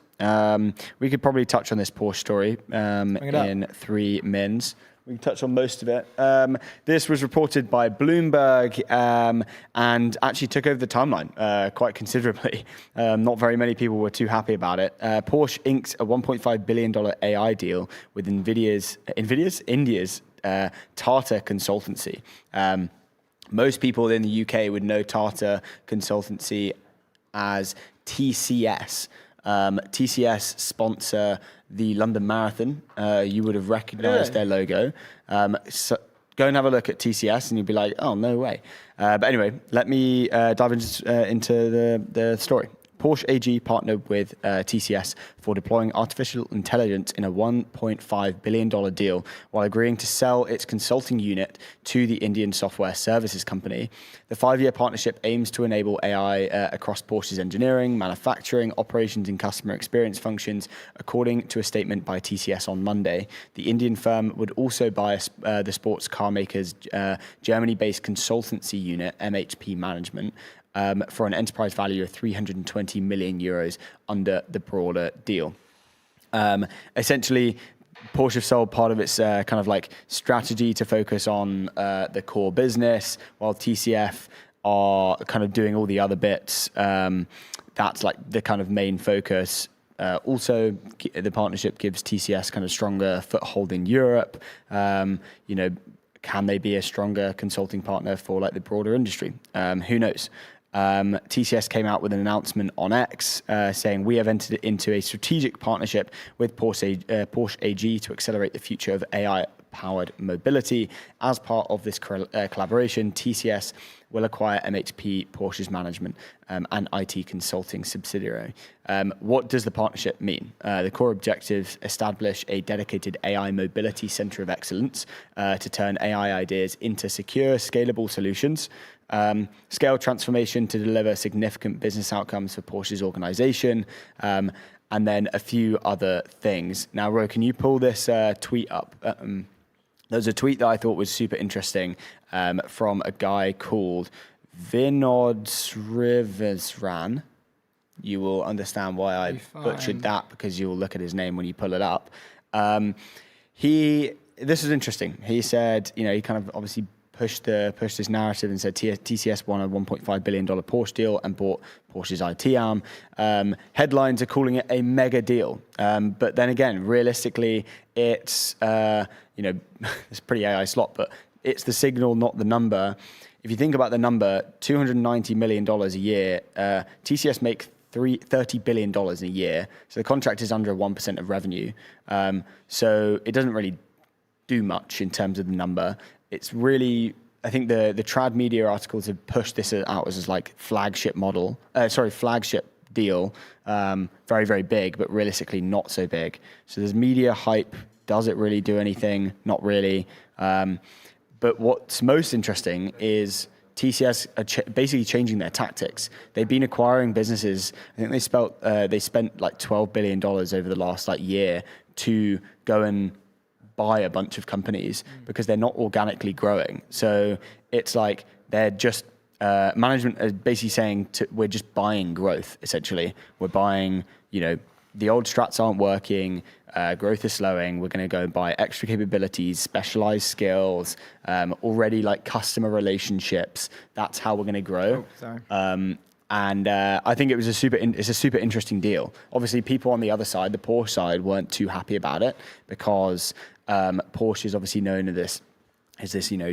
We could probably touch on this Porsche story in 3 mins. We can touch on most of it. This was reported by Bloomberg and actually took over the timeline quite considerably. Not very many people were too happy about it. Porsche inked a $1.5 billion AI deal with India's Tata consultancy. most people in the UK would know Tata Consultancy as TCS. TCS sponsor the London Marathon. You would have recognized their logo. So go and have a look at TCS and you'll be like, oh, no way. But anyway, let me dive into the story. Porsche AG partnered with TCS for deploying artificial intelligence in a $1.5 billion deal while agreeing to sell its consulting unit to the Indian software services company. The 5-year partnership aims to enable AI across Porsche's engineering, manufacturing, operations, and customer experience functions, according to a statement by TCS on Monday. The Indian firm would also buy the sports car maker's Germany-based consultancy unit, MHP Management, for an enterprise value of 320 million euros under the broader deal. Essentially, Porsche have sold part of its kind of like strategy to focus on the core business, while TCF are kind of doing all the other bits. That's like the kind of main focus. Also, the partnership gives TCS kind of stronger foothold in Europe. Can they be a stronger consulting partner for like the broader industry? Who knows? TCS came out with an announcement on X saying, we have entered into a strategic partnership with Porsche AG to accelerate the future of AI-powered mobility. As part of this collaboration, TCS will acquire MHP Porsche's management and IT consulting subsidiary. What does the partnership mean? The core objectives establish a dedicated AI mobility center of excellence to turn AI ideas into secure, scalable solutions. Scale transformation to deliver significant business outcomes for Porsche's organization, and then a few other things. Now, Ro, can you pull this tweet up? There's a tweet that I thought was super interesting from a guy called Vinod Srivasran. You will understand why I butchered that because you will look at his name when you pull it up. This is interesting. He said, he kind of obviously pushed this narrative and said TCS won a $1.5 billion Porsche deal and bought Porsche's IT arm. Headlines are calling it a mega deal. But then again, realistically, it's, it's pretty AI slot, but it's the signal, not the number. If you think about the number, $290 million a year, TCS make $30 billion a year. So the contract is under 1% of revenue. So it doesn't really do much in terms of the number. It's really, I think the trad media articles have pushed this out as like flagship deal. Very, very big, but realistically not so big. So there's media hype. Does it really do anything? Not really. But what's most interesting is TCS are basically changing their tactics. They've been acquiring businesses. I think they spent like $12 billion over the last year to go and buy a bunch of companies because they're not organically growing. So it's like they're just management is basically saying we're just buying growth. Essentially, we're buying. The old strats aren't working. Growth is slowing. We're going to go and buy extra capabilities, specialized skills, already like customer relationships. That's how we're going to grow. And I think it's a super interesting deal. Obviously, people on the other side, the Porsche side, weren't too happy about it because Porsche is obviously known as this,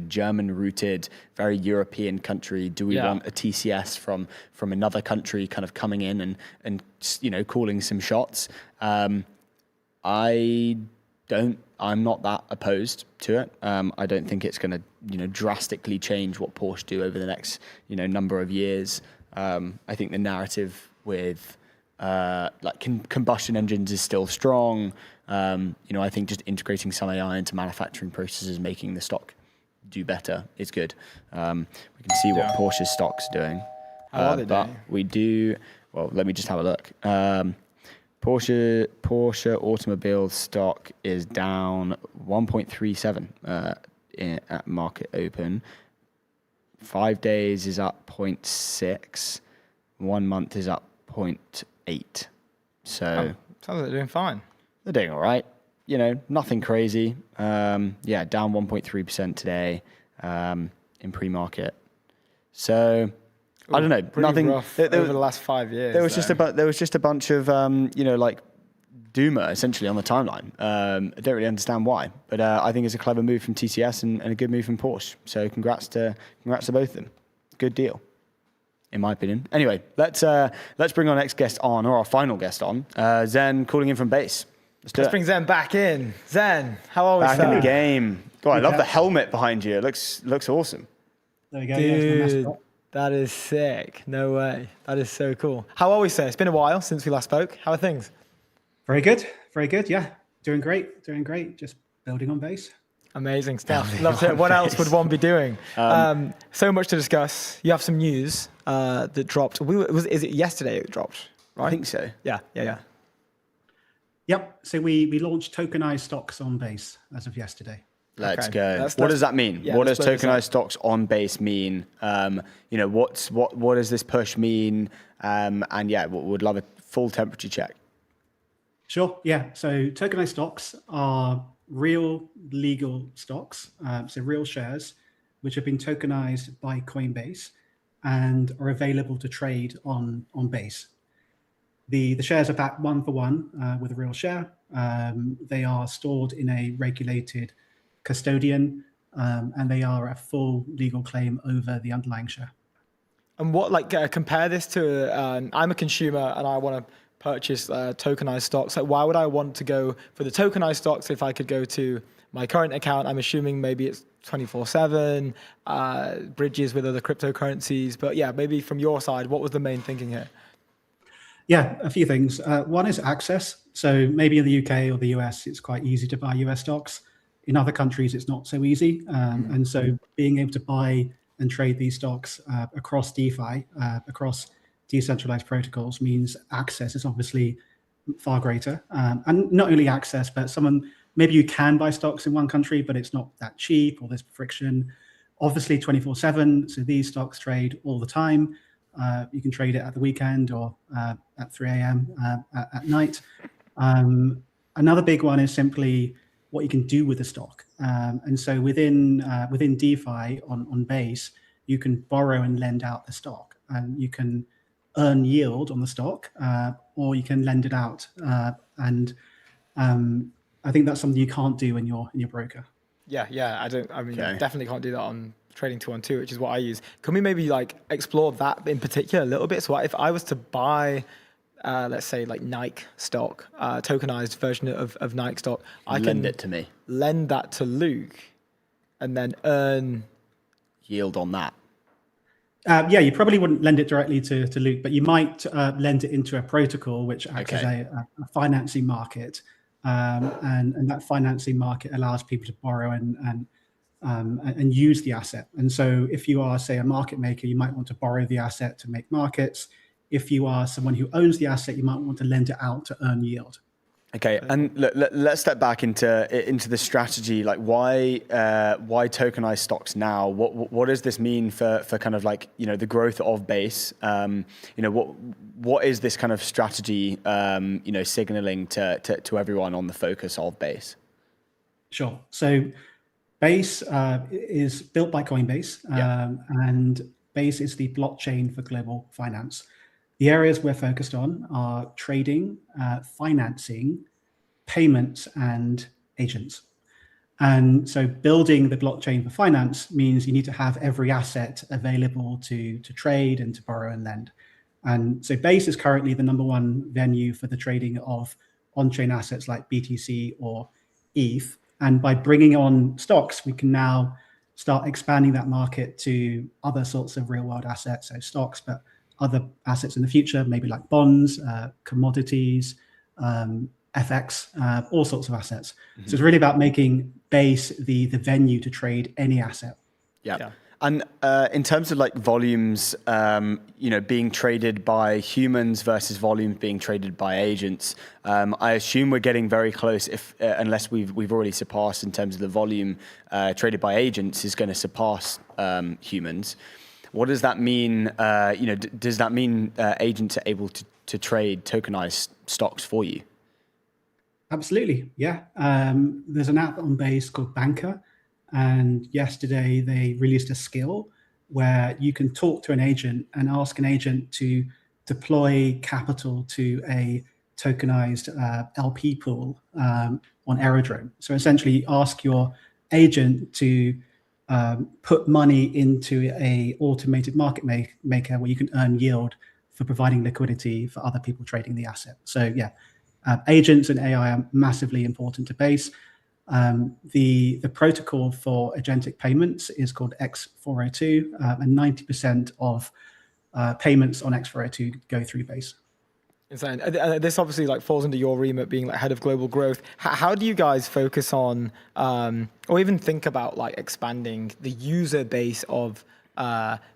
German-rooted, very European country. Do we want a TCS from another country kind of coming in and calling some shots? I'm not that opposed to it. I don't think it's going to, drastically change what Porsche do over the next, number of years. I think the narrative with combustion engines is still strong. I think just integrating some AI into manufacturing processes, making the stock do better is good. We can see what Porsche's stock's doing. How are they doing? We do. Well, let me just have a look. Porsche automobile stock is down 1.37 at market open. 5 days is up 0.6. 1 month is up 0.8. So sounds like they're doing fine. They're doing all right. Nothing crazy. Down 1.3% today in pre-market. So I don't know. Nothing rough over the last 5 years. There was just a bunch of doomer essentially on the timeline. I don't really understand why, but I think it's a clever move from TCS and a good move from Porsche. So congrats to both of them. Good deal, in my opinion. Anyway, let's bring our next guest on, or our final guest on. Zen calling in from base. Let's bring Zen back in. Zen, how are we, back sir? in the game. God, I love the helmet behind you. It looks awesome. There we go. Dude, that is sick. No way. That is so cool. How are we, sir? It's been a while since we last spoke. How are things? Very good. Very good. Yeah. Doing great. Doing great. Just building on base. Amazing stuff. Love to. What else would one be doing? So much to discuss. You have some news that dropped. Is it yesterday it dropped? Right? I think so. Yeah. Yep. So we launched tokenized stocks on base as of yesterday. Let's Okay. go. What does that mean? Yeah, What does let's blow this tokenized stocks on base mean? What does this push mean? And yeah, would love a full temperature check. Sure. Yeah. So tokenized stocks are real legal stocks. So real shares, which have been tokenized by Coinbase and are available to trade on base. The shares are backed 1-for-1 with a real share. They are stored in a regulated custodian, and they are a full legal claim over the underlying share. And what, compare this to, I'm a consumer and I want to purchase tokenized stocks. Like, why would I want to go for the tokenized stocks if I could go to my current account? I'm assuming maybe it's 24/7, bridges with other cryptocurrencies. But yeah, maybe from your side, what was the main thinking here? Yeah, a few things. One is access. So maybe in the UK or the US, it's quite easy to buy US stocks. In other countries, it's not so easy. And so being able to buy and trade these stocks across DeFi, across decentralized protocols, means access is obviously far greater. And not only access, but maybe you can buy stocks in one country, but it's not that cheap or there's friction. Obviously 24/7, so these stocks trade all the time. You can trade it at the weekend or at 3 a.m. At night. Another big one is simply what you can do with the stock. And so within DeFi on base, you can borrow and lend out the stock, and you can earn yield on the stock, or you can lend it out. And I think that's something you can't do in your broker. Yeah. Definitely can't do that on trading 212, which is what I use. Can we maybe explore that in particular a little bit? So if I was to buy, let's say Nike stock, tokenized version of Nike stock, I can lend it to me, lend that to Luke, and then earn yield on that. Yeah, you probably wouldn't lend it directly to Luke, but you might lend it into a protocol which acts as a financing market, and that financing market allows people to borrow and use the asset. And so if you are, say, a market maker, you might want to borrow the asset to make markets. If you are someone who owns the asset, you might want to lend it out to earn yield. Okay, and let's step back into the strategy. Why tokenize stocks now? What does this mean for kind of the growth of base? What is this kind of strategy signaling to everyone on the focus of base? Sure. So Base is built by Coinbase, and Base is the blockchain for global finance. The areas we're focused on are trading, financing, payments, and agents. And so building the blockchain for finance means you need to have every asset available to trade and to borrow and lend. And so Base is currently the #1 venue for the trading of on-chain assets like BTC or ETH. And by bringing on stocks, we can now start expanding that market to other sorts of real-world assets, so stocks, but other assets in the future, maybe like bonds, commodities, FX, all sorts of assets. So it's really about making Base the venue to trade any asset. Yeah. And in terms of volumes, being traded by humans versus volumes being traded by agents, I assume we're getting very close. Unless we've already surpassed in terms of the volume traded by agents is going to surpass humans. What does that mean? Does that mean agents are able to trade tokenized stocks for you? Absolutely, yeah. There's an app on Base called Banker. And yesterday they released a skill where you can talk to an agent and ask an agent to deploy capital to a tokenized LP pool on Aerodrome. So essentially, you ask your agent to put money into a automated market maker where you can earn yield for providing liquidity for other people trading the asset. So yeah, agents and AI are massively important to Base. The protocol for agentic payments is called X402, and 90% of payments on X402 go through Base. Insane. This obviously like falls into your remit, being like head of global growth. How do you guys focus on, or even think about like expanding the user base of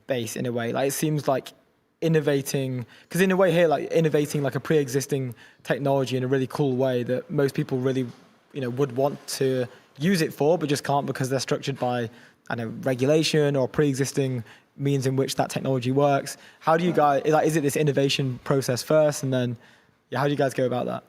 Base in a way? Like it seems like innovating, because in a way here, like innovating like a pre-existing technology in a really cool way that most people really, would want to use it for, but just can't because they're structured by, I don't know, regulation or pre-existing means in which that technology works. How do you guys, like, is it this innovation process first, and then, how do you guys go about that?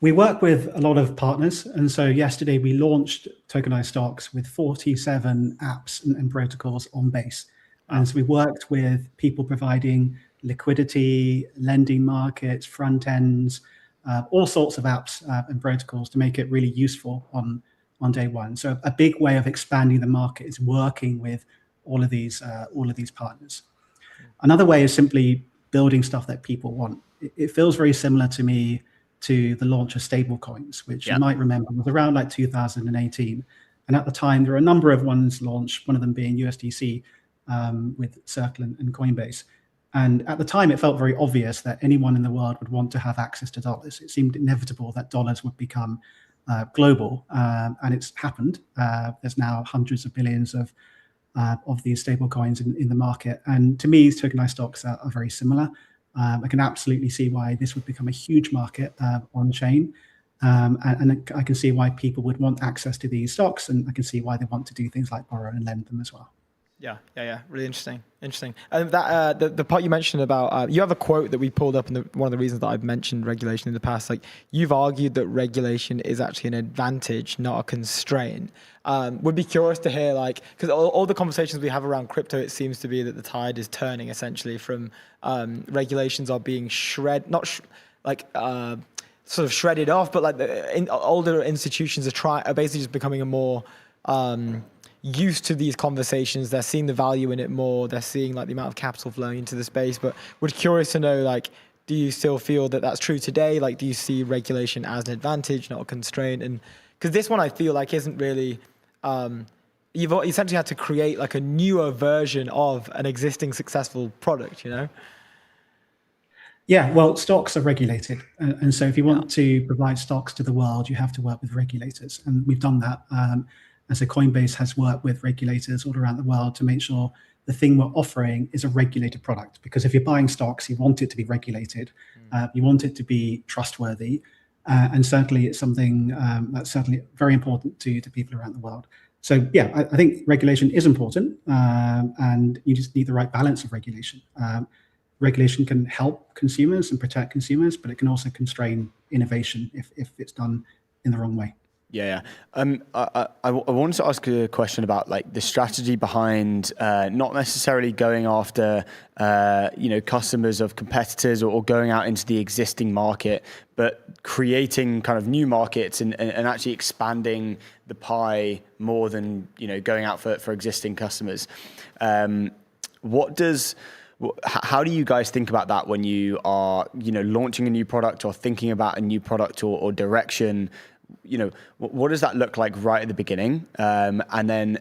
We work with a lot of partners, and so yesterday we launched tokenized stocks with 47 apps and protocols on Base. And so we worked with people providing liquidity, lending markets, front ends, all sorts of apps and protocols to make it really useful on day one. So a big way of expanding the market is working with all of these partners. Another way is simply building stuff that people want. It feels very similar to me to the launch of stablecoins, which you might remember was around like 2018. And at the time, there were a number of ones launched, one of them being USDC with Circle and Coinbase. And at the time, it felt very obvious that anyone in the world would want to have access to dollars. It seemed inevitable that dollars would become global, and it's happened. There's now hundreds of billions of these stable coins in the market. And to me, tokenized stocks are very similar. I can absolutely see why this would become a huge market on chain. And I can see why people would want access to these stocks, and I can see why they want to do things like borrow and lend them as well. Yeah. Really interesting. And that the part you mentioned about you have a quote that we pulled up, and one of the reasons that I've mentioned regulation in the past, like you've argued that regulation is actually an advantage, not a constraint. Would be curious to hear, like, because all the conversations we have around crypto, it seems to be that the tide is turning essentially from regulations are being sort of shredded off, but like older institutions are basically just becoming a more used to these conversations. They're seeing the value in it more. They're seeing like the amount of capital flowing into the space. But we're curious to know, like, do you still feel that that's true today? Like, do you see regulation as an advantage, not a constraint? And because this one I feel like isn't really, you've essentially had to create like a newer version of an existing successful product, Yeah, well, stocks are regulated. And so if you want to provide stocks to the world, you have to work with regulators. And we've done that. And so Coinbase has worked with regulators all around the world to make sure the thing we're offering is a regulated product. Because if you're buying stocks, you want it to be regulated. You want it to be trustworthy. And certainly it's something that's certainly very important to people around the world. So yeah, I think regulation is important, and you just need the right balance of regulation. Regulation can help consumers and protect consumers, but it can also constrain innovation if it's done in the wrong way. Yeah. I wanted to ask a question about like the strategy behind not necessarily going after customers of competitors or going out into the existing market, but creating kind of new markets and actually expanding the pie more than going out for existing customers. How do you guys think about that when you are launching a new product or thinking about a new product or direction? What does that look like right at the beginning? And then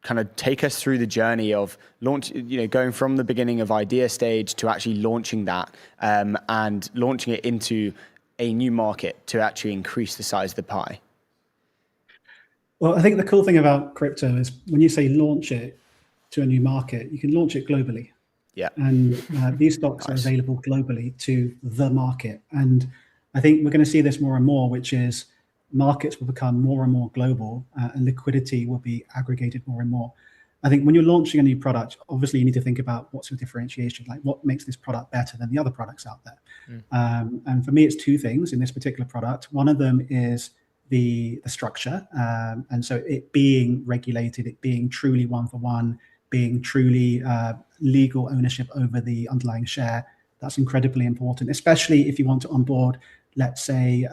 kind of take us through the journey of launch, going from the beginning of idea stage to actually launching that, and launching it into a new market to actually increase the size of the pie. Well, I think the cool thing about crypto is when you say launch it to a new market, you can launch it globally. Yeah. And these stocks are available globally to the market. And I think we're going to see this more and more, which is markets will become more and more global, and liquidity will be aggregated more and more. I think when you're launching a new product, obviously you need to think about what's your differentiation, like what makes this product better than the other products out there. And for me, it's two things in this particular product. One of them is the structure. And so it being regulated, it being truly one-for-one, being truly legal ownership over the underlying share That's incredibly important, especially if you want to onboard, let's say,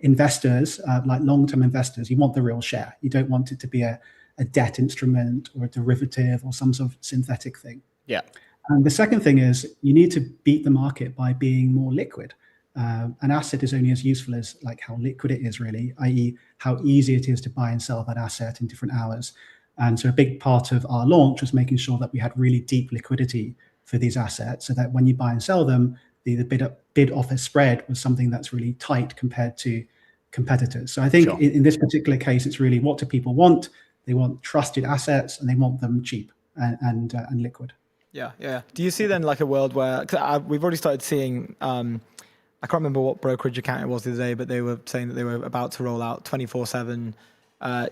investors, like long-term investors. You want the real share. You don't want it to be a debt instrument or a derivative or some sort of synthetic thing. Yeah. And the second thing is you need to beat the market by being more liquid. An asset is only as useful as like how liquid it is, really, i.e. how easy it is to buy and sell that asset in different hours. And so a big part of our launch was making sure that we had really deep liquidity for these assets, so that when you buy and sell them, the bid offer spread was something that's really tight compared to competitors. So I think in this particular case, it's really, what do people want? They want trusted assets and they want them cheap and liquid. Yeah. Do you see then like a world where, cause we've already started seeing, I can't remember what brokerage account it was the other day, but they were saying that they were about to roll out 24/7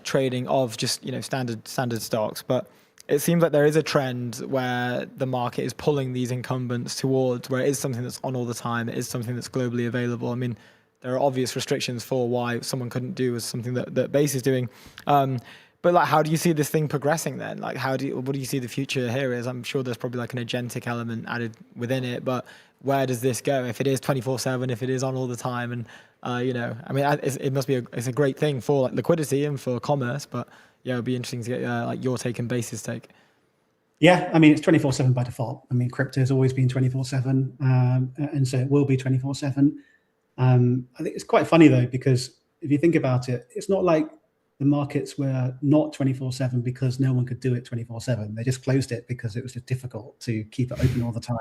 trading of just, standard stocks. But it seems like there is a trend where the market is pulling these incumbents towards where it is something that's on all the time. It is something that's globally available. I mean, there are obvious restrictions for why someone couldn't do as something that Base is doing. But like, how do you see this thing progressing then? Like, what do you see the future here is? I'm sure there's probably like an agentic element added within it, but where does this go? If it is 24/7, if it is on all the time, and it must be it's a great thing for like liquidity and for commerce. But yeah, it'd be interesting to get like your take and Base's take. Yeah, I mean, it's 24/7 by default. I mean, crypto has always been 24/7, and so it will be 24/7. I think it's quite funny though, because if you think about it, it's not like the markets were not 24/7 because no one could do it 24/7. They just closed it because it was just difficult to keep it open all the time.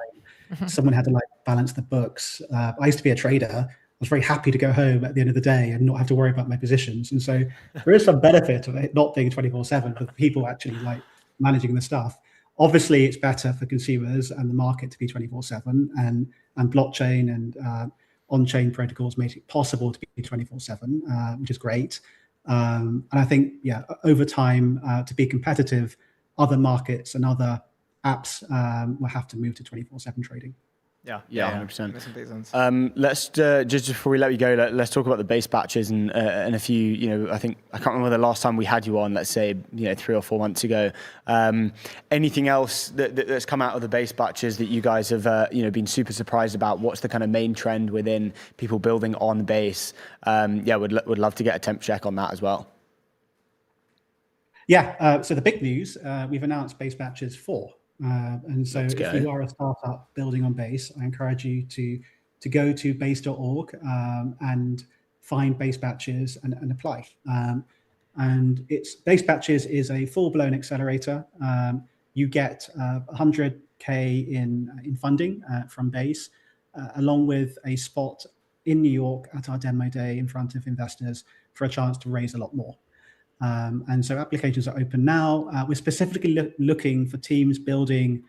Someone had to like balance the books. I used to be a trader. I was very happy to go home at the end of the day and not have to worry about my positions. And so there is some benefit of it not being 24/7 for people actually like managing the stuff. Obviously, it's better for consumers and the market to be 24/7, and blockchain and on-chain protocols make it possible to be 24/7, which is great. And I think, over time, to be competitive, other markets and other apps will have to move to 24/7 trading. Yeah, 100%. Let's just before we let you go, let's talk about the base batches and a few. I think I can't remember the last time we had you on. Let's say 3 or 4 months ago. Anything else that's come out of the base batches that you guys have been super surprised about? What's the kind of main trend within people building on base? Would love to get a temp check on that as well. So the big news, we've announced base batches 4. And so if you are a startup building on Base, I encourage you to go to base.org and find Base Batches and apply. And Base Batches is a full-blown accelerator. You get 100K in funding from Base, along with a spot in New York at our demo day in front of investors for a chance to raise a lot more. And so applications are open now. We're specifically looking for teams building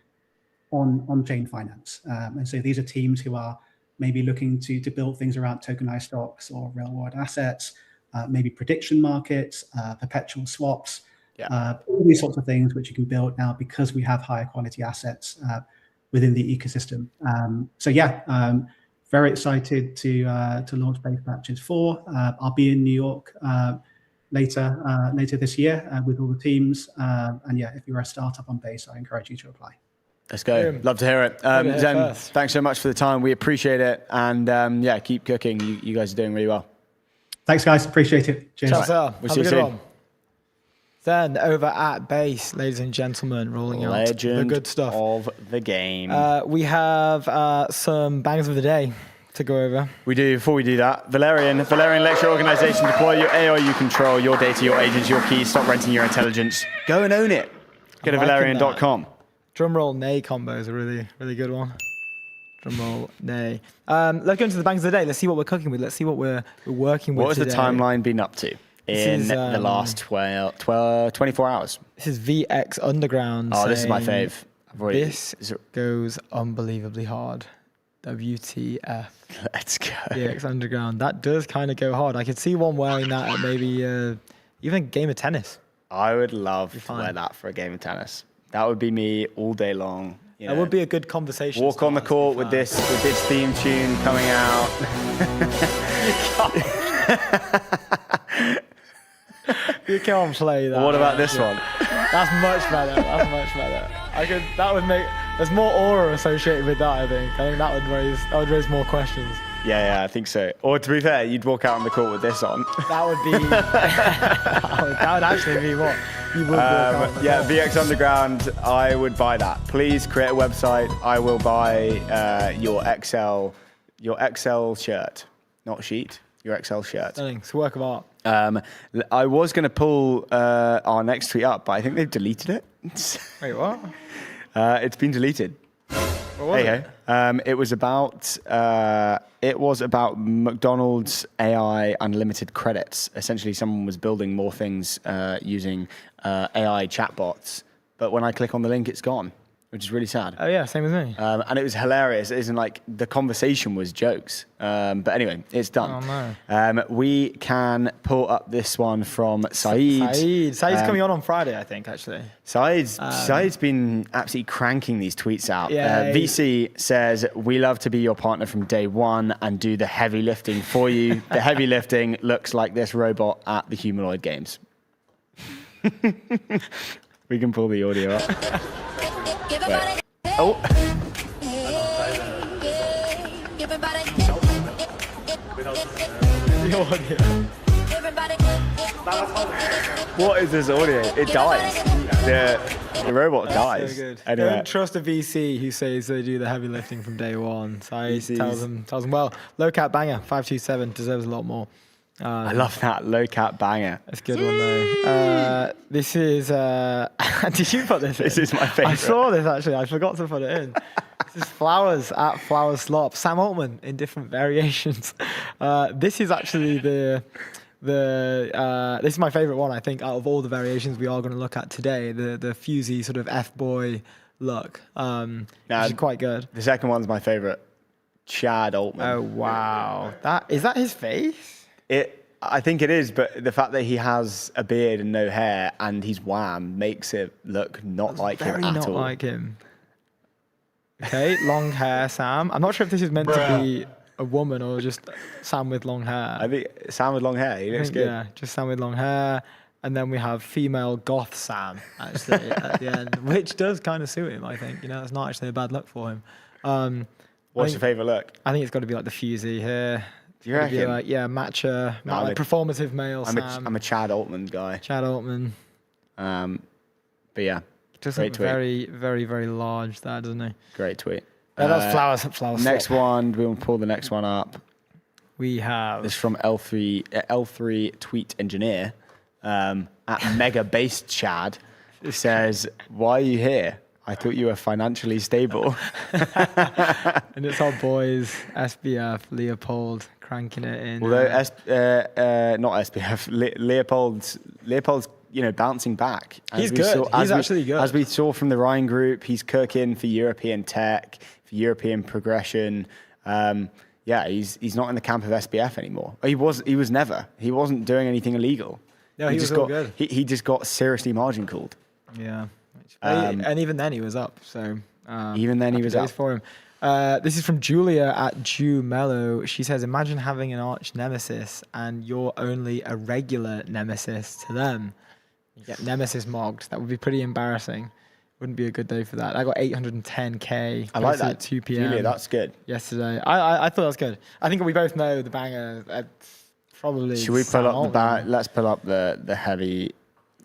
on-chain finance. And so these are teams who are maybe looking to build things around tokenized stocks or real-world assets, maybe prediction markets, perpetual swaps, all these sorts of things which you can build now because we have higher quality assets within the ecosystem. Very excited to launch Base Batches 4. I'll be in New York later this year with all the teams. If you're a startup on Base, I encourage you to apply. Let's go. Love to hear it. Zen, thanks so much for the time. We appreciate it. And keep cooking. You guys are doing really well. Thanks, guys. Appreciate it. Cheers. Ciao, we'll see you soon. Then over at Base, ladies and gentlemen, rolling out the good stuff of the game. We have some bangs of the day to go over. We do. Before we do that, Valerian lecture organization, deploy your AI you control, your data, your agents, your keys, stop renting your intelligence. Go and own it. Go to valerian.com. Drumroll nay combo is a really, really good one. Drumroll nay. Let's go into the bangs of the day. Let's see what we're cooking with. Let's see what we're working with. What has the timeline been up to in the last 24 hours? This is VX Underground. Oh, this is my fave. This goes unbelievably hard. WTF. Let's go. VX Underground. That does kind of go hard. I could see one wearing that at maybe even a game of tennis. I would love to wear that for a game of tennis. That would be me all day long. That would be a good conversation. Walk on the court with this theme tune coming out. You can't play that. What about this one? That's much better. That would make There's more aura associated with that. I think that would raise more questions. Yeah, I think so. Or to be fair, you'd walk out on the court with this on. That would be. that would actually be what you would walk out on the court. VX Underground. I would buy that. Please create a website. I will buy your XL shirt, not sheet. Your XL shirt. It's a work of art. I was going to pull our next tweet up, but I think they've deleted it. Wait, what? It's been deleted. What was it? It was about McDonald's AI unlimited credits. Essentially, someone was building more things using AI chatbots, but when I click on the link, it's gone, which is really sad. Oh yeah, same as me. And it was hilarious. It isn't like the conversation was jokes. But anyway, it's done. Oh no. We can pull up this one from Saeed. Saeed's coming on Friday, I think, actually. Saeed's been absolutely cranking these tweets out. Yeah, VC says, we love to be your partner from day one and do the heavy lifting for you. The heavy lifting looks like this robot at the Humanoid Games. We can pull the audio up. Wait. Oh. What is this audio? It dies. The robot dies. So good. Anyway. Don't trust a VC who says they do the heavy lifting from day one. So he tells them, well, low cap banger, 527, deserves a lot more. I love that low cap banger. That's a good one though. This is. Did you put this in? This is my favorite. I saw this actually. I forgot to put it in. This is Flowers at Flowers Slop. Sam Altman in different variations. This is actually this is my favorite one. I think out of all the variations we are going to look at today, the Fusey sort of F-boy look, which is quite good. The second one's my favorite. Chad Altman. Oh wow, is that his face? I think it is, but the fact that he has a beard and no hair and he's wham makes it look not like him at all. Very not like him. Okay, long hair, Sam. I'm not sure if this is meant to be a woman or just Sam with long hair. I think Sam with long hair. He looks good. Yeah, just Sam with long hair. And then we have female goth Sam, actually, at the end, which does kind of suit him, I think. It's not actually a bad look for him. What's your favourite look? I think it's got to be like the Fusey here. Do you reckon? Matcha, performative male Sam. I'm a Chad Altman guy. Chad Altman. But yeah, just great tweet. Very, very, very large there, doesn't he? Great tweet. That's Flowers. Next one, we'll pull the next one up. We have this from L3 Tweet Engineer at Mega Based Chad. It says, "Why are you here? I thought you were financially stable." And it's our boys, SBF, Leopold, cranking it in. Although not SBF, Leopold's bouncing back. He's good. He's actually good. As we saw from the Rhine group, he's cooking for European tech, for European progression. He's not in the camp of SBF anymore. He was never. He wasn't doing anything illegal. No, he was all good. He just got seriously margin called. Yeah. And even then he was up. So even then he was up for him. This is from Julia at Jew Mellow. She says, imagine having an arch nemesis and you're only a regular nemesis to them. You get nemesis mogged. That would be pretty embarrassing. Wouldn't be a good day for that. I got 810k. I like that. At 2 p.m. Julia, that's good. Yesterday. I thought that was good. I think we both know the banger. Probably. Should we pull up the let's pull up the heavy.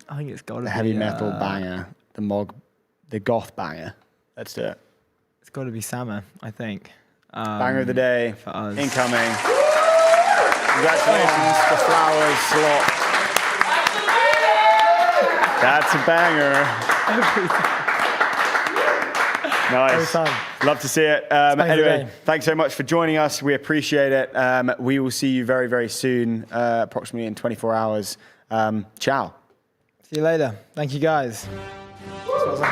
I think it's got to be the heavy metal banger. The goth banger. Let's do it. It's got to be Summer, I think. Banger of the day. For us. Incoming. Congratulations, the Flowers slot. That's a banger. Nice. Love to see it. Anyway, thanks so much for joining us. We appreciate it. We will see you very, very soon, approximately in 24 hours. Ciao. See you later. Thank you, guys. That's what I was on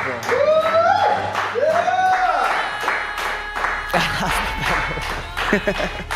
for.